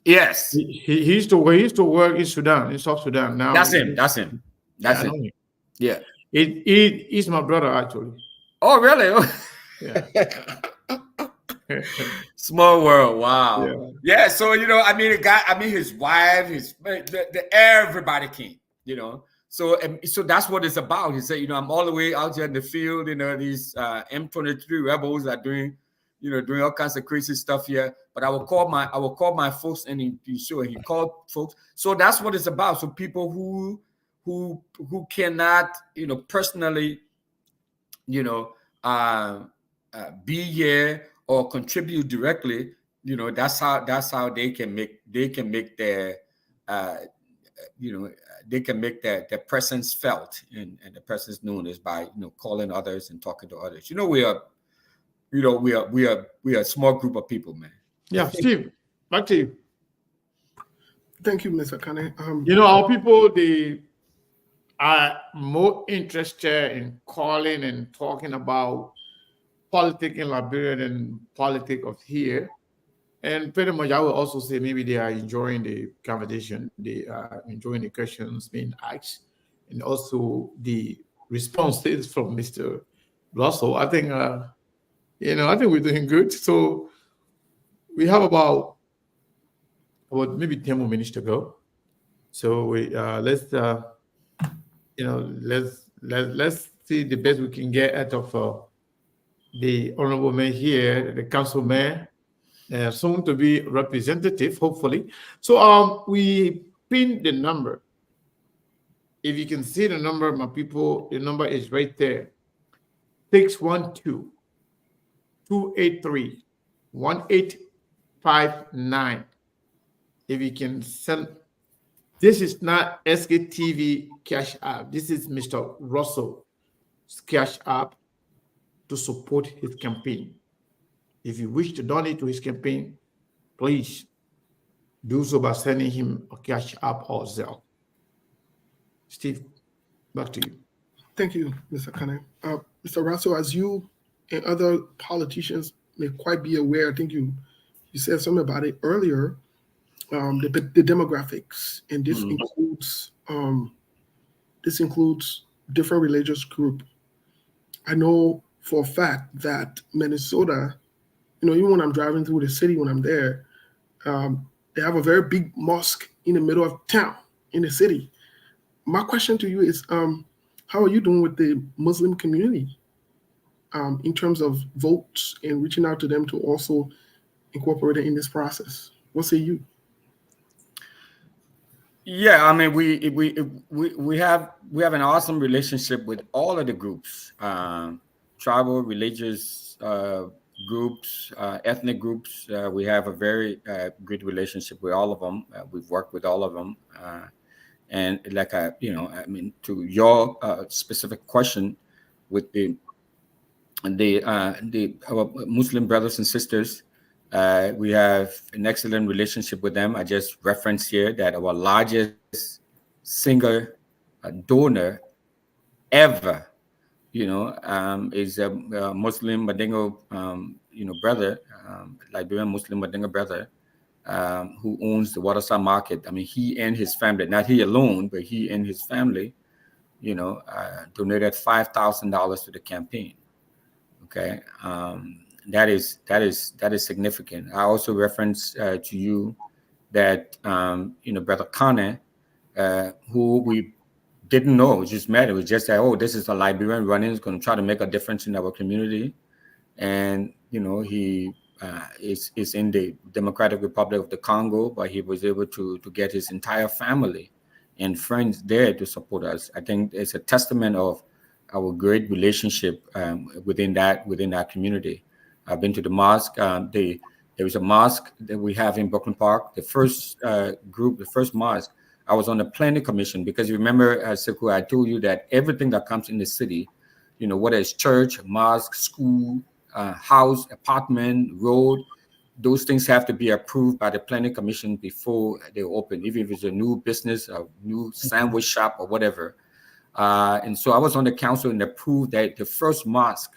Yes, He used to work in Sudan, in South Sudan. Now that's him. That's him. That's I know him. him. Yeah. He's my brother actually. Oh, really? Yeah. Small world. Wow. Yeah. So the guy. His wife. Everybody came. So that's what it's about. He said, I'm all the way out here in the field. These M23 rebels are doing all kinds of crazy stuff here. But I will call my folks, and he called folks. So that's what it's about. So people who cannot personally be here or contribute directly, that's how they can make their they can make their presence felt and the presence known is by calling others and talking to others. We are a small group of people, man. Yeah, Steve, back to you. Thank you, Mr. Kane. Our people, they are more interested in calling and talking about politics in Liberia than politics of here. And pretty much, I will also say maybe they are enjoying the conversation. They are enjoying the questions being asked, and also the responses from Mr. Russell. I think, I think we're doing good. So we have about maybe 10 more minutes to go. So we let's see the best we can get out of the honorable man here, the council man, soon to be representative, hopefully. So we pinned the number. If you can see the number, my people, the number is right there. 612-283-1859. If you can send, this is not SKTV Cash App. This is Mr. Russell's Cash App to support his campaign. If you wish to donate to his campaign, please do so by sending him a Cash App or Zelle. Steve, back to you. Thank you, Mr. Kane. Mr. Russell, as you and other politicians may quite be aware, I think you said something about it earlier, the demographics, and this includes different religious groups. I know for a fact that Minnesota, even when I'm driving through the city, when I'm there, they have a very big mosque in the middle of town, in the city. My question to you is, how are you doing with the Muslim community in terms of votes and reaching out to them to also incorporate it in this process? What say you? Yeah, I mean, we have an awesome relationship with all of the groups, tribal, religious groups, ethnic groups. We have a very good relationship with all of them. We've worked with all of them, and like to your specific question, with our Muslim brothers and sisters. We have an excellent relationship with them. I just referenced here that our largest single donor ever, is a Muslim Mandingo, brother, Liberian Muslim Mandingo brother, who owns the Waterside Market. I mean, he and his family, not he alone, but he and his family, donated $5,000 to the campaign. Okay. That is significant. I also reference to you that Brother Kane, who we didn't know, we just met. It was just that, oh, this is a Liberian running, is going to try to make a difference in our community, and he is in the Democratic Republic of the Congo, but he was able to get his entire family and friends there to support us. I think it's a testament of our great relationship within that community. I've been to the mosque. The There was a mosque that we have in Brooklyn Park. The first group, the first mosque, I was on the planning commission because you remember, Sekou, I told you that everything that comes in the city, whether it's church, mosque, school, house, apartment, road, those things have to be approved by the planning commission before they open, even if it's a new business, a new sandwich shop or whatever. And so I was on the council and approved that the first mosque,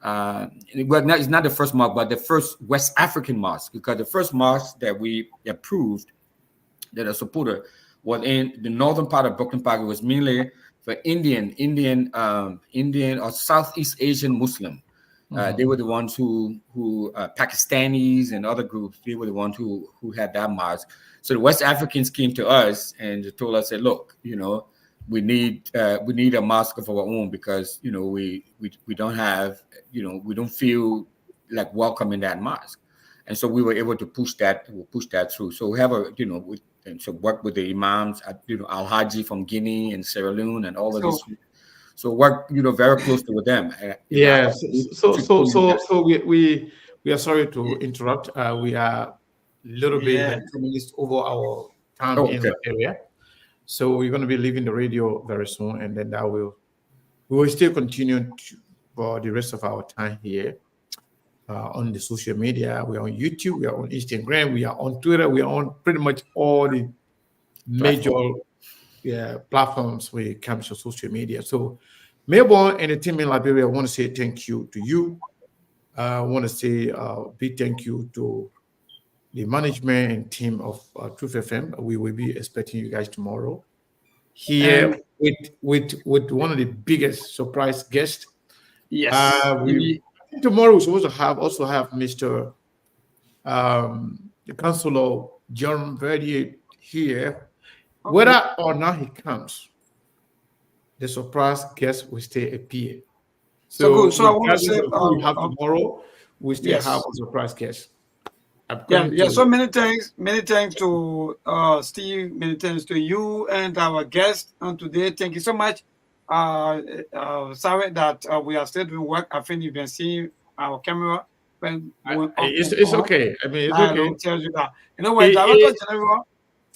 it's not the first mosque, but the first West African mosque, because the first mosque that we approved, that I supported, was in the northern part of Brooklyn Park. It was mainly for Indian or Southeast Asian Muslim. They were the ones who Pakistanis and other groups. They were the ones who had that mosque. So the West Africans came to us and told us, "Said, look, we need a mosque of our own because we don't have we don't feel like welcome in that mosque." And so we were able to push that through. So we have and so work with the imams, Al Haji from Guinea and Sierra Leone and all of this. So work, very closely with them. Yes. So we are sorry to interrupt. We are a little bit like 2 minutes over our time in the area. So we're going to be leaving the radio very soon, and then we will still continue for the rest of our time here on the social media. We are on YouTube, we are on Instagram, we are on Twitter, we are on pretty much all the major platforms when it comes to social media. So Melbourne and the team in Liberia, I want to say thank you to you. I want to say big thank you to the management and team of Truth FM. We will be expecting you guys tomorrow here with one of the biggest surprise guests. Yes. Tomorrow we're supposed to also have Mr. The Councilor John Verdier here. Okay. Whether or not he comes, the surprise guest will still appear. So I want to say we have tomorrow, we still have a surprise guest. So many thanks to Steve, many thanks to you and our guest on today. Thank you so much. Sorry that we are still doing work. I think you can see our camera when it's okay. I mean, it's okay. Tell you that. When Director General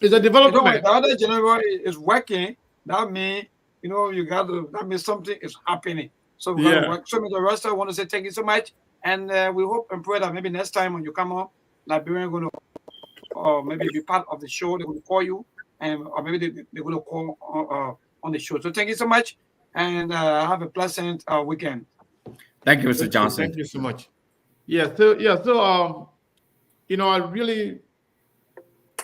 is a development. Director General is working, that means that means something is happening. So we're going to work. So Mr. Russell, I want to say thank you so much, and we hope and pray that maybe next time when you come on, Liberian going to maybe be part of the show. They're going to call you, or maybe they're going to call on the show. So thank you so much, and have a pleasant weekend. Thank you, Mr. Johnson. Thank you so much. So I really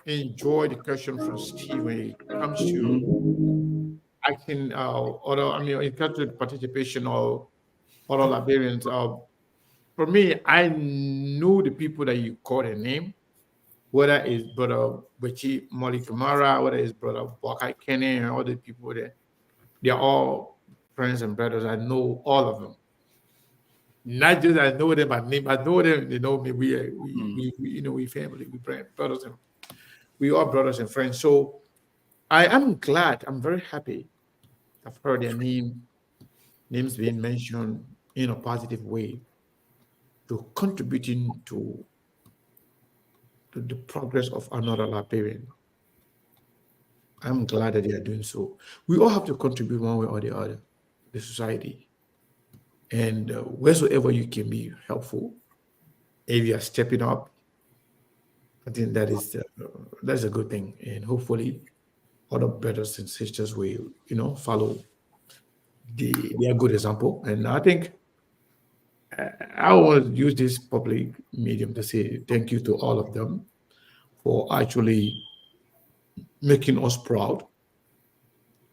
enjoy the question from Steve when it comes to acting it comes to participation of other Liberians. For me, I knew the people that you call their name, whether it's Brother Bechi Molly Kamara, whether it's Brother Wakai Kenny, and all the people there. They're all friends and brothers. I know all of them. Not just I know them by name, I know them. They know me. We family, we brothers, and we are brothers and friends. So I am glad. I'm very happy. I've heard their names being mentioned in a positive way, to contributing to the progress of another Liberian. I'm glad that they are doing so. We all have to contribute one way or the other, the society. And wheresoever you can be helpful, if you are stepping up, I think that's a good thing. And hopefully other brothers and sisters will, follow their good example. And I think I want to use this public medium to say thank you to all of them for actually making us proud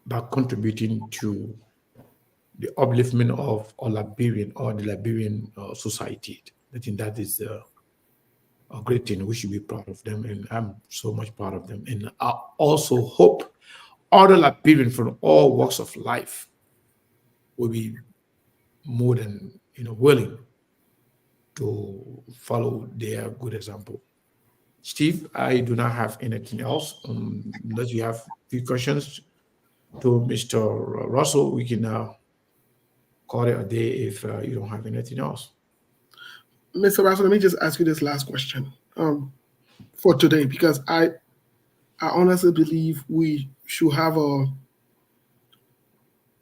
by contributing to the upliftment of the Liberian society. I think that is a great thing. We should be proud of them, and I'm so much proud of them. And I also hope other Liberians from all walks of life will be more than willing to follow their good example. Steve, I do not have anything else. Unless you have a few questions to Mr. Russell, we can call it a day if you don't have anything else. Mr. Russell, let me just ask you this last question for today, because I honestly believe we should have a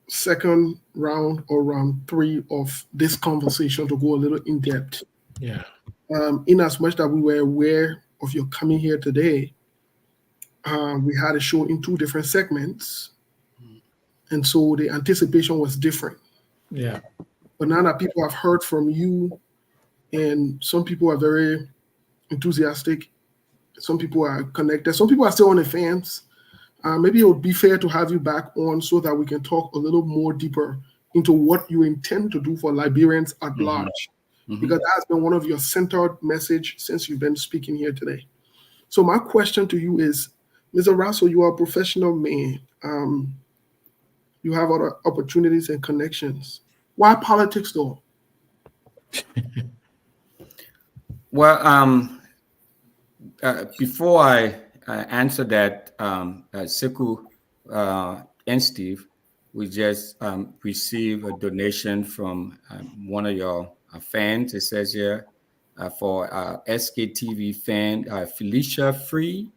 second round or round 3 of this conversation to go a little in depth. Yeah. In as much that we were aware of your coming here today, we had a show in 2 different segments, and so the anticipation was different. Yeah. But now that people have heard from you, and some people are very enthusiastic, some people are connected, some people are still on the fence. Maybe it would be fair to have you back on so that we can talk a little more deeper into what you intend to do for Liberians at large, because that has been one of your centered message since you've been speaking here today. So my question to you is, Mr. Russell, you are a professional man. You have other opportunities and connections. Why politics though? Well, before I answer that, Sekou and Steve, we just received a donation from one of your fans. It says here for SKTV fan Felicia Free.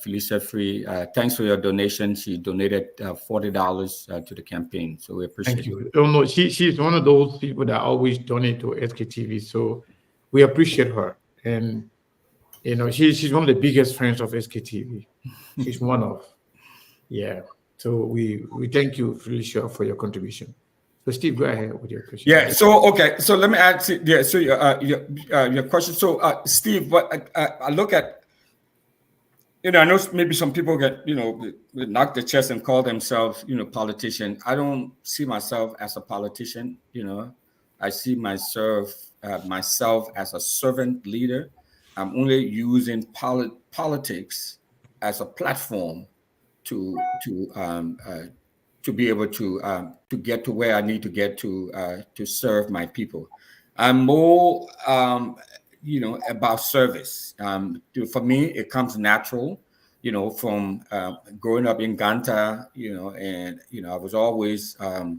Felicia Free, thanks for your donation. She donated $40 to the campaign, so we appreciate Thank you. Oh no, she's one of those people that always donate to SKTV, so we appreciate her. And you know, she's one of the biggest friends of SKTV. She's one of, yeah. So we thank you, Felicia, for your contribution. So Steve, go ahead with your question. Yeah. So okay. So let me add. Yeah. So your question. So Steve, what I look at. You know, I know maybe some people get, knock their chest and call themselves, politician. I don't see myself as a politician. I see myself as a servant leader. I'm only using politics as a platform to be able to get to where I need to get to serve my people. I'm more about service. For me, it comes natural, from growing up in Ganta, and I was always a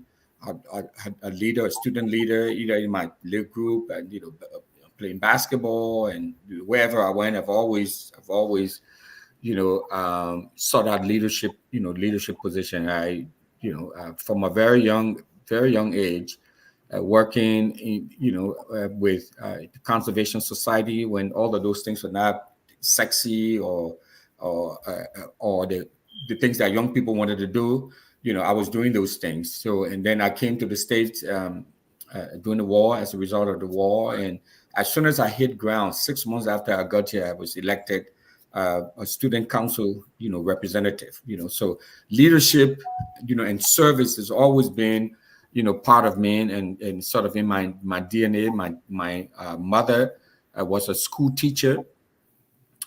leader, a student leader, either in my little group and playing basketball, and wherever I went, I've always sought out leadership position. I from a very young age. Working with the Conservation Society when all of those things were not sexy or the things that young people wanted to do, I was doing those things. So, and then I came to the States during the war as a result of the war. And as soon as I hit ground, 6 months after I got here, I was elected a student council, representative. So leadership, and service has always been part of me and sort of in my DNA. My mother was a school teacher.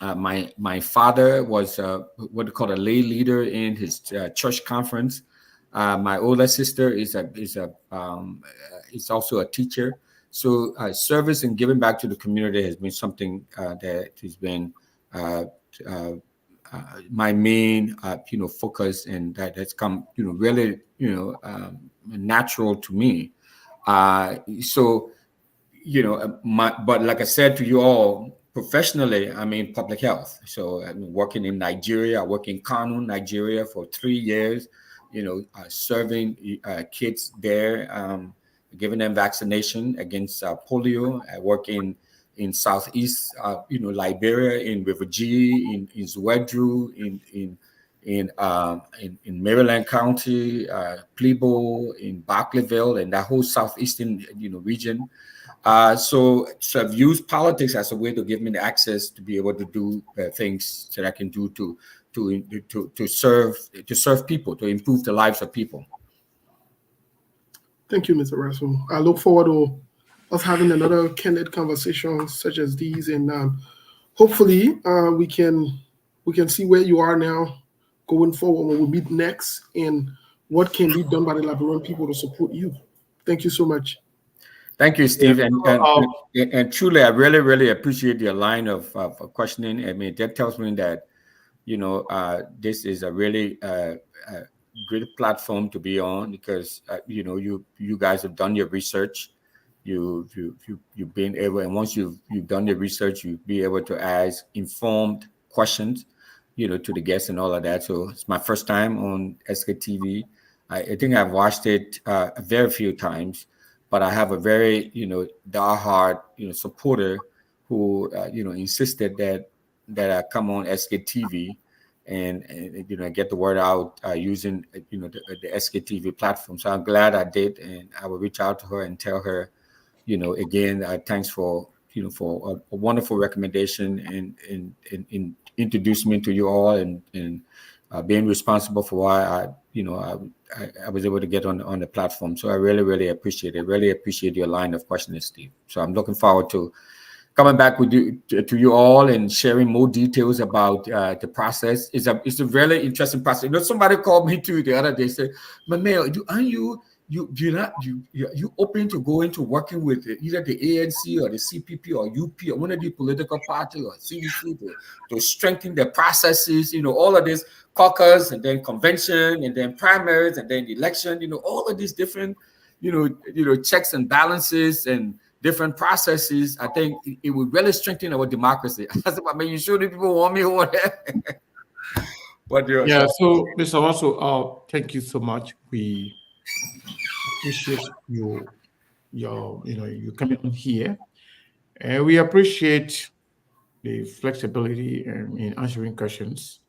My father was what they call a lay leader in his church conference. My older sister is also a teacher. So service and giving back to the community has been something that has been my main focus, and that's come really natural to me. So but like I said to you all, professionally, I'm in public health. So I'm working in Nigeria. I work in Kano, Nigeria for 3 years, serving kids there, giving them vaccination against polio. I work in Southeast, Liberia, in River G, in Zwedru, in Maryland County, Plebo, in Barclayville, and that whole southeastern region. So I've used politics as a way to give me the access to be able to do things that I can do to serve people, to improve the lives of people. Thank you, Mr. Russell. I look forward to us having another candid conversation such as these, and hopefully we can see where you are now going forward when we meet next, and what can be done by the Liberian people to support you. Thank you so much. Thank you, Steve. And truly, I really, really appreciate your line of questioning. I mean, that tells me that, this is a really great platform to be on, because, you guys have done your research. you've been able, and once you've done the research, you'll be able to ask informed questions, to the guests and all of that. So it's my first time on SKTV. I think I've watched it a very few times, but I have a very, diehard, supporter who, insisted that I come on SKTV and get the word out using, the SKTV platform. So I'm glad I did, and I will reach out to her and tell her, again, thanks for, for a wonderful recommendation and introduce me to you all and being responsible for why I was able to get on the platform. So I really, really appreciate it. Really appreciate your line of questioning, Steve. So I'm looking forward to coming back with you to you all and sharing more details about the process. It's a really interesting process. Somebody called me too the other day, said, "Mamel, you open to go into working with either the ANC or the CPP or UP or one of the political party or CDC to strengthen the processes, all of this caucus and then convention and then primaries and then election, all of these different, checks and balances and different processes. I think it would really strengthen our democracy." I said, "You sure the people want me over there?" But Yeah. So, Mr. Russell, thank you so much. We appreciate you coming on here, and we appreciate the flexibility in answering questions,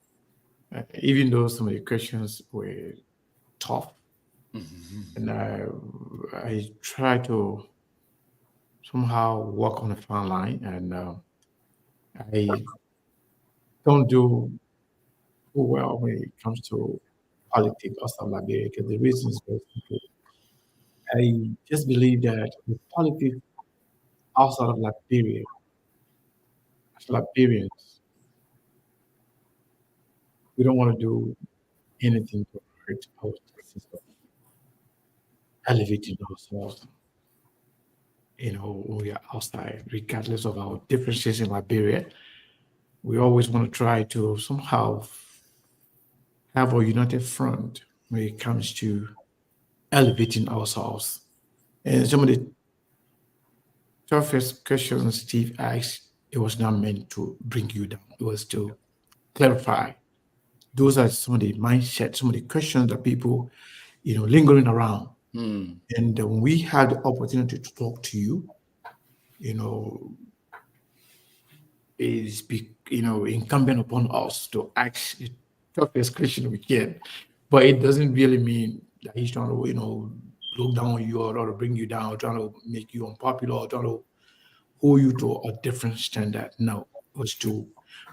even though some of the questions were tough. And I try to somehow walk on a fine line, and I don't do too well when it comes to politics outside Liberia, because the reason is very simple. I just believe that the politics outside of Liberia, as Liberians, we don't want to do anything to hurt our chances of elevating ourselves, when we are outside, regardless of our differences in Liberia. We always want to try to somehow have a united front when it comes to elevating ourselves. And some of the toughest questions Steve asked, it was not meant to bring you down. It was to clarify. Those are some of the mindset, some of the questions that people, lingering around. And when we had the opportunity to talk to you, it's incumbent upon us to ask the toughest question we can. But it doesn't really mean that he's trying to, look down on you or to bring you down, or trying to make you unpopular, or trying to hold you to a different standard. No, it was to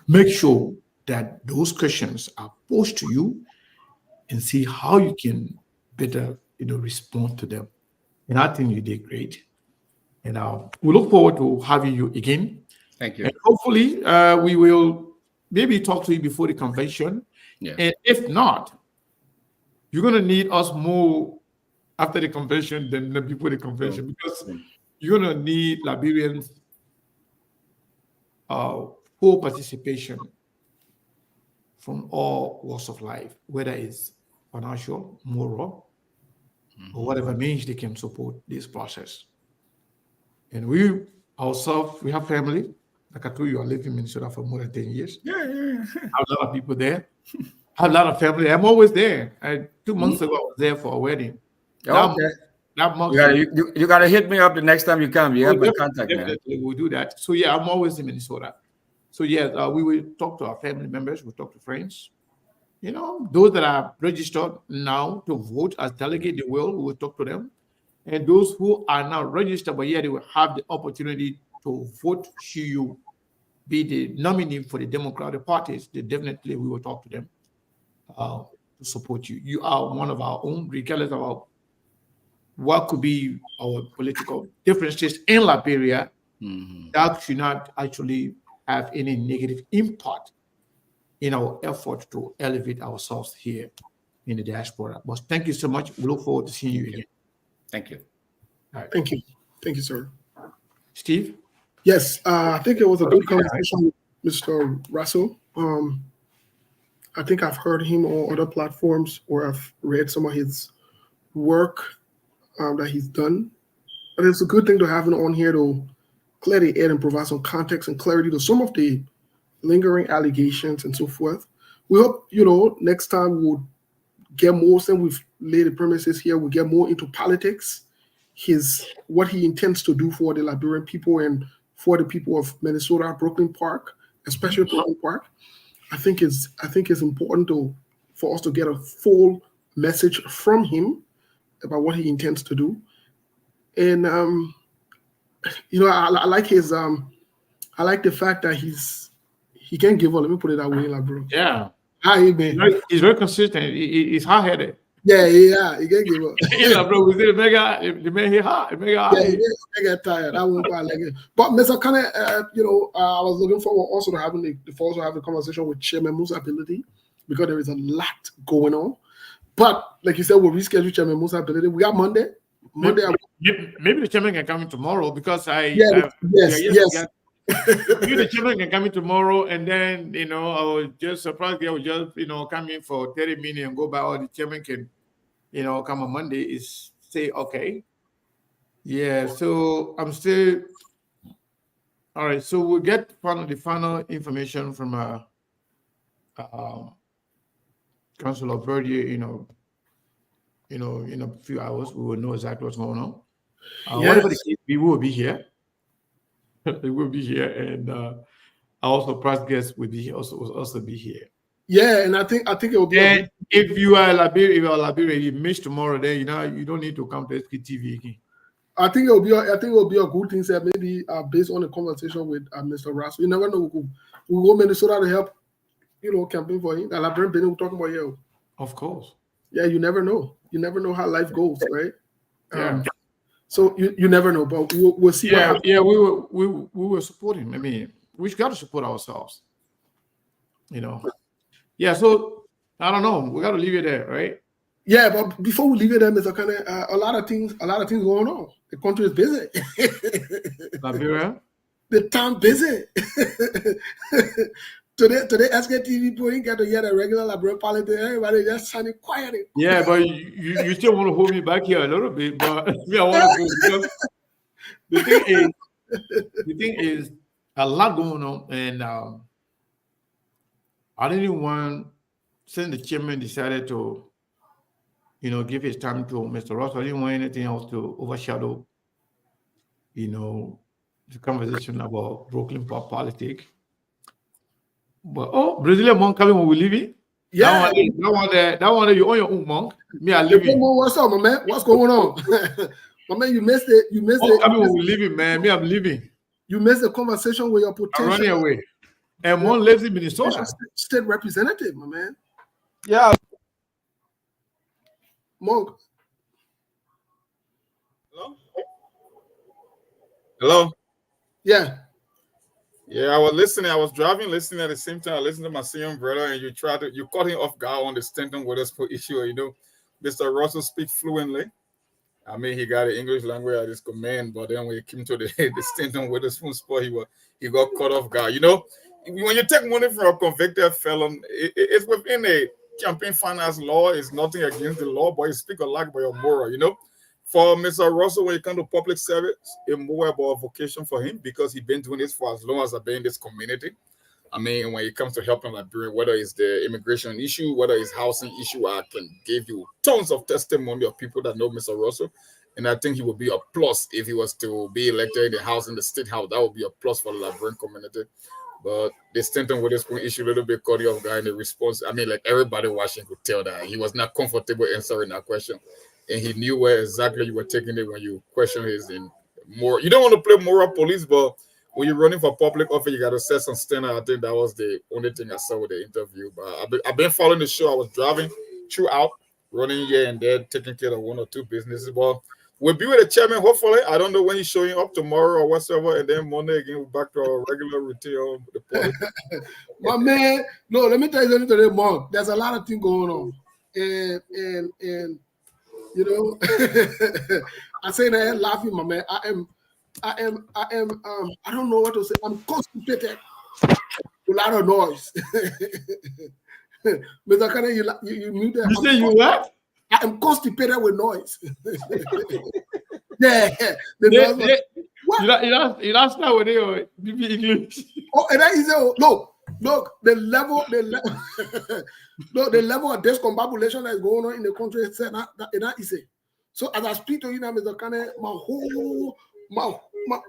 make sure that those questions are posed to you and see how you can better, respond to them. And I think you did great. And we look forward to having you again. Thank you. And hopefully, we will maybe talk to you before the convention. Yeah. And if not, you're going to need us more after the convention than before the convention, because you're going to need Liberians' full participation from all walks of life, whether it's financial, moral, or whatever means they can support this process. And we ourselves, we have family. Like I told you, I lived in Minnesota for more than 10 years. Yeah. I have a lot of people there. I have a lot of family. I'm always there. 2 months ago, I was there for a wedding. Okay. That month, You gotta hit me up the next time you come. You have my contact, man. Definitely, we'll do that. So yeah, I'm always in Minnesota. So yeah, we will talk to our family members. We'll talk to friends. Those that are registered now to vote as delegate, we will talk to them. And those who are now registered, but yet they will have the opportunity to vote should you be the nominee for the Democratic parties, we will talk to them to support you. You are one of our own, regardless of what could be our political differences in Liberia. That should not actually have any negative impact in our effort to elevate ourselves here in the diaspora. But thank you so much. We look forward to seeing you again. Thank you. All right. Thank you. Thank you, sir. Steve? Yes, I think it was a good conversation with Mr. Russell. I think I've heard him on other platforms, or I've read some of his work that he's done And it's a good thing to have him on here to clear the air and provide some context and clarity to some of the lingering allegations and so forth. We hope, next time we'll get more, since we've laid the premises here, we'll get more into politics, what he intends to do for the Liberian people and for the people of Minnesota, Brooklyn Park, especially Brooklyn Park. I think it's important for us to get a full message from him about what he intends to do. And I like his I like the fact that he can't give up. Let me put it that way, like, bro. Yeah. Hi, man. He's very consistent. He's hard-headed. Yeah, he can't give up. Yeah, bro. We did the man he hot. The man got hot. Yeah, he get tired. I won't quite like it. But Mr. Kane, I was looking forward also to having the conversation with Chairman Musa Ability, because there is a lot going on. But like you said, we'll reschedule Chairman Musa Ability. We got Monday. Maybe the chairman can come in tomorrow, because yes. Maybe the chairman can come in tomorrow, and then I was just surprised they would just come in for 30 minutes and go by. Or the chairman can come on Monday is say okay. Yeah, so I'm still all right. So we'll get the final information from Councilor Verdier, in a few hours. We will know exactly what's going on. Whatever the case, we will be here. They will be here, and also past guests will also be here. Yeah, and I think it will be. And if you are Liberia, you miss tomorrow, then you don't need to come to SKTV again. I think it will be a good thing, sir. Maybe based on the conversation with Mr. Russell. You never know. We'll go Minnesota to help, campaign for him. The Liberian Benny we're talking about here. Of course. Yeah, you never know. You never know how life goes, right? Yeah. So you never know, but we'll see. Yeah, we were supporting. I mean, we got to support ourselves. Yeah. So I don't know. We got to leave it there, right? Yeah, but before we leave it there, Mr. Kane, a lot of things going on. The country is busy. Liberia. The town busy. Today, SKTV point got to hear the regular Liberian politics. Everybody just sounding quiet. Yeah, but you still want to hold me back here a little bit, but me, I want to go, because the thing is a lot going on, and I didn't want, since the chairman decided to, give his time to Mr. Russell, I didn't want anything else to overshadow, the conversation about Brooklyn Park politics. But Brazilian monk coming when we leave it. Yeah, that one you own your own monk. Me, I leave it. What's up, my man? What's going on? My man, you missed it. Coming when we leave it, man. Me, I'm leaving. You missed the conversation with your potential. I'm running away. And one lives in Minnesota. State representative, my man. Yeah. Monk. Hello? Yeah. Yeah, I was listening. I was driving, listening at the same time. I listened to my senior brother, and you caught him off guard on the Stanton Witherspoon issue. Mr. Russell speaks fluently. I mean, he got the English language at his command, but then when he came to the Stanton Witherspoon spot, he got caught off guard. When you take money from a convicted felon, it's within a campaign finance law. It's nothing against the law, but you speak a lot about your moral, For Mr. Russell, when it comes to public service, it's more about a vocation for him, because he's been doing this for as long as I've been in this community. I mean, when it comes to helping Liberia, whether it's the immigration issue, whether it's housing issue, I can give you tons of testimony of people that know Mr. Russell. And I think he would be a plus if he was to be elected in the House, in the State House. That would be a plus for the Liberian community. But the Stanton Witherspoon issue, a little bit caught you off guard in the response. I mean, like everybody watching could tell that he was not comfortable answering that question. And he knew where exactly you were taking it when you question his more. You don't want to play moral police, but when you're running for public office, you got to set some standard. I think that was the only thing I saw with the interview. But I've been following the show. I was driving throughout, running here and there, taking care of one or two businesses. But we'll be with the chairman, hopefully. I don't know when he's showing up, tomorrow or whatsoever. And then Monday again, we're back to our regular routine on the party. My man, no, let me tell you something today, Mark. There's a lot of things going on. And I say that laughing, my man. I don't know what to say. I'm constipated with a lot of noise. Mr. Kane, you knew that. You say you what? I am constipated with noise. Yeah, the noise was, what? You don't start with it, English. Oh, and that is look, the level, no, the level of discombobulation that is going on in the country is that is it. So as I speak to you now, Mr. Kane, my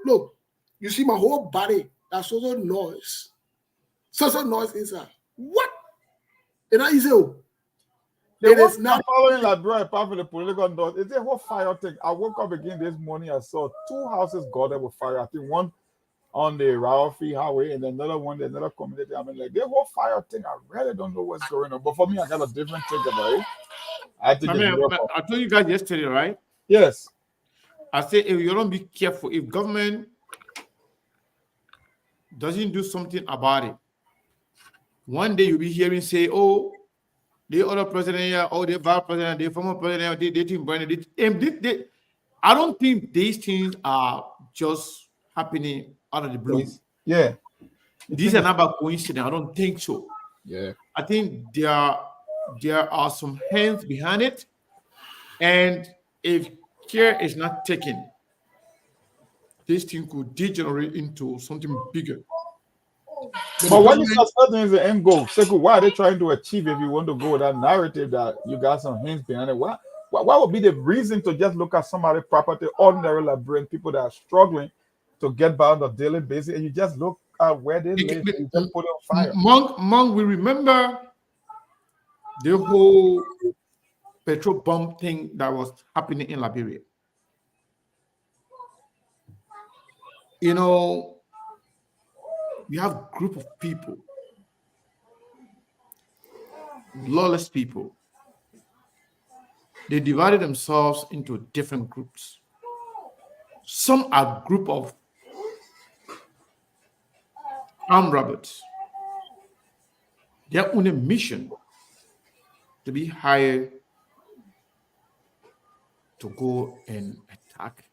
look, you see my whole body, that's so noise inside. What? And that is it. It is not following Liberia apart from the political noise. It's a whole fire thing. I woke up again this morning. I saw 2 houses got up with fire. I think one on the Ralphie Highway and another one, another community. I mean, like the whole fire thing. I really don't know what's going on. But for me, I got a different take about it. I think I told you guys yesterday, right? Yes. I said if you don't be careful, if government doesn't do something about it, one day you'll be hearing say, oh, the other president here, oh, the vice president, the former president, they didn't burn it. I don't think these things are just happening out of the blue. Yeah. These are not by coincidence. I don't think so. Yeah. I think there are some hands behind it. And if care is not taken, this thing could degenerate into something bigger. But when you start as the end goal, Sekou, why are they trying to achieve if you want to go with that narrative that you got some hands behind it? What would be the reason to just look at somebody's property, ordinary Liberian people that are struggling to get by on a daily basis, and you just look at where they live, you just put it on fire? Monk, we remember the whole petrol bomb thing that was happening in Liberia. You know, you have a group of people, lawless people. They divided themselves into different groups. Some are a group of armed robbers. Their only mission to be hired to go and attack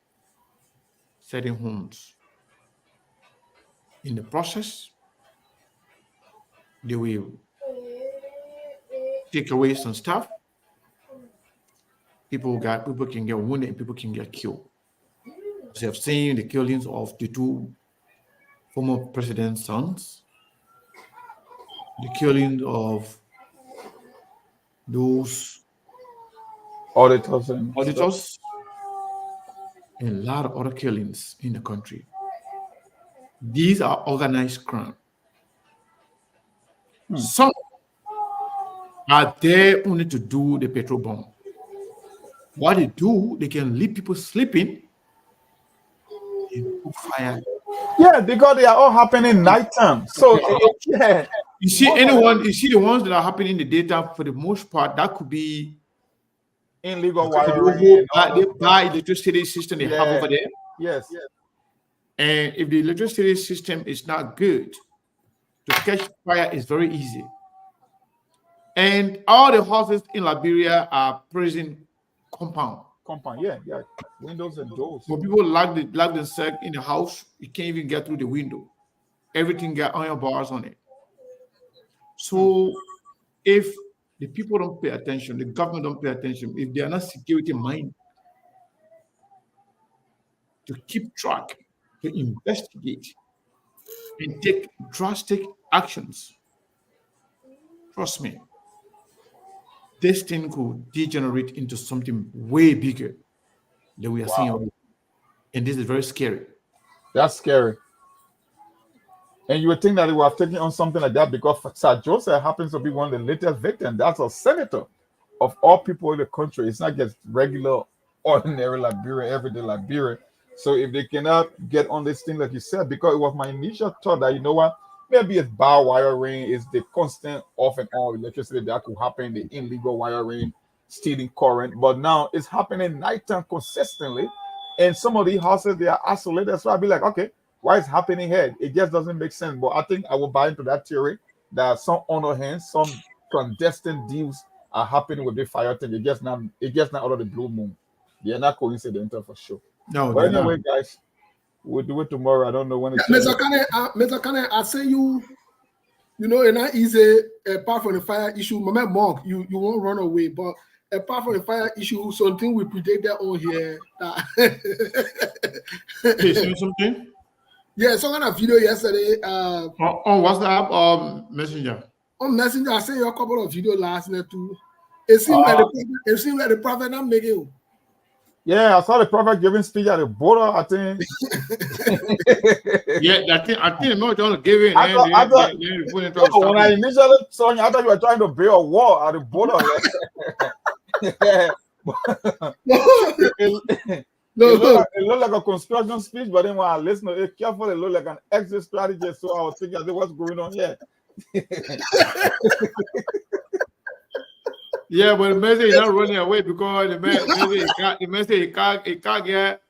certain homes. In the process, they will take away some stuff. People can get wounded and people can get killed. As you have seen the killings of the 2 former president's sons, the killing of those Auditors, and a lot of other killings in the country. These are organized crime. Some are there only to do the petrol bomb. What they do, they can leave people sleeping and put fire. Yeah, because they are all happening nighttime. So yeah. You see the ones that are happening in the daytime, for the most part, that could be illegal wiring. They buy electricity system they have over there. Yes. And if the electricity system is not good, to catch fire is very easy. And all the houses in Liberia are prison compound. Yeah. Windows and doors. When people lock themselves in the house, you can't even get through the window. Everything got iron bars on it. So if the people don't pay attention, the government don't pay attention, if they are not security minded to keep track, to investigate, and take drastic actions, trust me, this thing could degenerate into something way bigger than we are seeing already. And this is very scary. That's scary. And you would think that they would have taken on something like that because Sir Joseph happens to be one of the latest victims. That's a senator of all people in the country. It's not just regular, ordinary Liberia, everyday Liberia. So if they cannot get on this thing, like you said, because it was my initial thought that, you know what, maybe it's bar wiring, it's the constant off and on electricity that could happen, the illegal wiring, stealing current. But now it's happening nighttime consistently. And some of these houses, they are isolated. So I'll be like, okay, why is happening here? It just doesn't make sense. But I think I will buy into that theory that some on our hands, some clandestine deals are happening with the fire thing. It's just not out of the blue moon. They're not coincidental for sure. No, but anyway, guys, we'll do it tomorrow. I don't know when it's Mr. Kane, I say you You know, and that is apart from the fire issue, my man Monk, you won't run away, but apart from the fire issue, something we predicted on here. Hey, say something? Yeah, some kind of video yesterday. On WhatsApp or Messenger? On Messenger, I sent you a couple of videos last night too. It seemed like the prophet not making it. Yeah, I saw the prophet giving speech at the border. I think. Yeah, I think the military want to give it. When I initially saw you, I thought you were trying to build a wall at the border. It looked like a construction speech, but then when I listened to it carefully, it looked like an exit strategy. So I was thinking, what's going on here? Yeah, but the message is not running away because the message he can't get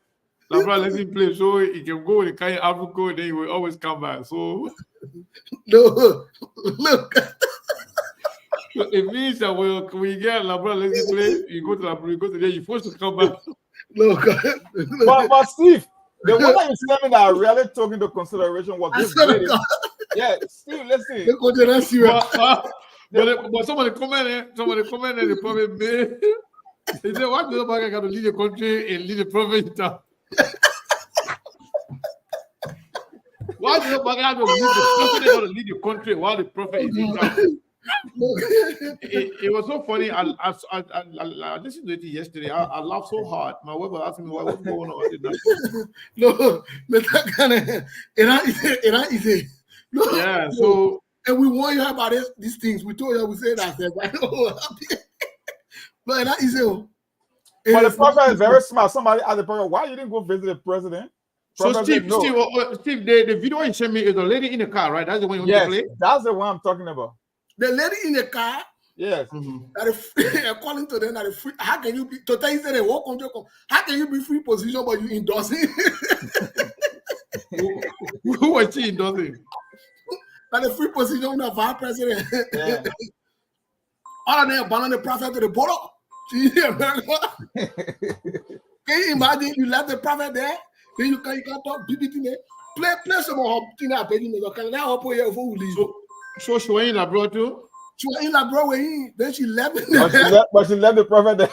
LeBron let him play, so he can go with the kind of Africa, then he will always come back. So no, look. So it means that when we get LeBron let him play, you go to LeBron, you go to there, you're forced to come back. Look. But Steve, the one that you sent me that I really took into consideration was this video. Yeah, Steve, listen. But somebody commented, the prophet made. He said, why do the guy got to lead the country and lead the prophet down? Why do the guy have to lead the country while the prophet is in town? It was so funny. I listened to it yesterday. I laughed so hard. My wife was asking me what's going on. No, yeah, so and we warn you about these things. We told you, we said that. But that is it. But the prophet is very smart. Somebody asked the prophet, why you didn't go visit the president? So Steve, the video you sent me is the lady in the car, right? That's the one you want to play? That's the one I'm talking about. The lady in the car. Yes. According to them, that free, how can you be to tell you say they walk on how can you be free position but you endorsing? Who was she endorsing? That the free position of our president. Yeah. All of them abandoning the prophet to the border. Can you imagine you left the prophet there? Then you can't talk BBT there. Play some more thing up in the Canada here for leave. So she went in abroad too? She went in abroad then she left. But she left the prophet there.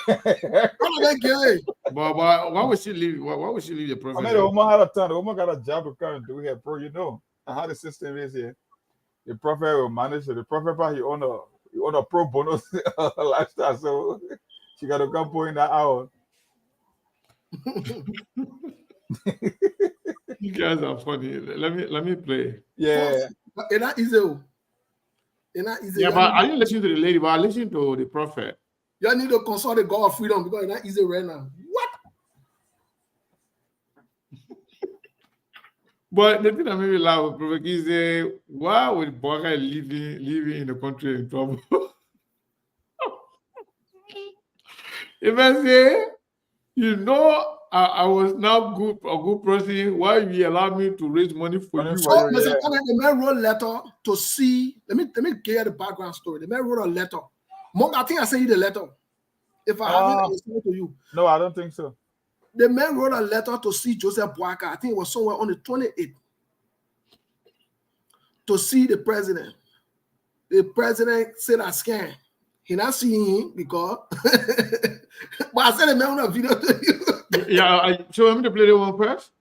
But why would she leave? Why would she leave the prophet? I mean, the woman had a ton. The woman got a job to come and do here, bro. You know how the system is here. The prophet will manage it. The prophet he own a pro bono lifestyle, so she got to come pour in that hour. You guys are funny. Let me play. Yeah. It's not easy. Yeah, but I didn't listen to the lady, but I listened to the prophet. You need to consult the God of freedom because it's not easy right now. What? But the thing that made me laugh, Prophet is why would Boga living in the country in trouble? If I say, you know, I was now a good person, why you allow me to raise money for you? So, Mr. Kane, the man wrote a letter to see. Let me give you the background story. The man wrote a letter. Monk, I think I sent you the letter. If I haven't explained to you. No, I don't think so. The man wrote a letter to see Joseph Boakai. I think it was somewhere on the 28th. To see the president. The president said I scanned. He not seeing him because but I sent the man on a video to you. Yeah, so I'm to play the one first?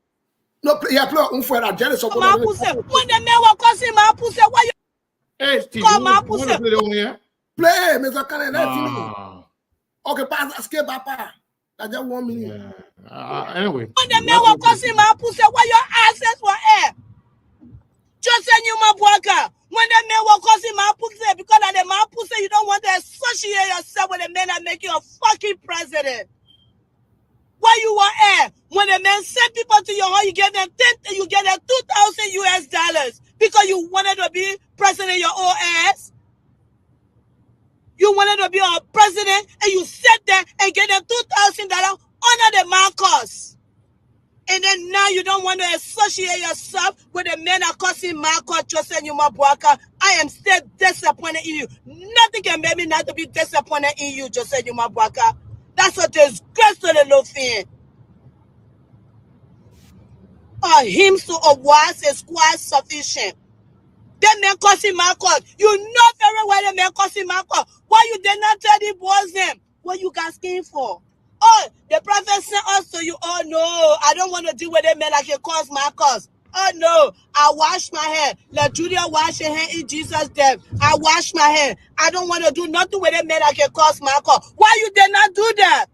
No, play Wynfred. I jealous of when the man was causing my pussy, why you hey, Steve, call you my want pussy? to play the one here? Play, Mr. Kane. Okay, pass that skip, Papa. I just 1 minute. Yeah. Anyway. When the man was causing my pussy, why your asses were air? Just send you my worker. When the man was causing my pussy, because of the man pussy, you don't want to associate yourself with the men that make you a fucking president. Why you were air? When the man sent people to your home, you get them $2,000 US because you wanted to be president your own ass. You wanted to be a president and you sat there and get them $2,000 under the Marcos. And then now you don't want to associate yourself with the men that causing Marcos, Joseph Yuma Boakai. I am still disappointed in you. Nothing can make me not to be disappointed in you, Joseph Yuma Boakai. That's a disgrace to the Lothian. A hymn to a was is quite sufficient. That man causing my cause. You know very well the man causing my cause. Why you did not tell the boys them what you guys came for? Oh, the prophet sent us to you. Oh no, I don't want to deal with that man like it cause my cause. Oh no, I wash my hair. Let Julia wash her hair in Jesus' name. I wash my hair. I don't want to do nothing with that man like it cause my cause. Why you did not do that?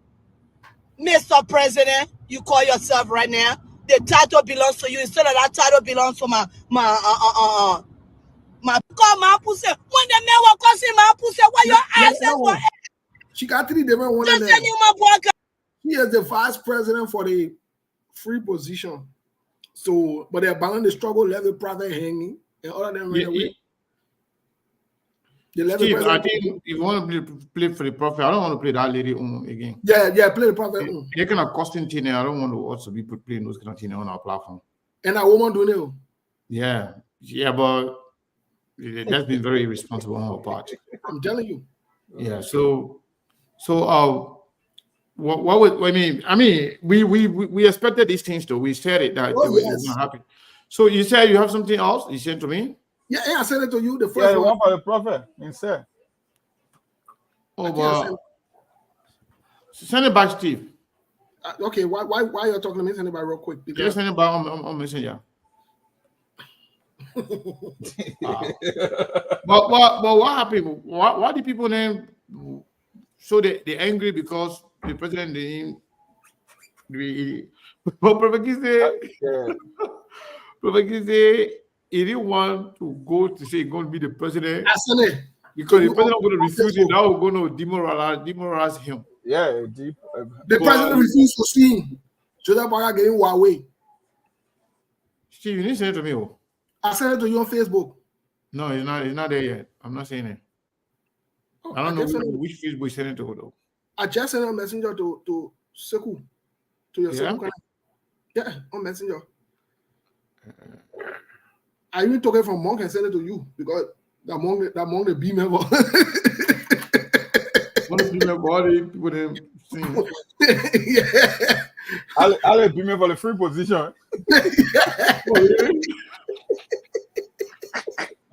Mr. President, you call yourself right now. The title belongs to you instead of that title belongs to my call my pussy. When the man was causing my pussy, what your assets were. She got 3 different ones. Just send you my boy. He is the vice president for the free position. So, but they're balancing the struggle, left the prophet hanging, and all of them ran away. Steve, I think if you want to play for the prophet, I don't want to play that lady again. Yeah, play the prophet. They're kind of costing thing. I don't want to also be playing those kind of things on our platform. And a woman doing it. Yeah, but that's been very irresponsible on her part. I'm telling you. Yeah. So what would I mean? We expected these things though. We said it that it was not happen. So you said you have something else you sent to me? Yeah, I sent it to you. The first one for the prophet himself. Oh, but send it back, Steve. Okay, why are you talking to me? Send it back real quick. Because send it back on Messenger. But what happened? Why did people then so they angry because the president didn't? Prophet Kise, he didn't want to go to say he's going to be the president. Because the president going to refuse it, now we're going to demoralize him. Yeah, the president refused to see him. Joseph Baga getting Huawei. Steve, you didn't send it to me. I sent it to you on Facebook. No, it's not there yet. I'm not saying it. I don't know which Facebook you sent it to though. I just sent a messenger to Seku. To your Seku. Yeah, on Messenger. I even took it from Monk and sent it to you because that Monk the B member. One of the B member, people didn't sing. Yeah. I'll be me for the free position.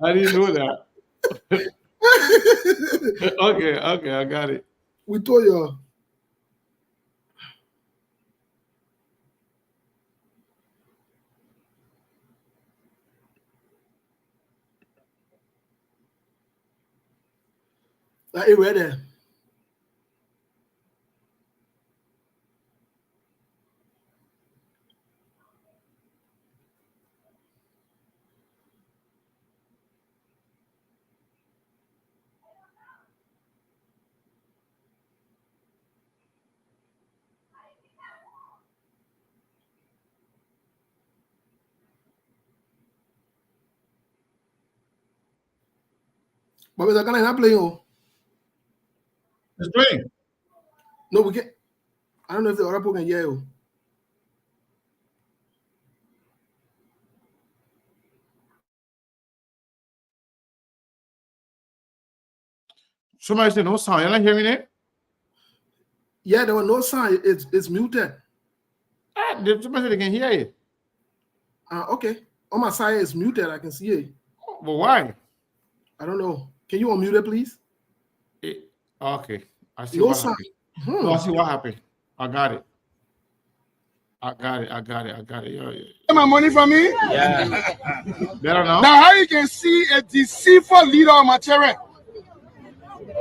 I didn't know that. Okay, I got it. We told you. Are you ready? But we're not playing. It's playing. No, we can't. I don't know if the other people can hear you. Somebody said no sound. You're not hearing it? Yeah, there was no sound. It's muted. Somebody said they can hear it. Okay. On my side, it's muted. I can see it. But why? I don't know. Can you unmute it, please? Okay. I see no what sound. happened. No, I see what happened. I got it. Yeah. Get my money from me? Yeah. Better now? Now, how you can see a deceitful leader of my children?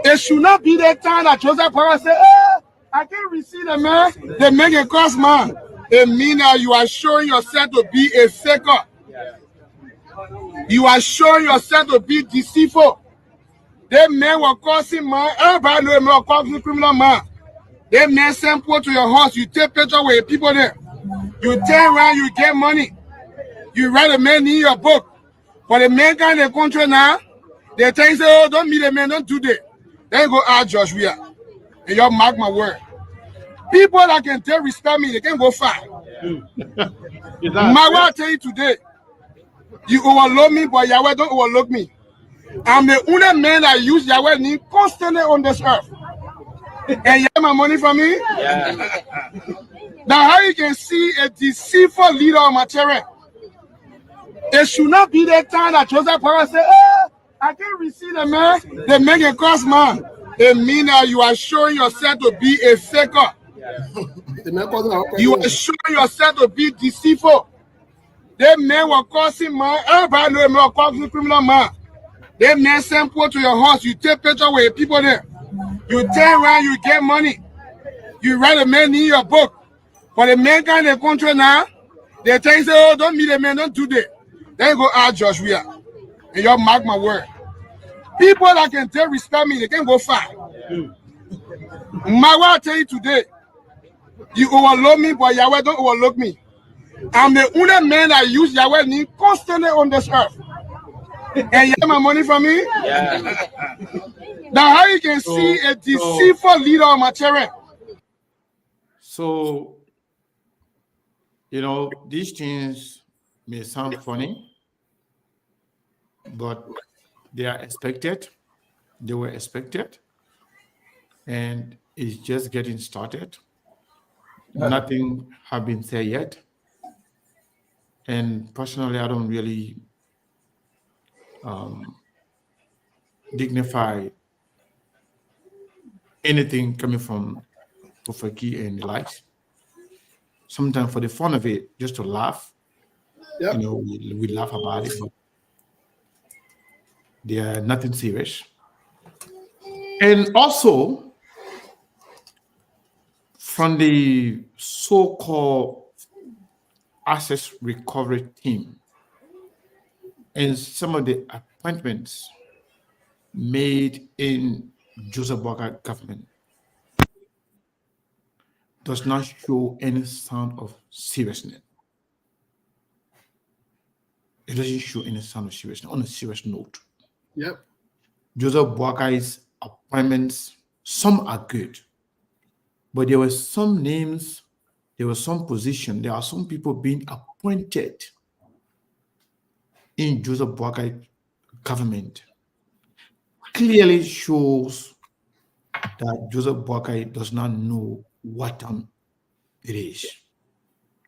It should not be the time that Joseph Parra said, I can't receive the man. The man can cost man. It means that you are showing yourself to be a faker. You are showing yourself to be deceitful. That man will causing man. Everybody know him will causing criminal man. That man send people to your house. You take picture with people there. You turn around, you get money. You write a man in your book. But the man got in the country now. They tell you, say, don't meet the man, don't do that. Then you go, Joshua. And you mark my word. People that can take respect me, they can go far. My word I tell you today, you overlook me, but Yahweh don't overlook me. I'm the only man that use Yahweh name constantly on this earth. And you have my money from me? Yeah. Now how you can see a deceitful leader of my children? It should not be the time that Joseph Parker say, I can't receive the man. They make a cross man. It means that you are showing yourself to be a faker. You are showing yourself to be deceitful. They men were causing man. Everybody know they were causing criminal man. They men send people to your house. You take picture with people there. You turn around, you get money. You write a man in your book. But the men kind of country now, they tell you, say, oh, don't meet the man, don't do that. Then you go out Joshua. And you mark my word. People that can tell respect me, they can go far. My word I tell you today, you overlook me, but Yahweh don't overlook me. I'm the only man that use Yahweh name constantly on this earth. And you get my money from me? Yeah. Now how you can see a deceitful leader on my children? So, these things may sound funny, but they are expected. They were expected. And it's just getting started. Nothing have been said yet. And personally, I don't really dignify anything coming from Profeki and the likes. Sometimes for the fun of it, just to laugh, we laugh about it, but they are nothing serious. And also, from the so-called access recovery team and some of the appointments made in Joseph Boakai government does not show any sign of seriousness. It doesn't show any sign of seriousness. On a serious note, Joseph Boakai's appointments, some are good, but there were some names, there was some position, there are some people being appointed in Joseph Boakai government. Clearly shows that Joseph Boakai does not know what time it is,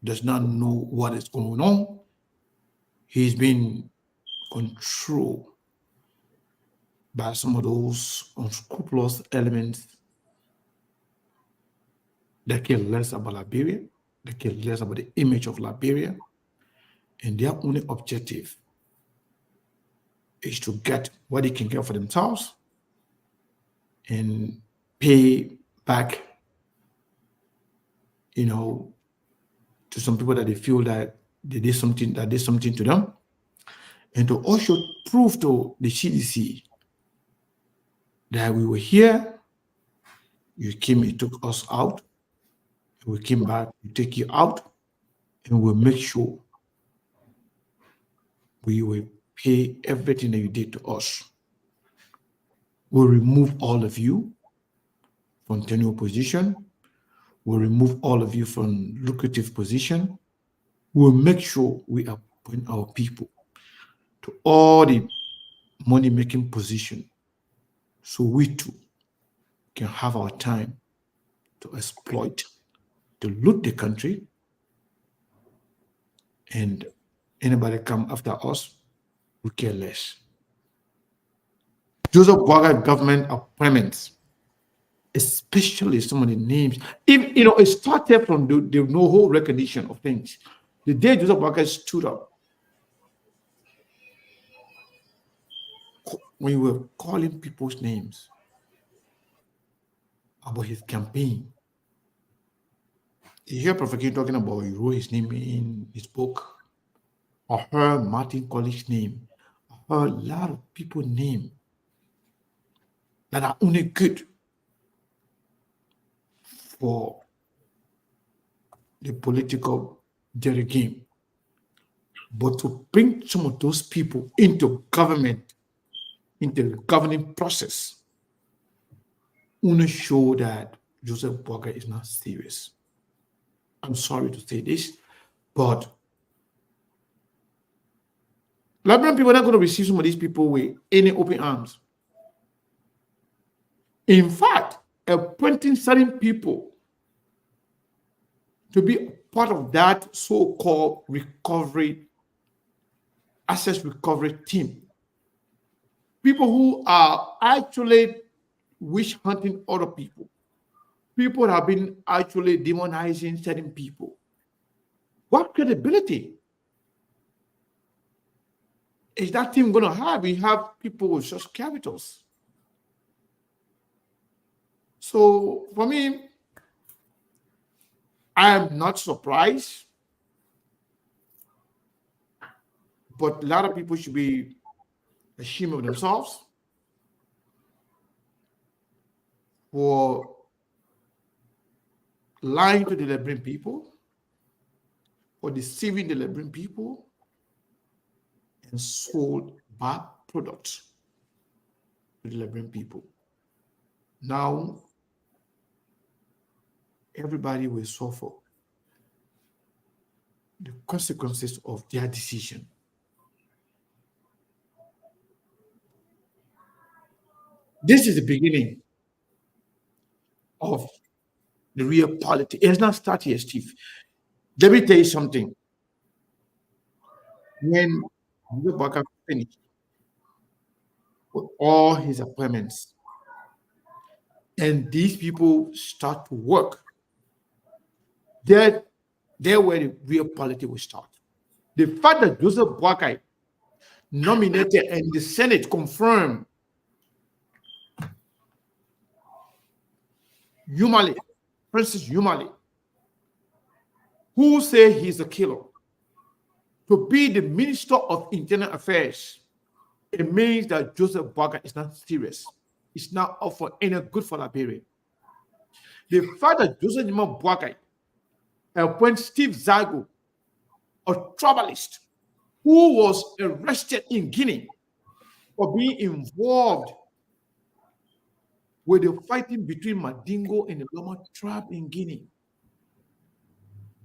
does not know what is going on. He's been controlled by some of those unscrupulous elements that care less about Liberia, that care less about the image of Liberia, and their only objective is to get what they can get for themselves and pay back, to some people that they feel that they did something to them, and to also prove to the CDC that we were here, you came, you took us out, we came back, we take you out, and we'll make sure we will pay everything that you did to us. We'll remove all of you from tenure position. We'll remove all of you from lucrative position. We'll make sure we appoint our people to all the money-making position, so we too can have our time to exploit, to loot the country, and anybody come after us, we care less. Joseph Boakai government appointments, especially some of the names, it started from the no whole recognition of things. The day Joseph Boakai stood up, when you were calling people's names about his campaign, you hear Prophet King talking about he wrote his name in his book. I heard Martin College's name. I heard a lot of people's name that are only good for the political dirty game. But to bring some of those people into government, into the governing process, only show that Joseph Boakai is not serious. I'm sorry to say this, but Liberian people are not going to receive some of these people with any open arms. In fact, appointing certain people to be part of that so-called recovery asset recovery team. People who are actually witch hunting other people. People have been actually demonizing certain people. What credibility is that team going to have? We have people with such capitals. So for me, I am not surprised, but a lot of people should be ashamed of themselves for lying to the Liberian people, for deceiving the Liberian people, and sold bad products to the Liberian people. Now, everybody will suffer the consequences of their decision. This is the beginning of the real politics. It's not started yet, Steve. Let me tell you something. When Baka finished with all his appointments, and these people start to work, there where the real politics will start. The fact that Joseph Boakai nominated and the Senate confirmed Yumali, Princess Yumali, who say he's a killer, to be the Minister of Internal Affairs, it means that Joseph Boakai is not serious. It's not up for any good for Liberia. The fact that Joseph Boakai appointed Steve Zago, a troublist, who was arrested in Guinea for being involved with the fighting between Madingo and the Loma tribe in Guinea.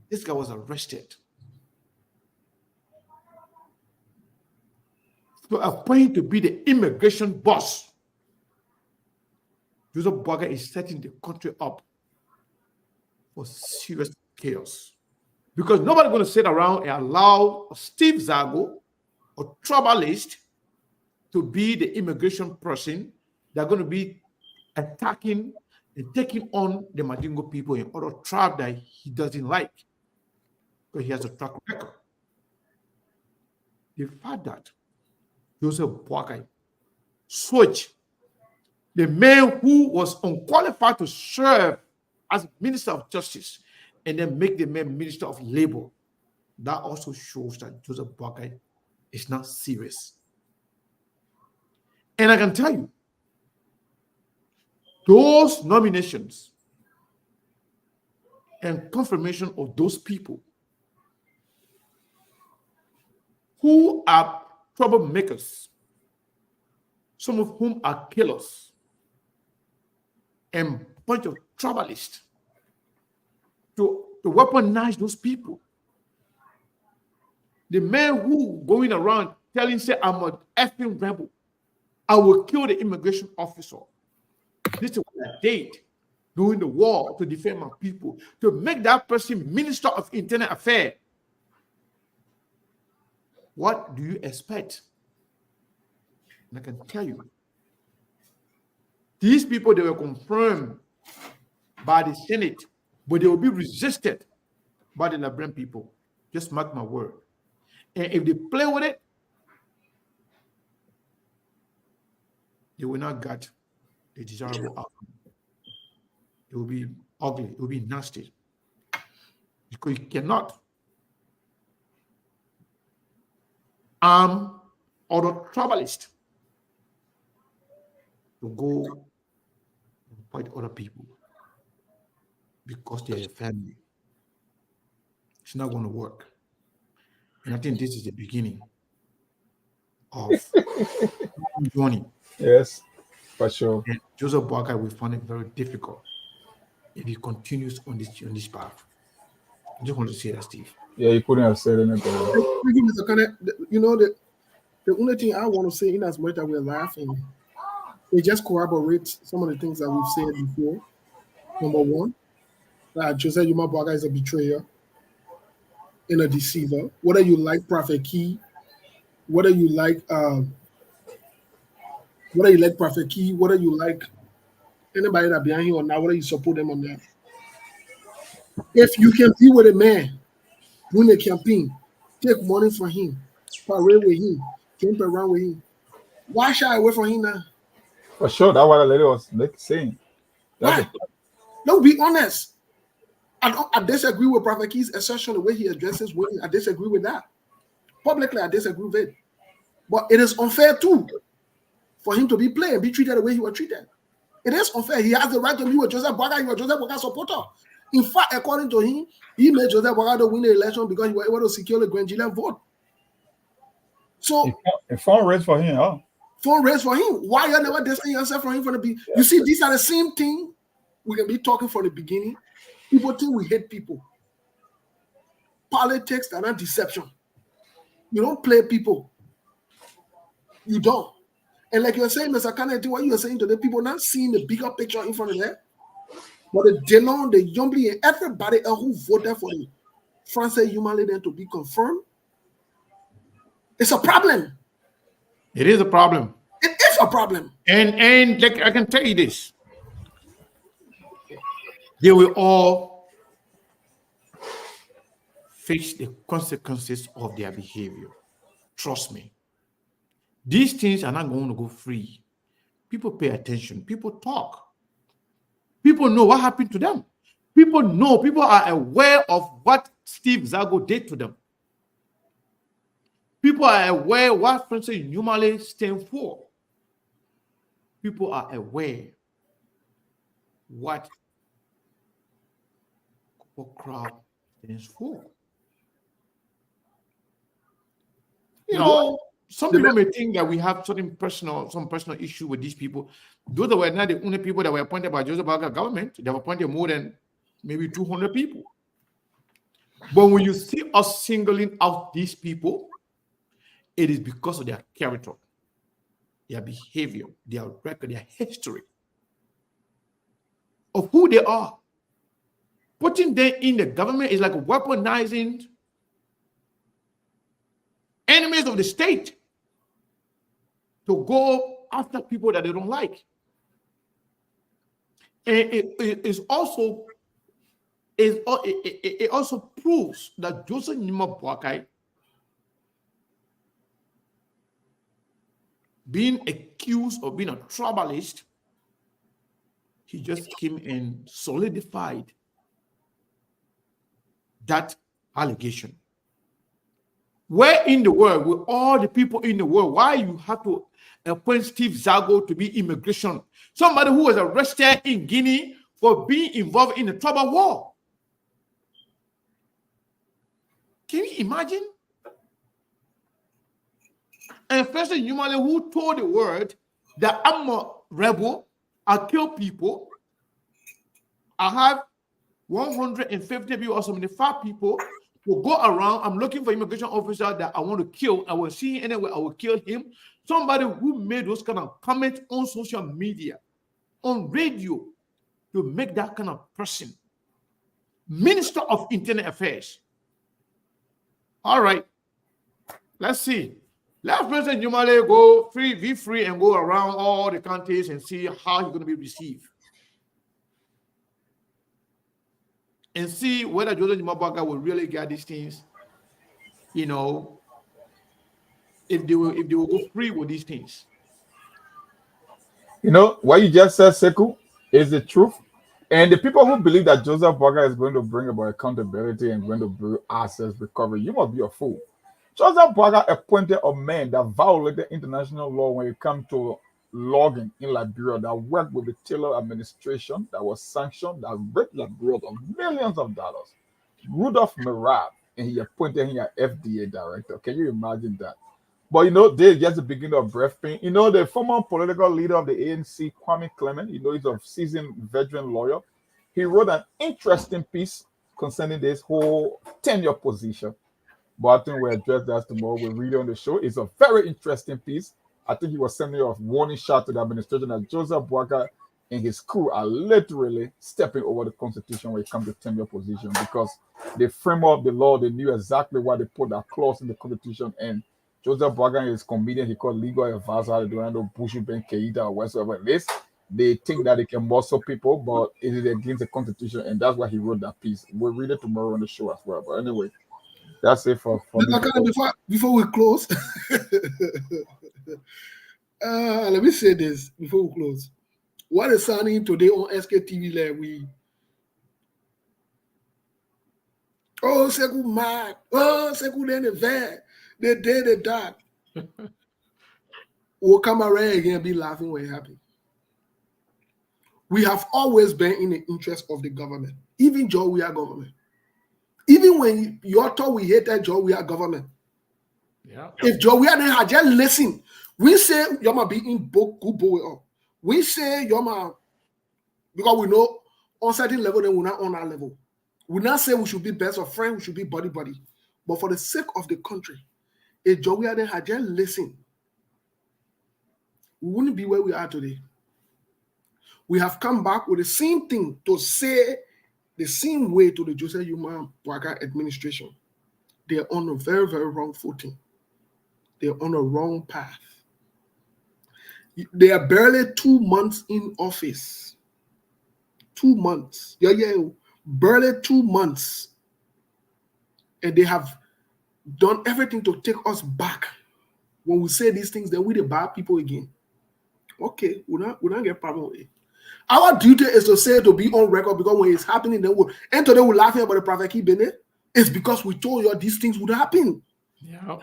This guy was arrested. To appoint to be the immigration boss, Joseph Boakai is setting the country up for serious chaos. Because nobody's going to sit around and allow Steve Zago, a troublist, to be the immigration person. They're going to be attacking and taking on the Madingo people in other tribe that he doesn't like, because he has a track record. The fact that Joseph Boakai switched the man who was unqualified to serve as Minister of Justice and then make the man Minister of Labor, that also shows that Joseph Boakai is not serious. And I can tell you, those nominations and confirmation of those people who are troublemakers, some of whom are killers and a bunch of troublists, to weaponize those people. The man who going around telling, say, I'm an effing rebel, I will kill the immigration officer. This is what I did during the war to defend my people, to make that person Minister of Internal Affairs. What do you expect? And I can tell you, these people, they were confirmed by the Senate, but they will be resisted by the Liberian people. Just mark my word. And if they play with it, they will not get the desirable outcome. It will be ugly. It will be nasty. Because you cannot arm other troublists to go and fight other people because they're a family. It's not going to work. And I think this is the beginning of journey. Yes, for sure. And Joseph Boakai will find it very difficult if he continues on this path. I just want to say that, Steve. Yeah, you couldn't have said anything. Mr. Kenneth, you know, the only thing I want to say, in as much as we're laughing, it just corroborates some of the things that we've said before. Number one, that Joseph Boakai is a betrayer and a deceiver. Whether you like Prophet Key, whether you like Prophet Key, whether you like anybody that behind here or not, whether you support them or not. If you can be with a man, win a campaign, take money from him, parade with him, jump around with him, why shy away from him now? For sure, that's what the lady was saying. Why? No, be honest. I disagree with Prophet Key's assertion, the way he addresses women. I disagree with that. Publicly, I disagree with it. But it is unfair too for him to be played and be treated the way he was treated. It is unfair. He has the right to be with Joseph Boakai. He was Joseph Boakai supporter. In fact, according to him, he made Joseph Boakai to win the election because he was able to secure the Grandilan vote. So, a phone race for him, huh? Phone race for him. Why you never distance yourself from him from the beginning? You see, these are the same thing we can be talking from the beginning. People think we hate people. Politics are not deception. You don't play people. You don't. And like you're saying, Mr. Kennedy, what you're saying today, people not seeing the bigger picture in front of them. But the Delon, the Yombly, and everybody else who voted for the Francis human leader to be confirmed, it's a problem. It is a problem. It is a problem. And like I can tell you this, they will all face the consequences of their behavior. Trust me. These things are not going to go free. People pay attention. People talk. People know what happened to them. People know. People are aware of what Steve Zago did to them. People are aware what Francis Numale stands for. People are aware what crowd stands for. You know, some people may think that we have some personal issue with these people. Those were not the only people that were appointed by Joseph Boakai government. They were appointed more than maybe 200 people. But when you see us singling out these people, it is because of their character, their behavior, their record, their history of who they are. Putting them in the government is like weaponizing enemies of the state to go after people that they don't like. And it also proves that Joseph Nima Boakai being accused of being a troublist, he just came and solidified that allegation. Where in the world, with all the people in the world, why you have to appoint Steve Zago to be immigration? Somebody who was arrested in Guinea for being involved in the tribal war. Can you imagine? And President Numale, who told the world that I'm a rebel, I kill people, I have 150 people or 75 people who go around, I'm looking for immigration officer that I want to kill, I will see him anywhere, I will kill him. Somebody who made those kind of comments on social media, on radio, to make that kind of person Minister of Internal Affairs. All right, let's see. Let President Numale go be free and go around all the countries and see how he's going to be received. And see whether Joseph Nima Boakai will really get these things, you know, if they will go free with these things. You know, what you just said, Sekou, is the truth. And the people who believe that Joseph Boakai is going to bring about accountability and going to bring assets recovery, you must be a fool. Joseph Boakai appointed a man that violated international law when it comes to logging in Liberia, that worked with the Taylor administration, that was sanctioned, that raped Liberia of millions of dollars. Rudolph Merab, and he appointed him as FDA director. Can you imagine that? But you know, this is just the beginning of breath pain. You know, the former political leader of the ANC, Kwame Clement, you know, he's a seasoned veteran lawyer. He wrote an interesting piece concerning this whole tenure position. But I think we'll address that tomorrow. We'll read it on the show. It's a very interesting piece. I think he was sending a warning shot to the administration that Joseph Boakai and his crew are literally stepping over the Constitution when it comes to tenure position, because they frame up the law. They knew exactly why they put that clause in the Constitution, and Joseph Boakai is comedian. He called legal advisor how to do handle Bushi Ben Keita or whatsoever it is. They think that they can muscle people, but it is against the constitution, and that's why he wrote that piece. We'll read it tomorrow on the show as well. But anyway, that's it for me. Before we close, let me say this before we close. What is sounding today on SKTV like we Sekou mad, Sekou then the vet, they did the that. We'll come around again and be laughing when happy. We have always been in the interest of the government. Even Joe, we are government. Even when you thought we hated Joe, we are government. Yeah. If Joe, we are then had just listen. We say you might be in book good boy up. We say you might because we know on certain level, then we're not on our level. We not say we should be best of friends, we should be buddy. But for the sake of the country, if Joe, we are then had just listen. We wouldn't be where we are today. We have come back with the same thing to say the same way to the Joseph Boakai administration. They are on a very, very wrong footing. They are on a wrong path. They are barely 2 months in office. 2 months. Yeah, barely 2 months. And they have done everything to take us back. When we say these things, then we the bad people again. Okay, we don't get problem with it. Our duty is to say to be on record because when it's happening, then and today we're laughing about the Prophet Key Bene. It's because we told you these things would happen. Yeah.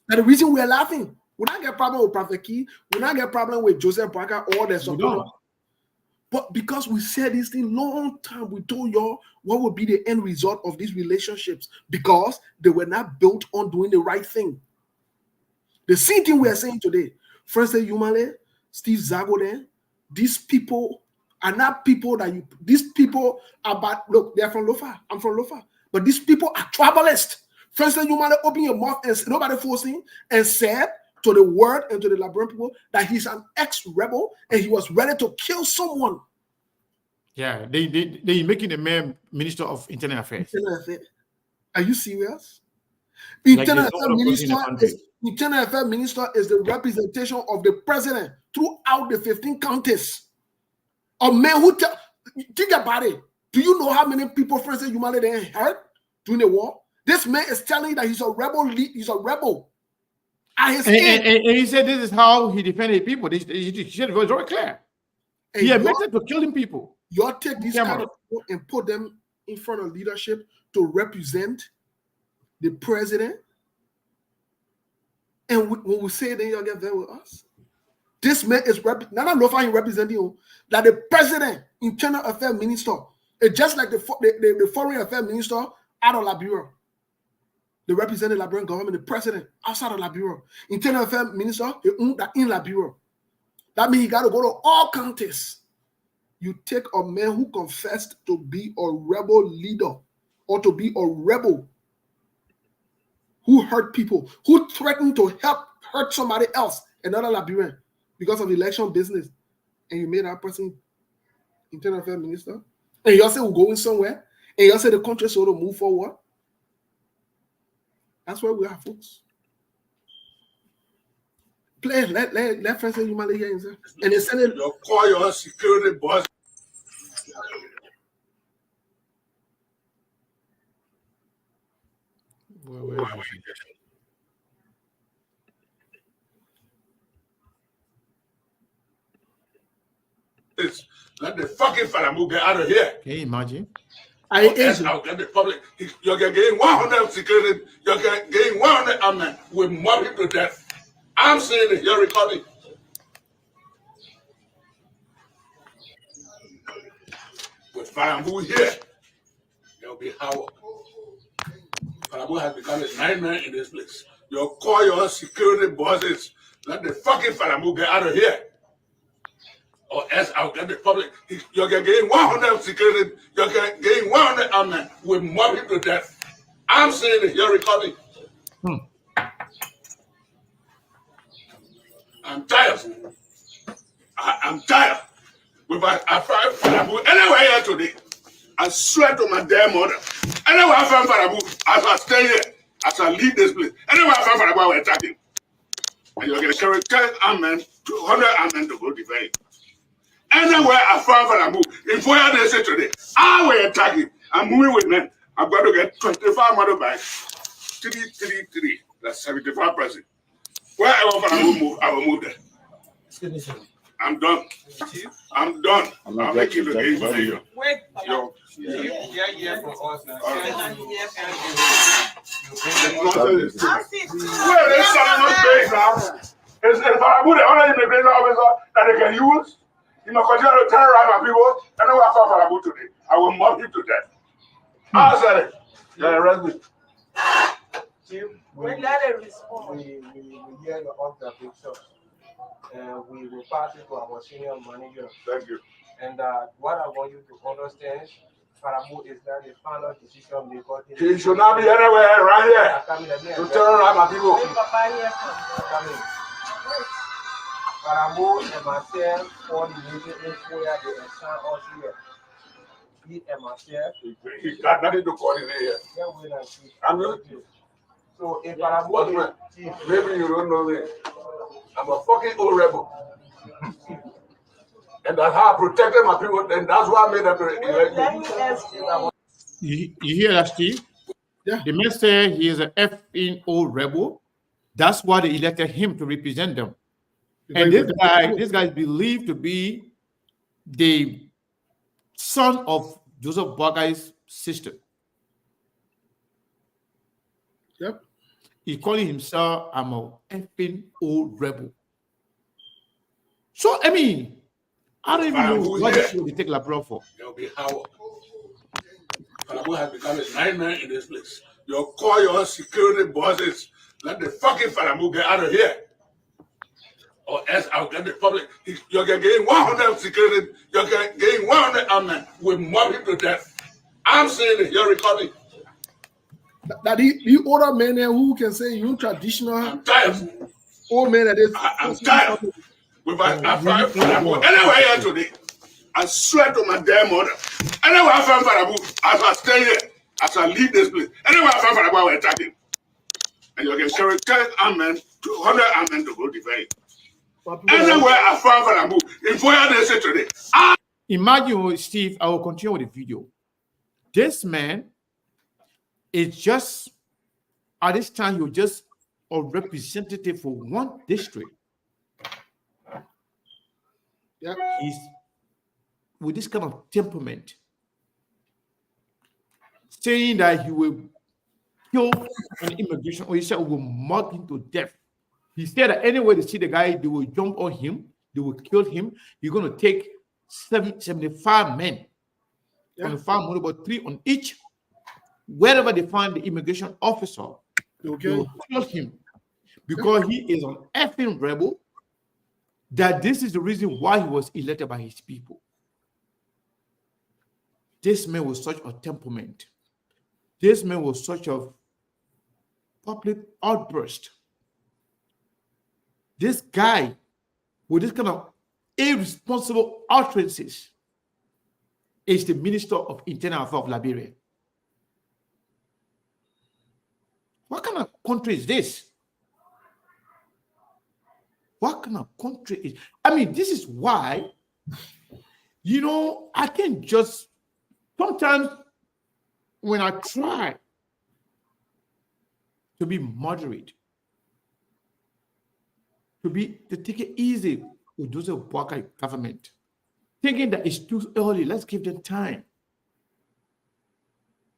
And the reason we're laughing, we don't get problem with Prophet Key, we don't get problem with Joseph Boakai or the support. But because we said this thing long time, we told y'all what would be the end result of these relationships because they were not built on doing the right thing. The same thing we are saying today. Francis Yumale, Steve Zago, these people are not people that you. These people are bad. Look, they're from Lofa. I'm from Lofa. But these people are tribalists. Francis Yumale open your mouth and nobody forcing and said to the word and to the Liberian people that he's an ex-rebel and he was ready to kill someone. Yeah, they making the man Minister of Internal Affairs. Are you serious? Like Internal Affairs Minister is the representation of the president throughout the 15 counties. A man who think about it. Do you know how many people Francis Yumale they hurt during the war? This man is telling you that he's a rebel. He's a rebel. And he said this is how he defended people. He said it was very clear. He admitted to killing people. You all take these kind of people and put them in front of leadership to represent the president. And when we say then you'll get there with us. This man is not only representing you, that the president, internal affairs minister, it's just like the foreign affairs minister out of Liberia. They represent the Liberian government, the president outside of Liberia. Internal affairs minister, in Liberia. That means he got to go to all counties. You take a man who confessed to be a rebel leader or to be a rebel who hurt people, who threatened to hurt somebody else, another Liberian, because of election business, and you made that person internal affairs minister, and you all say we're going somewhere, and you all say the country sort of move forward. That's where we are, folks. Play, let Francis Yumale hear himself. And they said it. You call your security boss. Where is let the fucking Falamu get out of here. Can you imagine? I'll get the public. You're getting 100 security. You're getting 100 armed. We mob him to death. I'm saying it. You're recording. With Falamu here, there'll be Howard. Falamu has become a nightmare in this place. You call your security bosses. Let the fucking Falamu get out of here. Or else I'll get the public. You're getting 100 security. You're getting 100 armed. We mob him to death. I'm saying it. You're recording. I'm tired. I'm tired. I find Falamu anywhere here today. I swear to my damn mother. Anywhere I find Falamu, I stay here. as I leave this place. Anyway, I found out we're attacking. And you're going to carry 10 armed, 200 armed to go defend it. Anywhere I found out I move. In 4 days today, I will attacking. I'm moving with men. I'm going to get 25 motorbikes. 333. That's 75%. Wherever I will move, I will move there. I'm done. I'm done. I'll make you the game for you. Wait, Yo. Yeah, for us now. I'll see. Where they someone's base now? Is if I put the other immigration officer that they can use, you know, continue to terrorize my people, and then I found Farabu today. I will mob you to death. I said it. Yeah, arrest me. When let it respond. We hear your observation and we will pass it to our senior manager. Thank you. And what I want you to understand, Farabu is not the final decision maker. He should not be anywhere right here to terrorize my people. Farabu and myself for the meeting where they assign us here. He and myself. He got nothing to coordinate here. I'm not. So if Farabu, Maybe you don't know this. I'm a fucking old rebel. And that's how I protected my people, and that's why I made them elect Let me me. ask you. You hear that, Steve? Yeah. The man said he is an effing old rebel. That's why they elected him to represent them. And this guy is believed to be the son of Joseph Bogai's sister. Yep. He's calling himself, I'm an effing old rebel. So, I mean, I don't even know what they take Labrador for. There'll be Howard. Farabu has become a nightmare in this place. You call your security bosses, let the fucking Farabu get out of here. Or else I'll get the public. You're getting 100 security, you're getting 100 armed. We'll mob him to death. I'm saying it, you're recording. That the older men there who can say you traditional I'm tired. old men that is. I'm tired. Farabu anywhere here today. I swear to my damn mother. Anywhere I find Farabu, as I stay here, as I leave this place, anywhere I find Farabu, I will attack him. And you can carry 10 armed, 200 armed to go defend it. Anywhere I found Farabu, in 4 days today. Imagine, Steve, I will continue with the video. This man is just, at this time, you're just a representative for one district. Yeah. He's with this kind of temperament, saying that he will kill an immigration officer or will mock him to death. He said that anywhere they see the guy, they will jump on him, they will kill him. You're going to take 75 men, 25 more, about 3 on each. Wherever they find the immigration officer, they will kill him because he is an effing rebel. That this is the reason why he was elected by his people. This man was such a temperament. This man was such a public outburst. This guy with this kind of irresponsible utterances is the Minister of Internal Affairs of Liberia. What kind of country is this? What kind of country is? I mean, this is why, you know, I can just, sometimes when I try to be moderate, to take it easy with those of Bogai's government, thinking that it's too early, let's give them time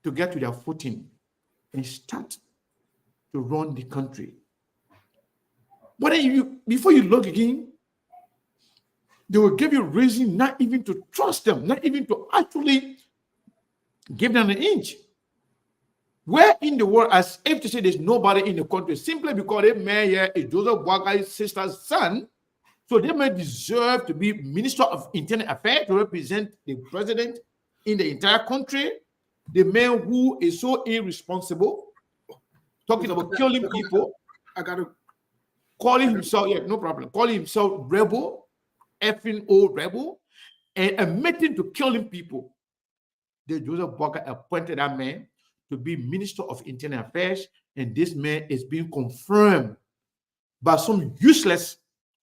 to get to their footing and start to run the country. But then before you look again, they will give you reason not even to trust them, not even to actually give them an inch. Where in the world, as if to say there's nobody in the country, simply because they may here is Joseph Bogai's sister's son, so they may deserve to be Minister of Internal Affairs to represent the president in the entire country. The man who is so irresponsible, talking about killing people. I gotta calling himself, no problem, calling himself rebel, effing old rebel, and admitting to killing people. The Joseph Bogai appointed that man to be Minister of Internal Affairs, and this man is being confirmed by some useless,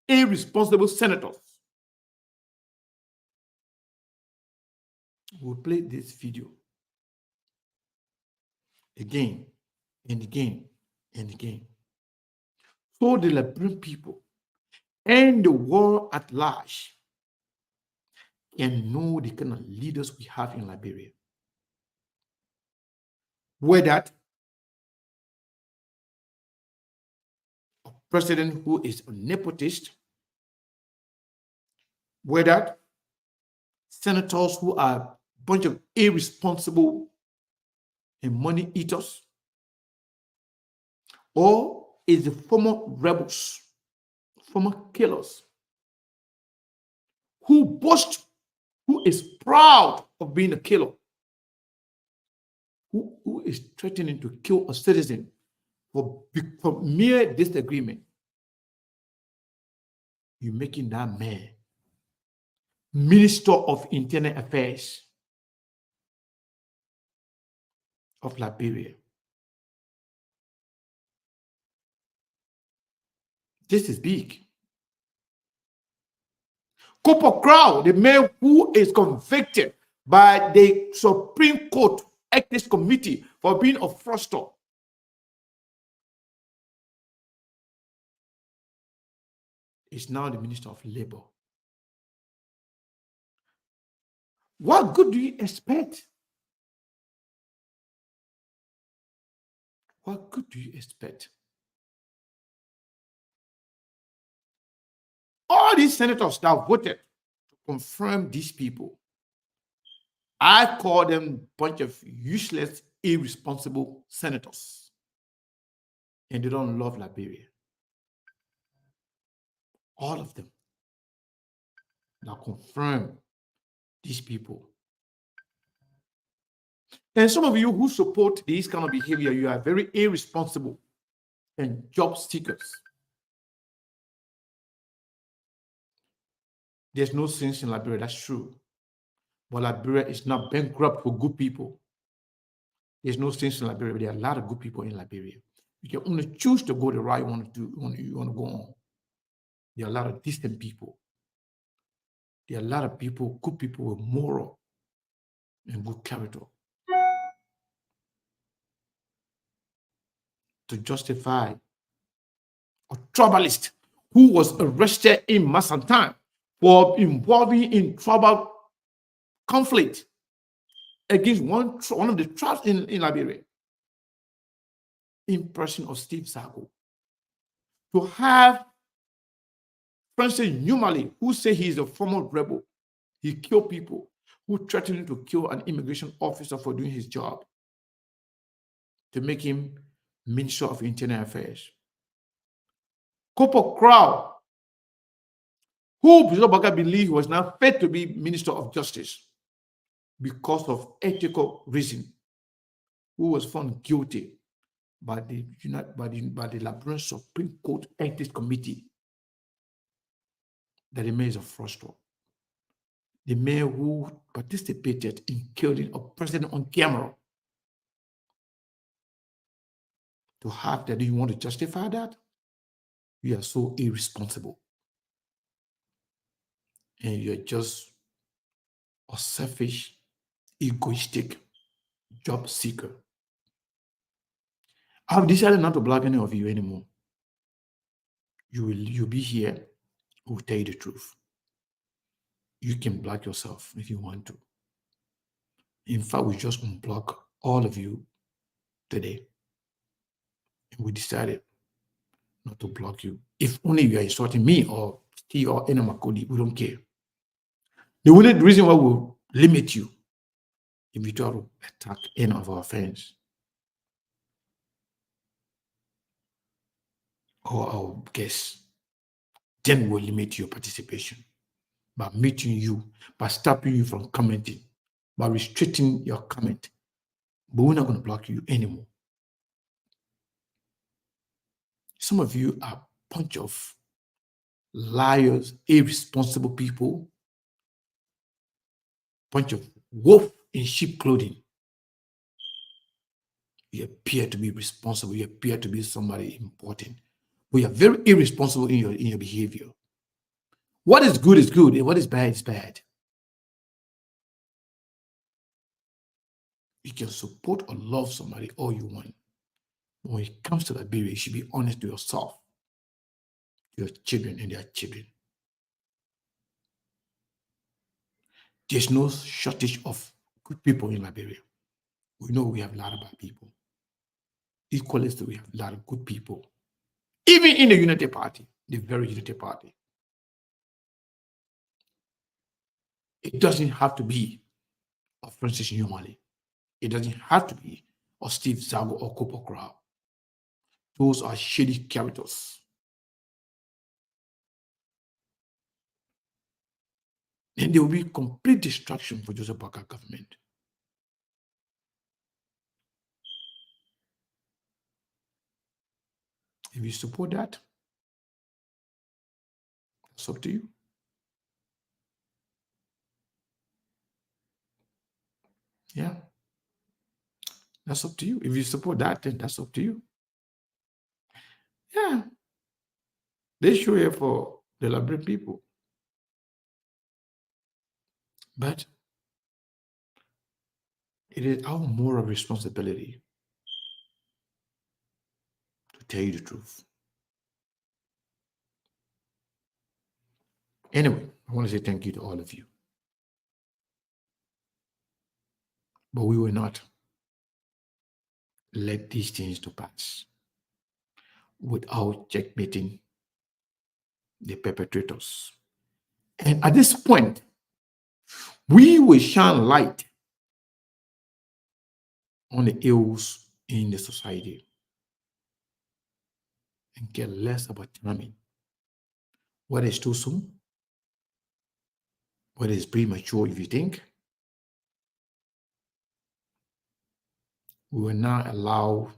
irresponsible senators. We'll play this video again and again and again, so the Liberian people and the world at large can know the kind of leaders we have in Liberia. Whether a president who is a nepotist, whether senators who are a bunch of irresponsible and money eaters, or is the former rebels, former killers, who boast, who is proud of being a killer, who is threatening to kill a citizen for mere disagreement. You're making that man Minister of Internal Affairs of Liberia. This is big. Copper Crow, the man who is convicted by the Supreme Court Ethics Committee for being a fraudster, is now the Minister of Labor. What good do you expect? What good do you expect? All these senators that voted to confirm these people, I call them a bunch of useless, irresponsible senators. And they don't love Liberia. All of them that confirm these people. And some of you who support this kind of behavior, you are very irresponsible and job seekers. There's no sense in Liberia, that's true. But Liberia is not bankrupt for good people. There's no sense in Liberia, but there are a lot of good people in Liberia. You can only choose to go the right one you want to go on. There are a lot of decent people. There are a lot of people, good people with moral and good character. To justify a troublist who was arrested in Masantan for involving in tribal conflict against one of the tribes in Liberia, in person of Steve Zago. To have Francis Numali, who say he is a former rebel, he killed people, who threatened to kill an immigration officer for doing his job, to make him Minister of Internal Affairs. Copper Crow, who President Baga believed he was now fit to be Minister of Justice because of ethical reason, who was found guilty by the Liberian Supreme Court Ethics Committee, that the man is a fraudster. The man who participated in killing a president on camera. To have that, do you want to justify that? You are so irresponsible. And you're just a selfish, egoistic job seeker. I've decided not to block any of you anymore. You'll be here, who will tell you the truth. You can block yourself if you want to. In fact, we just unblock all of you today. And we decided not to block you. If only you are insulting me or Steve or any Makodi, we don't care. The only reason why we'll limit you if you try to attack any of our friends or our guests, then we'll limit your participation by meeting you, by stopping you from commenting, by restricting your comment. But we're not going to block you anymore. Some of you are a bunch of liars, irresponsible people, bunch of wolf in sheep clothing. You appear to be responsible. You appear to be somebody important. But you're very irresponsible in your behavior. What is good, and what is bad is bad. You can support or love somebody all you want. When it comes to Liberia, you should be honest to yourself, your children, and their children. There's no shortage of good people in Liberia. We know we have a lot of bad people. Equally, we have a lot of good people. Even in the Unity Party, the very Unity Party. It doesn't have to be of Francis Nyomali. It doesn't have to be of Steve Zago or Kopo Krao. Those are shady characters. And there will be complete destruction for Joseph Boakai government. If you support that, it's up to you. Yeah. That's up to you. If you support that, then that's up to you. Yeah. They show here for the Liberian people. But it is our moral responsibility to tell you the truth. Anyway, I want to say thank you to all of you. But we will not let these things to pass without checkmating the perpetrators. And at this point, we will shine light on the ills in the society and care less about timing. Whether it's too soon, whether it's premature if you think, we will not allow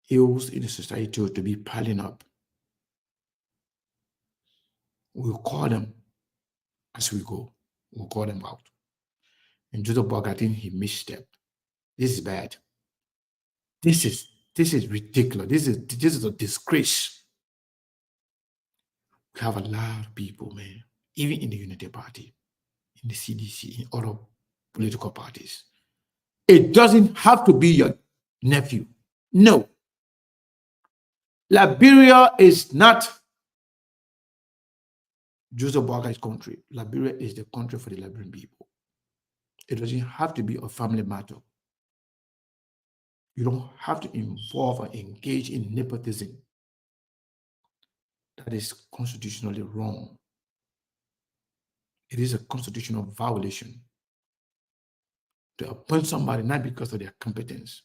ills in the society to be piling up. We'll call them as we go. We'll call them out. And Joseph Boakai, I think he misstepped. This is bad. This is ridiculous. This is a disgrace. We have a lot of people, man, even in the Unity Party, in the CDC, in other political parties. It doesn't have to be your nephew. No. Liberia is not Joseph Boakai's country. Liberia is the country for the Liberian people. It doesn't have to be a family matter. You don't have to involve or engage in nepotism. That is constitutionally wrong. It is a constitutional violation to appoint somebody not because of their competence,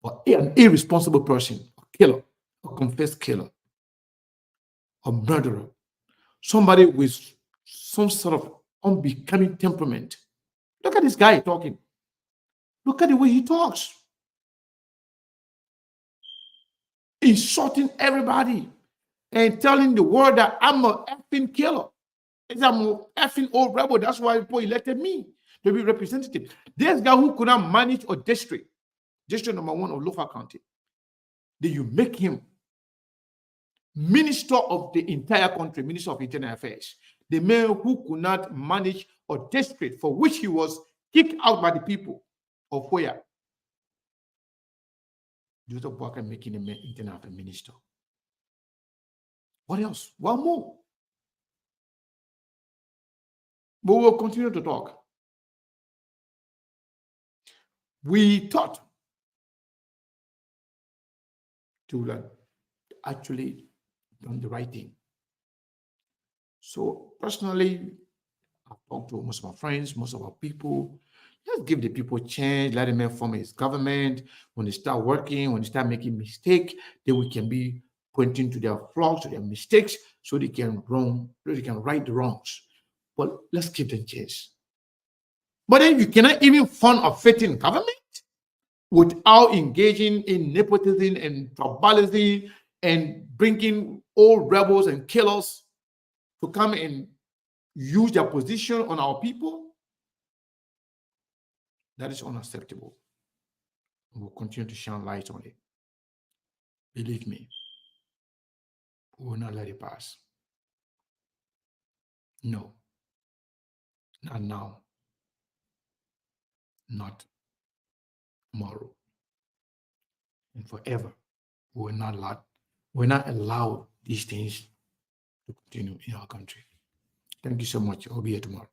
but an irresponsible person, a killer, a confessed killer, a murderer, somebody with some sort of unbecoming temperament. Look at this guy talking. Look at the way he talks. Insulting everybody and telling the world that I'm a effing killer. I'm an effing old rebel. That's why people elected me to be representative. This guy who could not manage a district number 1 of Lofa County, then you make him minister of the entire country, minister of internal affairs. The man who could not manage a district for which he was kicked out by the people of where? Joseph Boakai making him internal affairs minister. What else? One more. But we'll continue to talk. We thought to have actually done the right thing. So personally, I've talked to most of my friends, most of our people. Let's give the people a chance, let them form his government. When they start working, when they start making mistakes, then we can be pointing to their flaws, to their mistakes, so they can right the wrongs. But let's give them a chance. But then you cannot even fund a fitting government without engaging in nepotism and tribalism and bringing old rebels and killers to come and use their position on our people. That is unacceptable. We'll continue to shine light on it. Believe me, we will not let it pass. No, not now, not tomorrow, and forever. We will not allow these things to continue in our country. Thank you so much. I'll be here tomorrow.